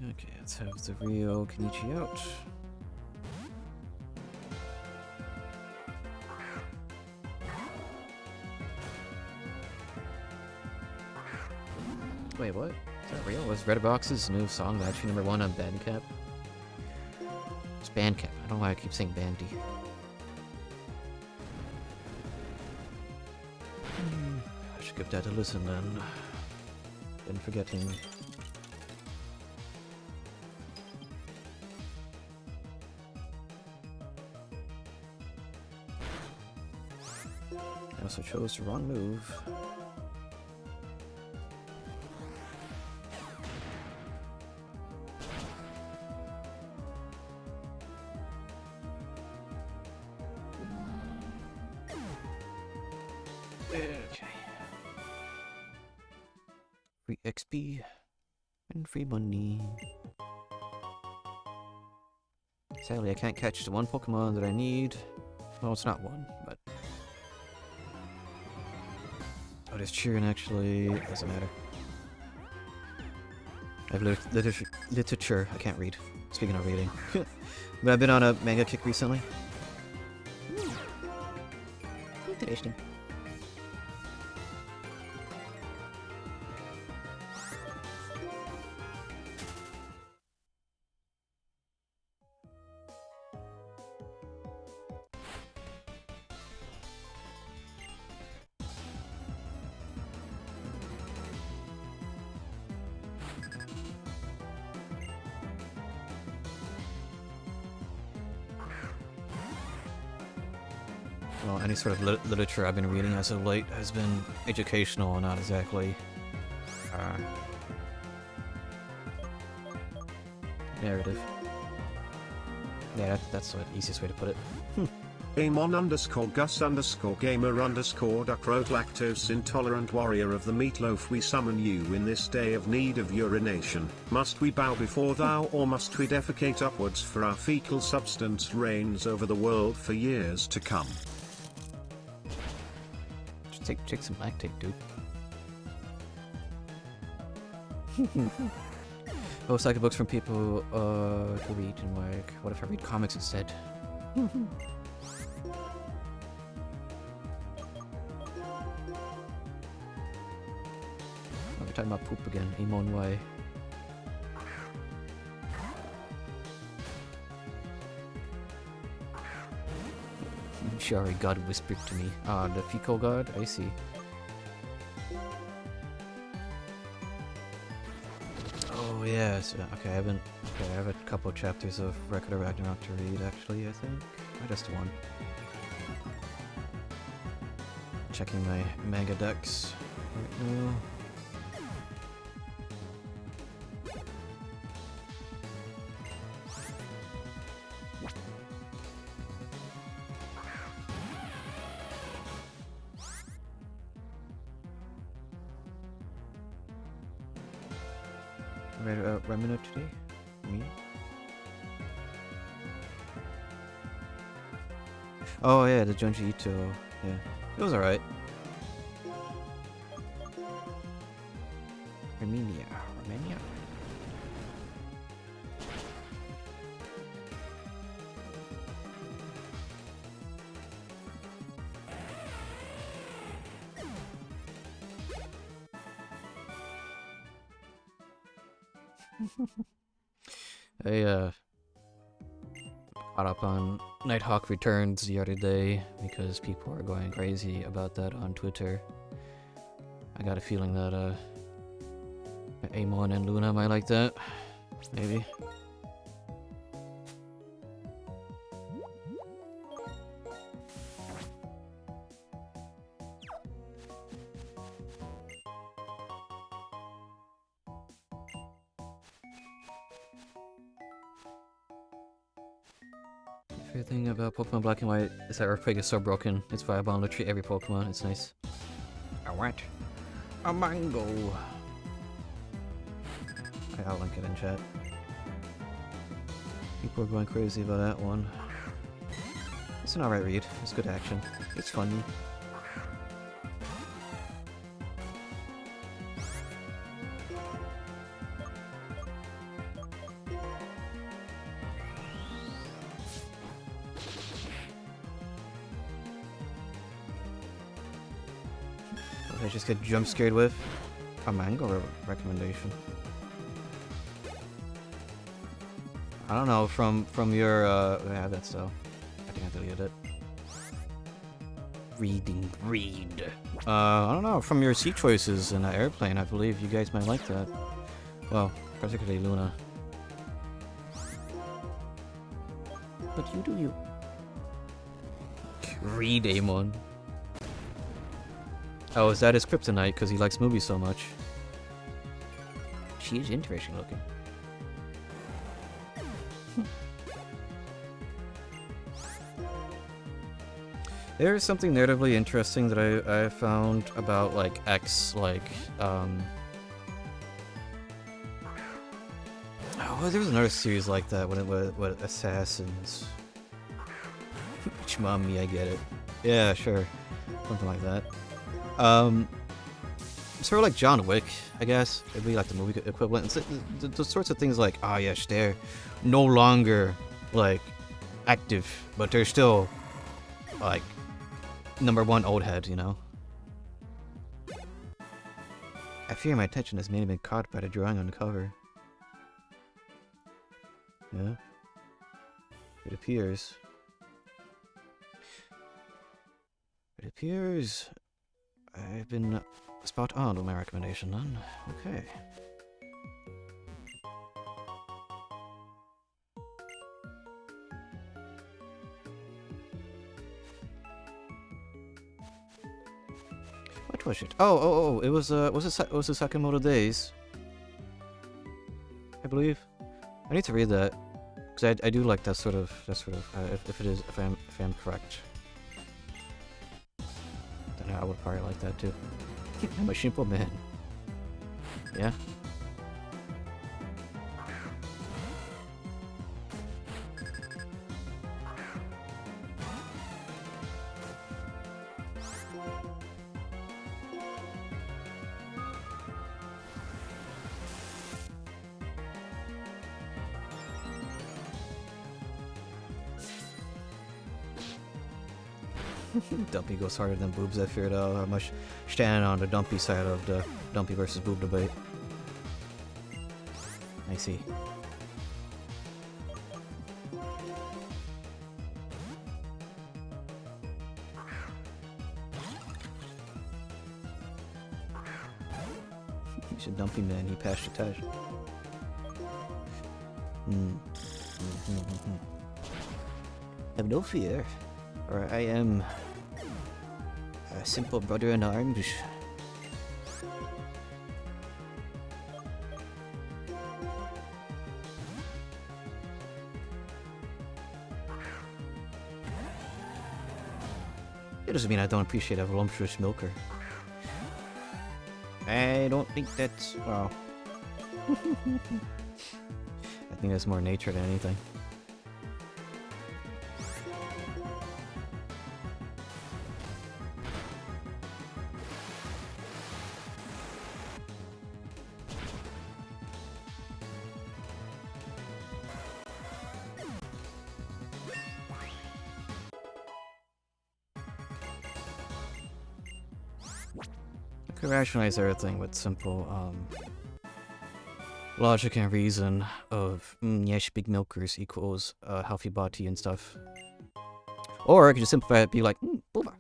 Okay, let's have the real Kenichi out. Wait, what? Is that real? Was Redbox's new song actually #1 on Bandcamp? It's Bandcamp. I don't know why I keep saying Bandy. I should give that a listen then. Been forgetting. I also chose the wrong move. Okay. Free XP and free money. Sadly, I can't catch the one Pokemon that I need. Well, it's not one, but... Oh, there's Chirin actually. It doesn't matter. I have literature. I can't read. Speaking of reading. But I've been on a manga kick recently. Interesting. Well, any sort of literature I've been reading as of late has been educational, not exactly narrative. Yeah, that's the easiest way to put it. Amon_Gus_Gamer_Duckroad lactose intolerant warrior of the meatloaf, we summon you in this day of need of urination. Must we bow before thou, or must we defecate upwards, for our fecal substance reigns over the world for years to come? Just take some lactate, dude. Oh, psychic books from people to read and like, what if I read comics instead? We're talking about poop again. Amon Y. Sorry, God whispered to me. Ah, the fecal god? I see. Oh, yeah. So, okay, I haven't... Okay, I have a couple chapters of Record of Ragnarok to read, actually, I think. Or just one. Checking my manga decks right now. Read Remino today? Me? Oh yeah, the Junji Ito. Yeah. It was alright. Romania. I caught up on Nighthawk Returns the other day because people are going crazy about that on Twitter. I got a feeling that Amon and Luna might like that. Maybe. Favorite thing about Pokemon Black and White is that Earthquake is so broken. It's viable on literally every Pokemon. It's nice. A what? A mango. Okay, I'll link it in chat. People are going crazy about that one. It's an alright read. It's good action. It's funny. I just get jump scared with a mango recommendation. I don't know, from your yeah, that's so. I think I deleted it. Read. I don't know, from your seat choices in the airplane, I believe you guys might like that. Well, particularly Luna. But you do you. Read, Amon. Oh, is that his kryptonite because he likes movies so much? She is interesting looking. There's something narratively interesting that I found about like X, like oh, there was another series like that when it was what Assassins. Mommy, I get it. Yeah, sure, something like that. Sort of like John Wick, I guess. It'd be like the movie equivalent. It's the sorts of things like, ah, yes, they're no longer like active, but they're still like #1 old head, you know. I fear my attention has mainly been caught by the drawing on the cover. Yeah, it appears. It appears I've been spot on with my recommendation then. Okay. What was it? Oh! It was the Sakamoto Days, I believe. I need to read that because I do like that sort of if I'm correct. Then I would probably like that too. I'm a simple man. Yeah. Dumpy goes harder than boobs. I figured out. I'm much standing on the dumpy side of the dumpy versus boob debate. I see. He's a dumpy man. He passed the test. Have no fear, or I am a simple brother in arms. It doesn't mean I don't appreciate a voluptuous milker. I don't think that's, well... I think that's more nature than anything. I could rationalize everything with simple, logic and reason of, yes, big milkers equals healthy body and stuff. Or I could just simplify it, be like, boomer.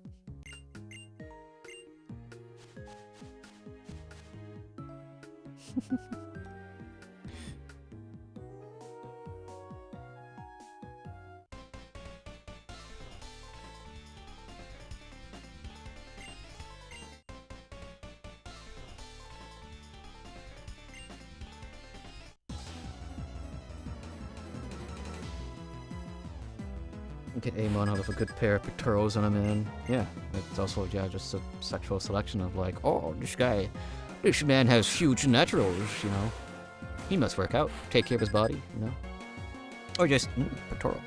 Get Amon out of a good pair of pectorals on a man. Yeah, it's also, yeah, just a sexual selection of like, oh, this man has huge naturals, you know. He must work out, take care of his body, you know. Or just, pectoral.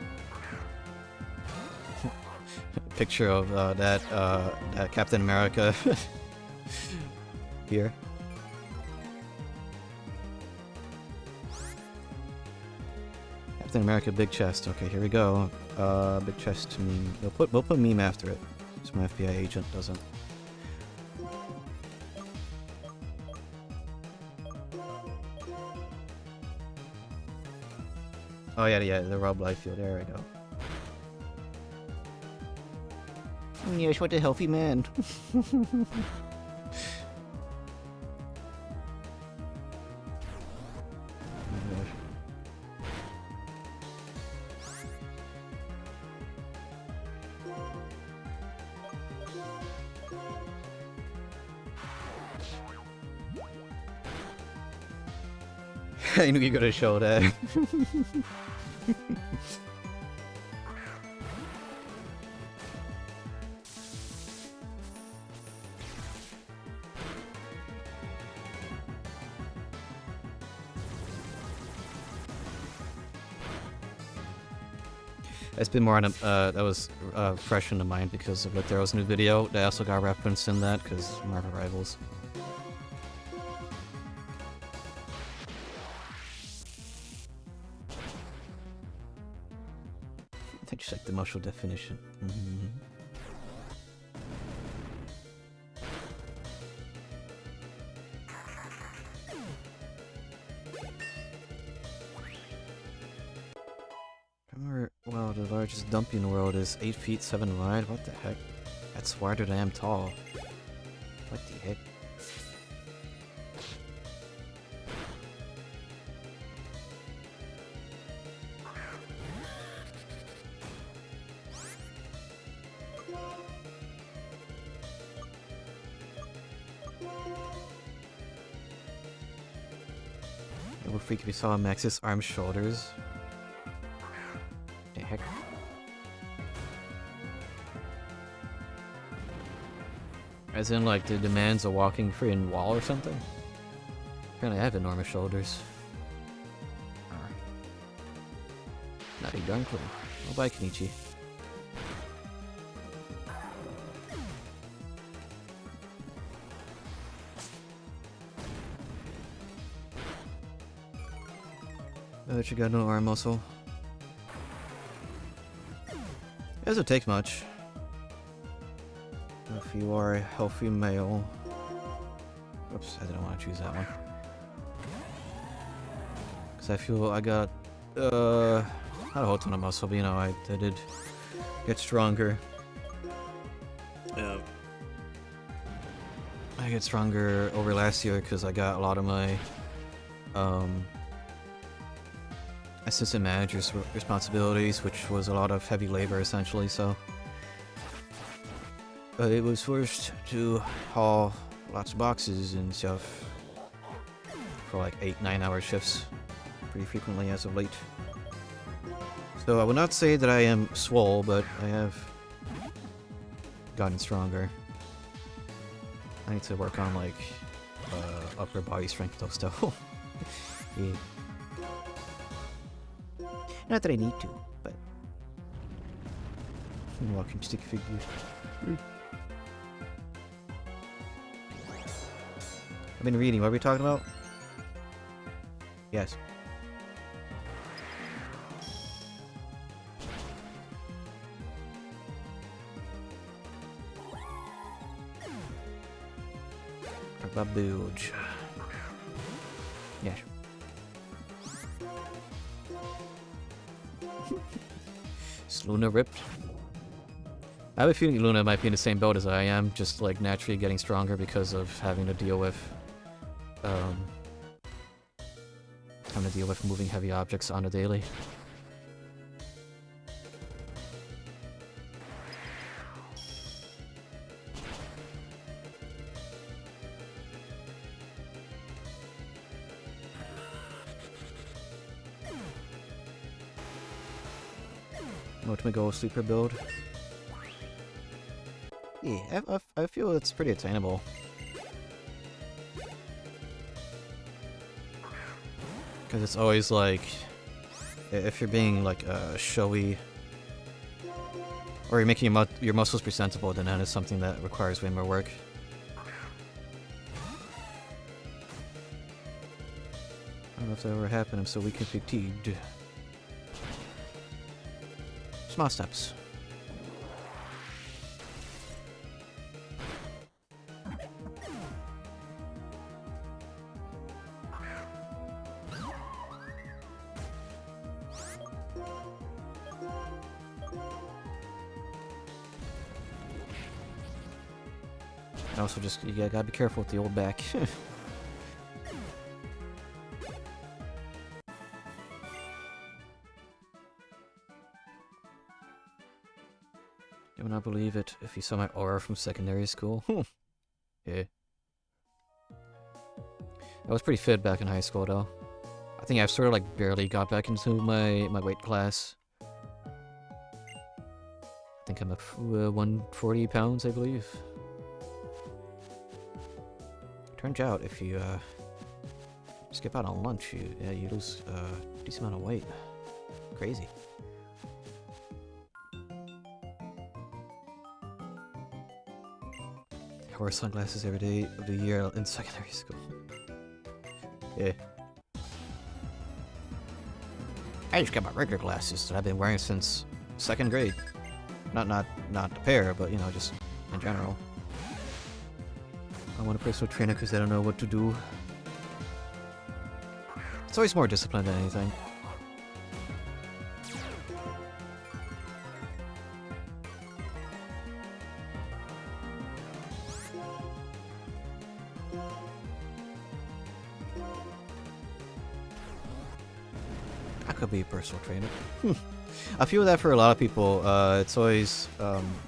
Picture of that Captain America here. Captain America, big chest. Okay, here we go. Big chest meme. We'll put meme after it, so my FBI agent doesn't. Oh yeah, the Rob Liefeld. There we go. Yes, what a healthy man. I knew you were gonna show that. It's been more on a, that was fresh in the mind because of Thero's new video. They also got referenced in that because Marvel Rivals. I just like the muscle definition. Remember, wow, the largest dumpy in the world is 8 feet 7 wide. What the heck? That's wider than I'm tall. What the heck? It would freak if you saw Max's arms, shoulders. The heck? As in, like, the demands a walking freaking wall or something? Apparently I have enormous shoulders. Not a darn clue. Oh, bye, Kenichi. That you got no arm muscle. It doesn't take much. If you are a healthy male. Oops, I didn't want to choose that one. Because I feel I got, not a whole ton of muscle, but you know, I did get stronger. I get stronger over last year because I got a lot of my, assistant manager's responsibilities, which was a lot of heavy labor essentially, so. It was forced to haul lots of boxes and stuff for like 8-9 hour shifts pretty frequently as of late. So I would not say that I am swole, but I have gotten stronger. I need to work on like upper body strength though still. Yeah. Not that I need to, but I'm walking stick figures. I've been reading. What are we talking about? Yes. Babuge. Yes. Is Luna ripped? I have a feeling Luna might be in the same boat as I am, just like naturally getting stronger because of having to deal with moving heavy objects on a daily. Ultimate goal sleeper build. Yeah, I feel it's pretty attainable. Because it's always like, if you're being like showy, or you're making your muscles presentable, then that is something that requires way more work. I don't know if that ever happened. I'm so weak and fatigued. Small steps. And also just, you gotta be careful with the old back. You would not believe it if you saw my aura from secondary school. Yeah. I was pretty fit back in high school though. I think I've sort of like barely got back into my weight class. I think I'm at 140 pounds, I believe. Turns out if you skip out on lunch, you lose a decent amount of weight. Crazy. I wore sunglasses every day of the year in secondary school. Yeah. I just got my regular glasses that I've been wearing since 2nd grade. Not a pair, but you know, just in general. I want a personal trainer because I don't know what to do. It's always more discipline than anything. I could be a personal trainer. I feel that for a lot of people, it's always,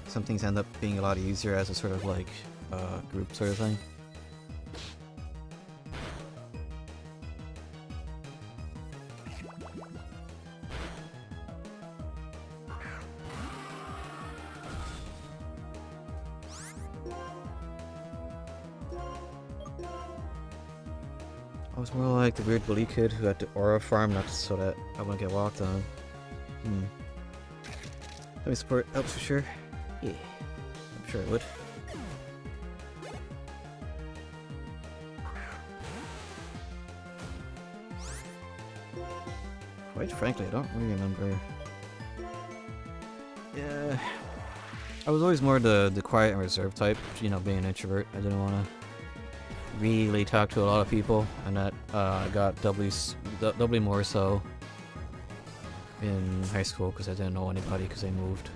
some things end up being a lot easier as a sort of like, group sort of thing. I was more like the weird bully kid who had to aura farm not so that I wouldn't get walked on. Let me support helps for sure. Yeah, I'm sure it would. Quite frankly, I don't really remember. Yeah. I was always more the quiet and reserved type, you know, being an introvert. I didn't want to really talk to a lot of people, and that got doubly more so in high school because I didn't know anybody because I moved.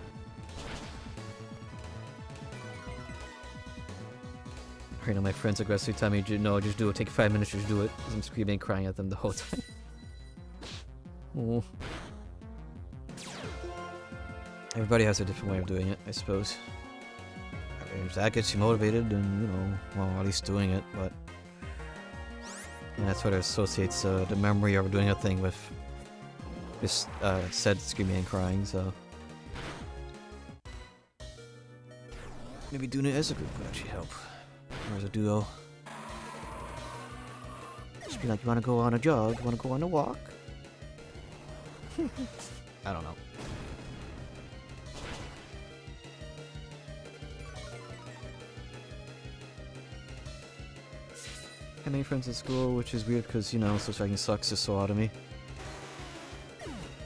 You know, my friends aggressively tell me, no, just do it, take 5 minutes, just do it. I'm screaming and crying at them the whole time. Oh. Everybody has a different way of doing it, I suppose. If that gets you motivated, then, you know, well, at least doing it, but... And that's what associates the memory of doing a thing with just said screaming and crying, so... Maybe doing it as a group would actually help. Or as a duo. Just be like, you wanna go on a jog? Wanna go on a walk? I don't know. I made friends at school, which is weird because, you know, socializing sucks just so out of me.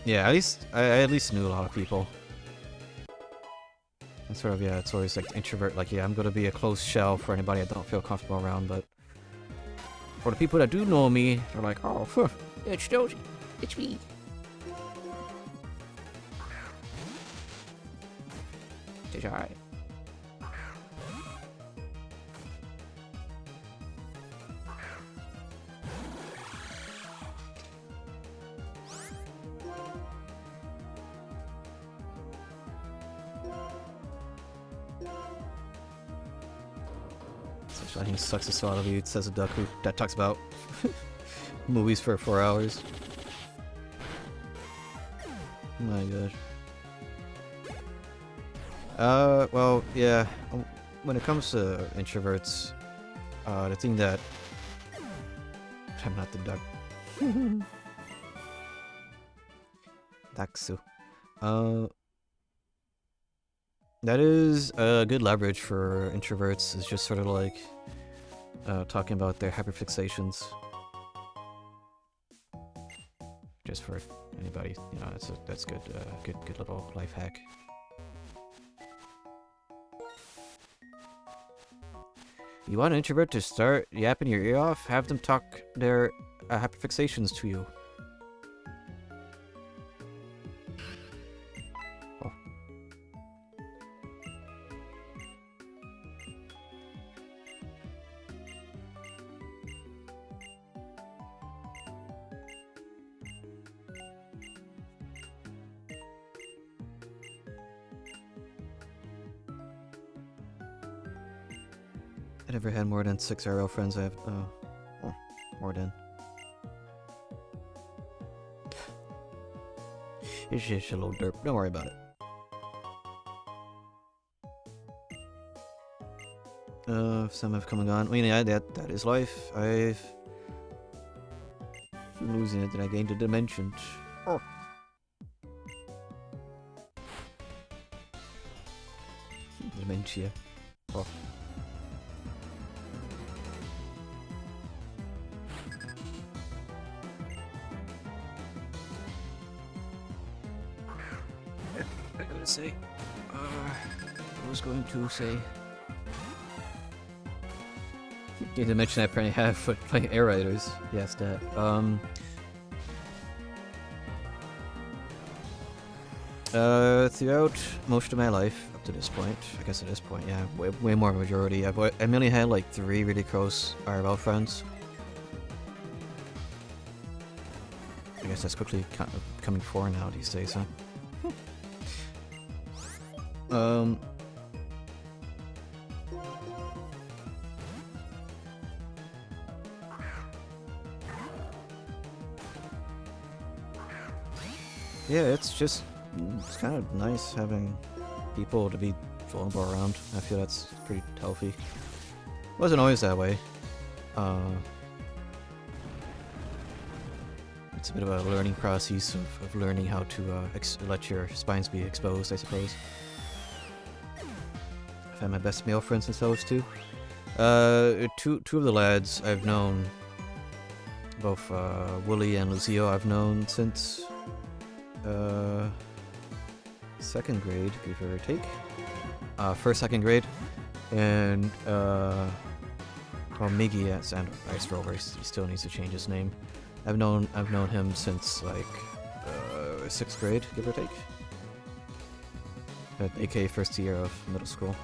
Yeah, at least, I at least knew a lot of people. And sort of, yeah, it's always like introvert, like, yeah, I'm gonna be a closed shell for anybody I don't feel comfortable around, but... For the people that do know me, they're like, oh, it's Doji, it's me. It's alright. I think it sucks the soul out of you, says a duck who that talks about movies for 4 hours. Oh my gosh. Well, yeah. When it comes to introverts, the thing that... I'm not the duck. Daksu. That is a good leverage for introverts, is just sort of like talking about their hyperfixations. Just for anybody, you know, that's good, good little life hack. You want an introvert to start yapping your ear off? Have them talk their hyperfixations to you. I never had more than 6 RL friends. I have, oh, more than. It's just a little derp. Don't worry about it. Some have come and gone. I mean, yeah, that is life. I'm losing it, and I gained a dimension. Oh. Dementia. Oh. Say, I was going to say. You didn't mention I apparently have for playing Air Riders. Yes, that. Throughout most of my life, up to this point, I guess at this point, yeah, way more of a majority. I mainly had like 3 really close IRL friends. I guess that's quickly becoming 4 now these days, huh? Yeah, it's kind of nice having people to be vulnerable around. I feel that's pretty healthy. Wasn't always that way. It's a bit of a learning process of learning how to let your spines be exposed, I suppose. I've had my best male friends since I was 2. Two of the lads I've known, both Wooly and Lucio, I've known since second grade, give or take. First, second grade, and well, Miggy at Sand Ice Rover, he still needs to change his name. I've known him since like 6th grade, give or take. AKA first year of middle school.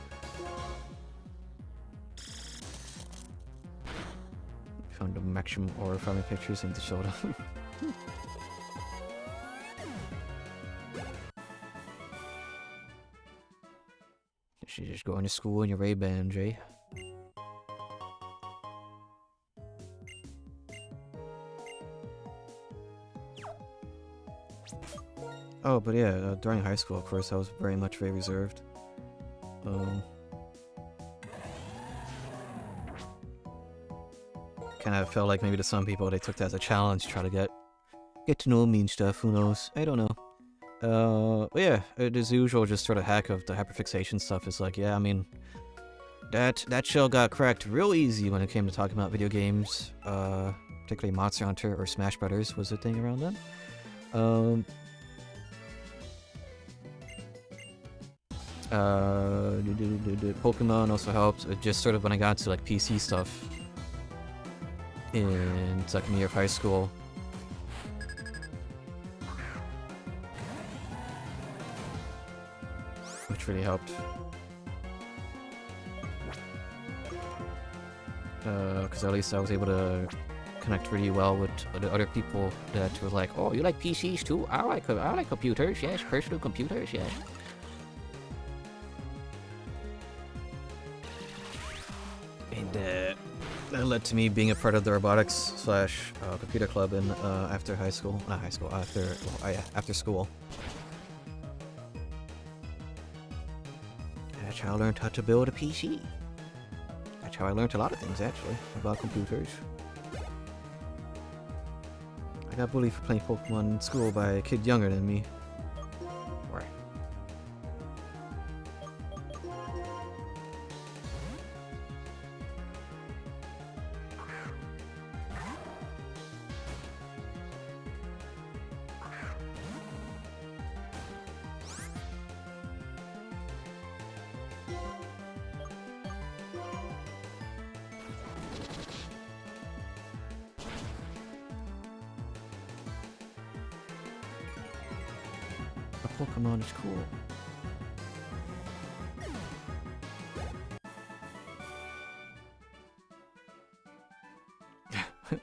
Found the maximum ore farming pictures and to show them. You should just go into school in your Ray-Ban, Jay. Oh, but yeah, during high school, of course, I was very reserved. Kind of felt like maybe to some people they took that as a challenge to try to get to know me and stuff. Who knows? I don't know. But yeah, it is usual. Just sort of hack of the hyperfixation stuff is like, yeah, I mean, that shell got cracked real easy when it came to talking about video games. Particularly Monster Hunter or Smash Brothers was a thing around then. Pokemon also helped. It just sort of when I got to like PC stuff in second year of high school. Which really helped. Because at least I was able to connect really well with the other people that were like, oh, you like PCs too? I like computers, yes, personal computers, yes. And that led to me being a part of the robotics / computer club in after high school, not high school, after school. That's how I learned how to build a PC. That's how I learned a lot of things actually about computers. I got bullied for playing Pokemon in school by a kid younger than me. Pokemon is cool.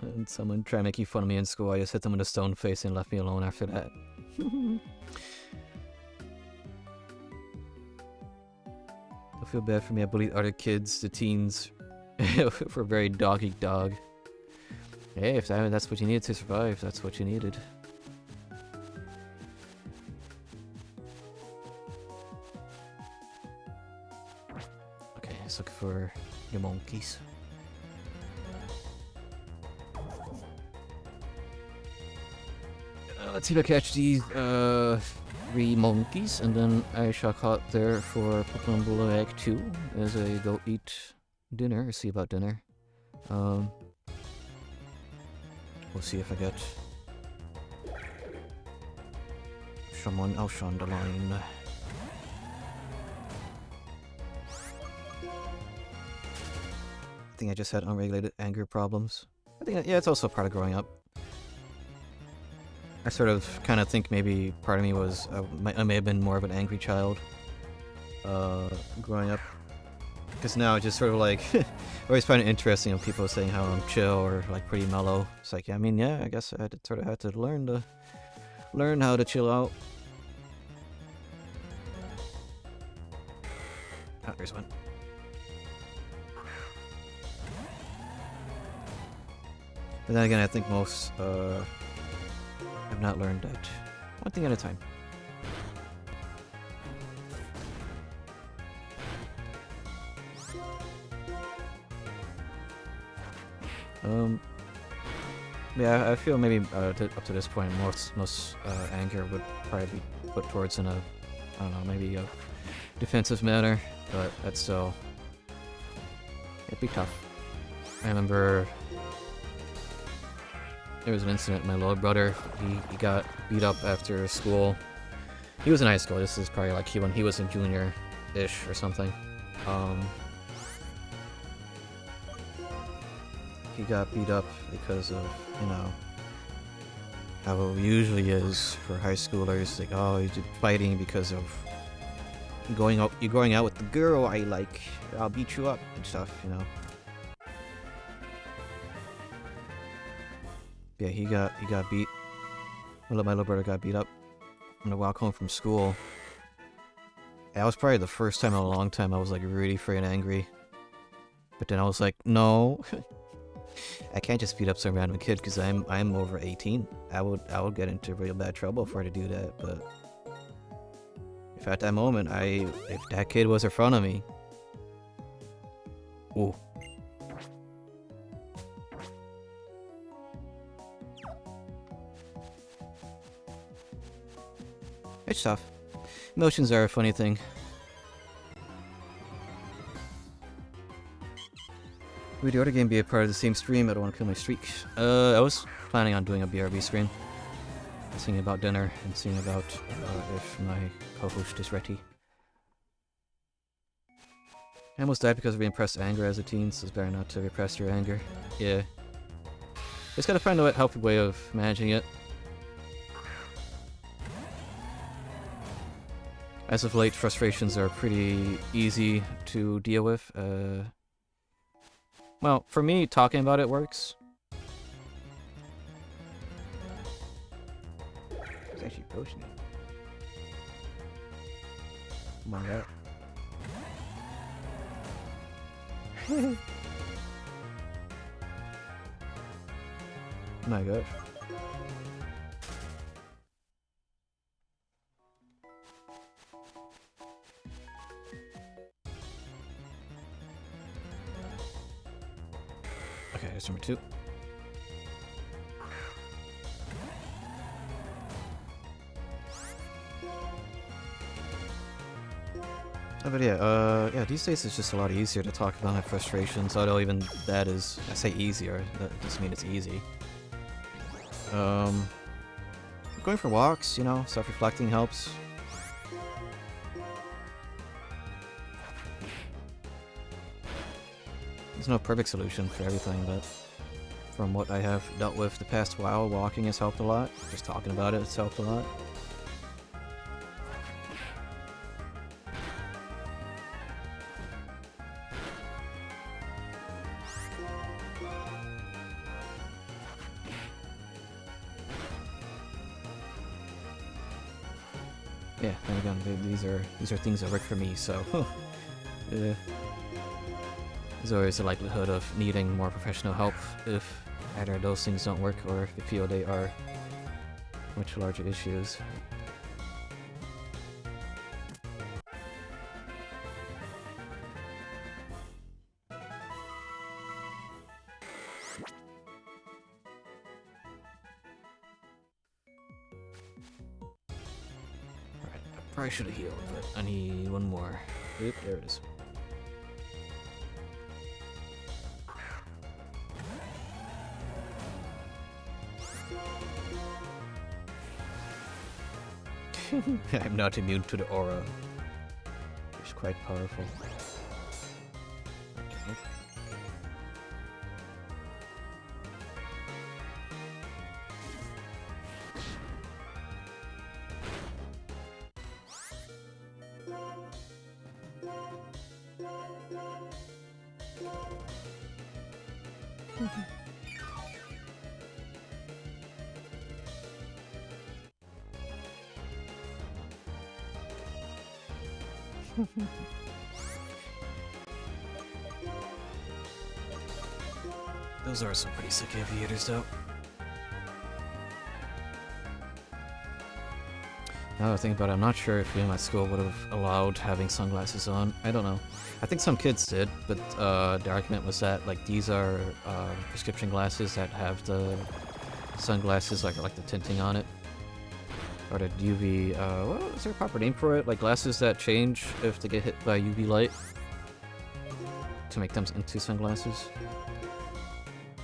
And someone tried making fun of me in school. I just hit them with a stone face and left me alone after that. I feel bad for me. I bullied other kids, the teens, for very dog-eat-dog. Hey, if that's what you needed to survive, that's what you needed. Let's look for the monkeys. Let's see if I catch these 3 monkeys, and then I shall call it there for Pokemon Blue Egg 2 as I go eat dinner, or see about dinner. We'll see if I get someone else on the line. I think I just had unregulated anger problems. I think, yeah, it's also part of growing up. I sort of kind of think maybe part of me was, I may have been more of an angry child growing up. Because now it's just sort of like, I always find it interesting when people saying how I'm chill or like pretty mellow. It's like, I mean, yeah, I guess I sort of had to learn how to chill out. Ah, there's one. But then again, I think most have not learned that. One thing at a time. Yeah, I feel maybe up to this point, most anger would probably be put towards in a, I don't know, maybe a defensive manner, but that's still, it'd be tough. I remember there was an incident. My little brother, he got beat up after school. He was in high school. This is probably like when he was in junior-ish or something. He got beat up because of, you know, how it usually is for high schoolers. Like, oh, you're fighting because of you're going out with the girl I like. I'll beat you up and stuff, you know. Yeah, he got beat. My little brother got beat up on the walk home from school. That was probably the first time in a long time I was like really freaking angry. But then I was like, no, I can't just beat up some random kid because I'm over 18. I would get into real bad trouble for her to do that. But if at that moment if that kid was in front of me, ooh. It's tough. Emotions are a funny thing. Would the other game be a part of the same stream? I don't want to kill my streak. I was planning on doing a BRB stream. Seeing about dinner and seeing about if my co-host is ready. I almost died because of repressed anger as a teen, so it's better not to repress your anger. Yeah. Just gotta find a healthy way of managing it. As of late, frustrations are pretty easy to deal with. Well, for me, talking about it works. It's actually potion. Oh my god. Oh my gosh. Okay, that's number 2. Oh, but yeah, these days it's just a lot easier to talk about my frustrations, although even that is, I say easier, that doesn't mean it's easy. Going for walks, you know, self-reflecting helps. There's no perfect solution for everything, but from what I have dealt with the past while, walking has helped a lot. Just talking about it has helped a lot. Yeah, and again, these are things that work for me, so yeah. There's always a likelihood of needing more professional help if either of those things don't work or if you feel they are much larger issues. Alright, I probably should have healed, but I need one more. Oop, there it is. I'm not immune to the aura. It's quite powerful. Okay. Those are some pretty sick aviators, though. Now that I think about it, I'm not sure if my school would have allowed having sunglasses on. I don't know. I think some kids did, but the argument was that like these are prescription glasses that have the sunglasses like the tinting on it, or the UV. What is there a proper name for it? Like glasses that change if they get hit by UV light to make them into sunglasses.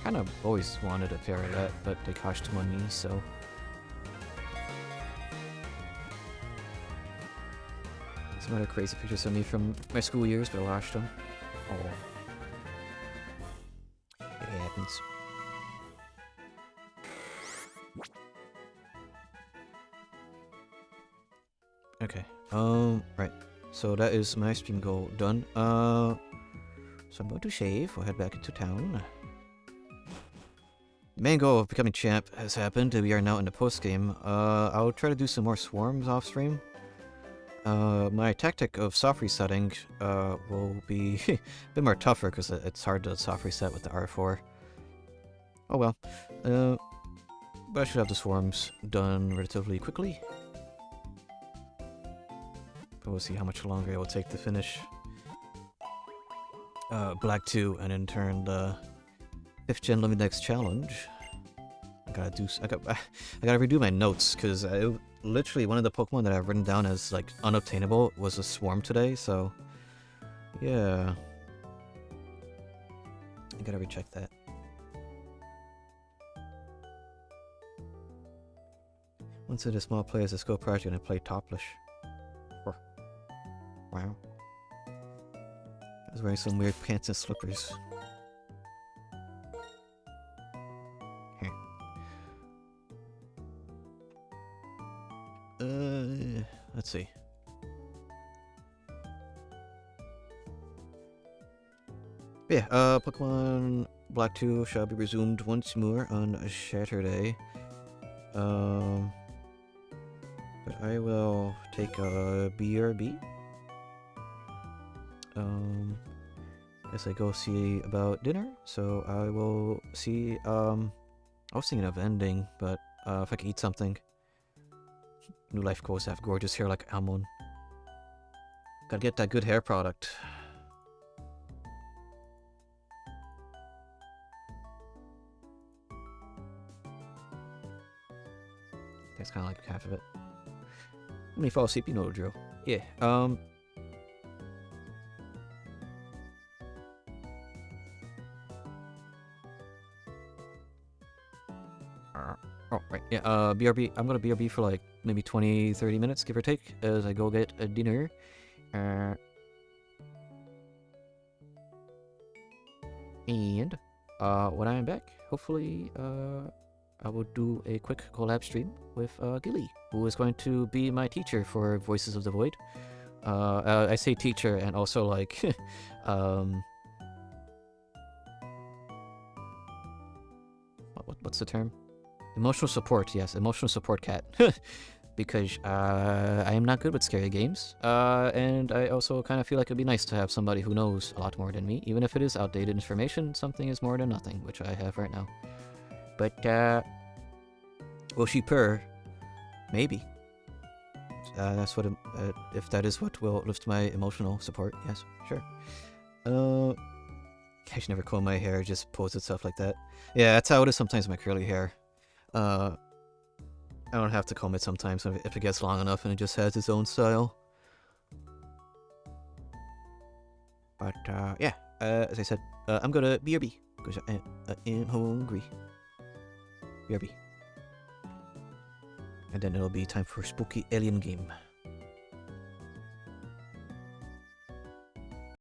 Kind of always wanted a pair of that, but they cost money, so. some other crazy pictures of me from my school years, but I lost them. Oh. It happens. Okay. Right. So that is my stream goal done. So I'm going to shave. We'll head back into town. The main goal of becoming champ has happened. We are now in the post game. I'll try to do some more swarms off stream. My tactic of soft resetting will be a bit more tougher because it's hard to soft reset with the R4. Oh well. But I should have the swarms done relatively quickly. But we'll see how much longer it will take to finish Black 2 and in turn the 5th gen LivingDex challenge. I gotta redo my notes because literally one of the Pokemon that I've written down as like unobtainable was a swarm today, so yeah. I gotta recheck that. Once in a small play as a school project and I play topless. Wow. I was wearing some weird pants and slippers. Let's see. Yeah, Pokemon Black 2 shall be resumed once more on Saturday. But I will take a BRB. As I go see about dinner, so I will see, I was thinking of ending, but, if I could eat something. New life goals have gorgeous hair like Almond. Gotta get that good hair product. That's kind of like half of it. When you fall asleep, you know the drill. Yeah, oh, right, yeah, BRB, I'm gonna BRB for like maybe 20-30 minutes, give or take, as I go get a dinner. And when I am back, hopefully, I will do a quick collab stream with Gilly, who is going to be my teacher for Voices of the Void. I say teacher and also like, what's the term? Emotional support, yes, emotional support cat. Because I am not good with scary games, and I also kind of feel like it'd be nice to have somebody who knows a lot more than me, even if it is outdated information. Something is more than nothing, which I have right now. But will she purr? Maybe. That's what if that is what will lift my emotional support. Yes, sure. I should never comb my hair; just pose itself like that. Yeah, that's how it is sometimes with my curly hair. I don't have to comb it sometimes if it gets long enough and it just has its own style. But yeah, as I said, I'm gonna BRB because I am hungry. BRB. And then it'll be time for spooky alien game.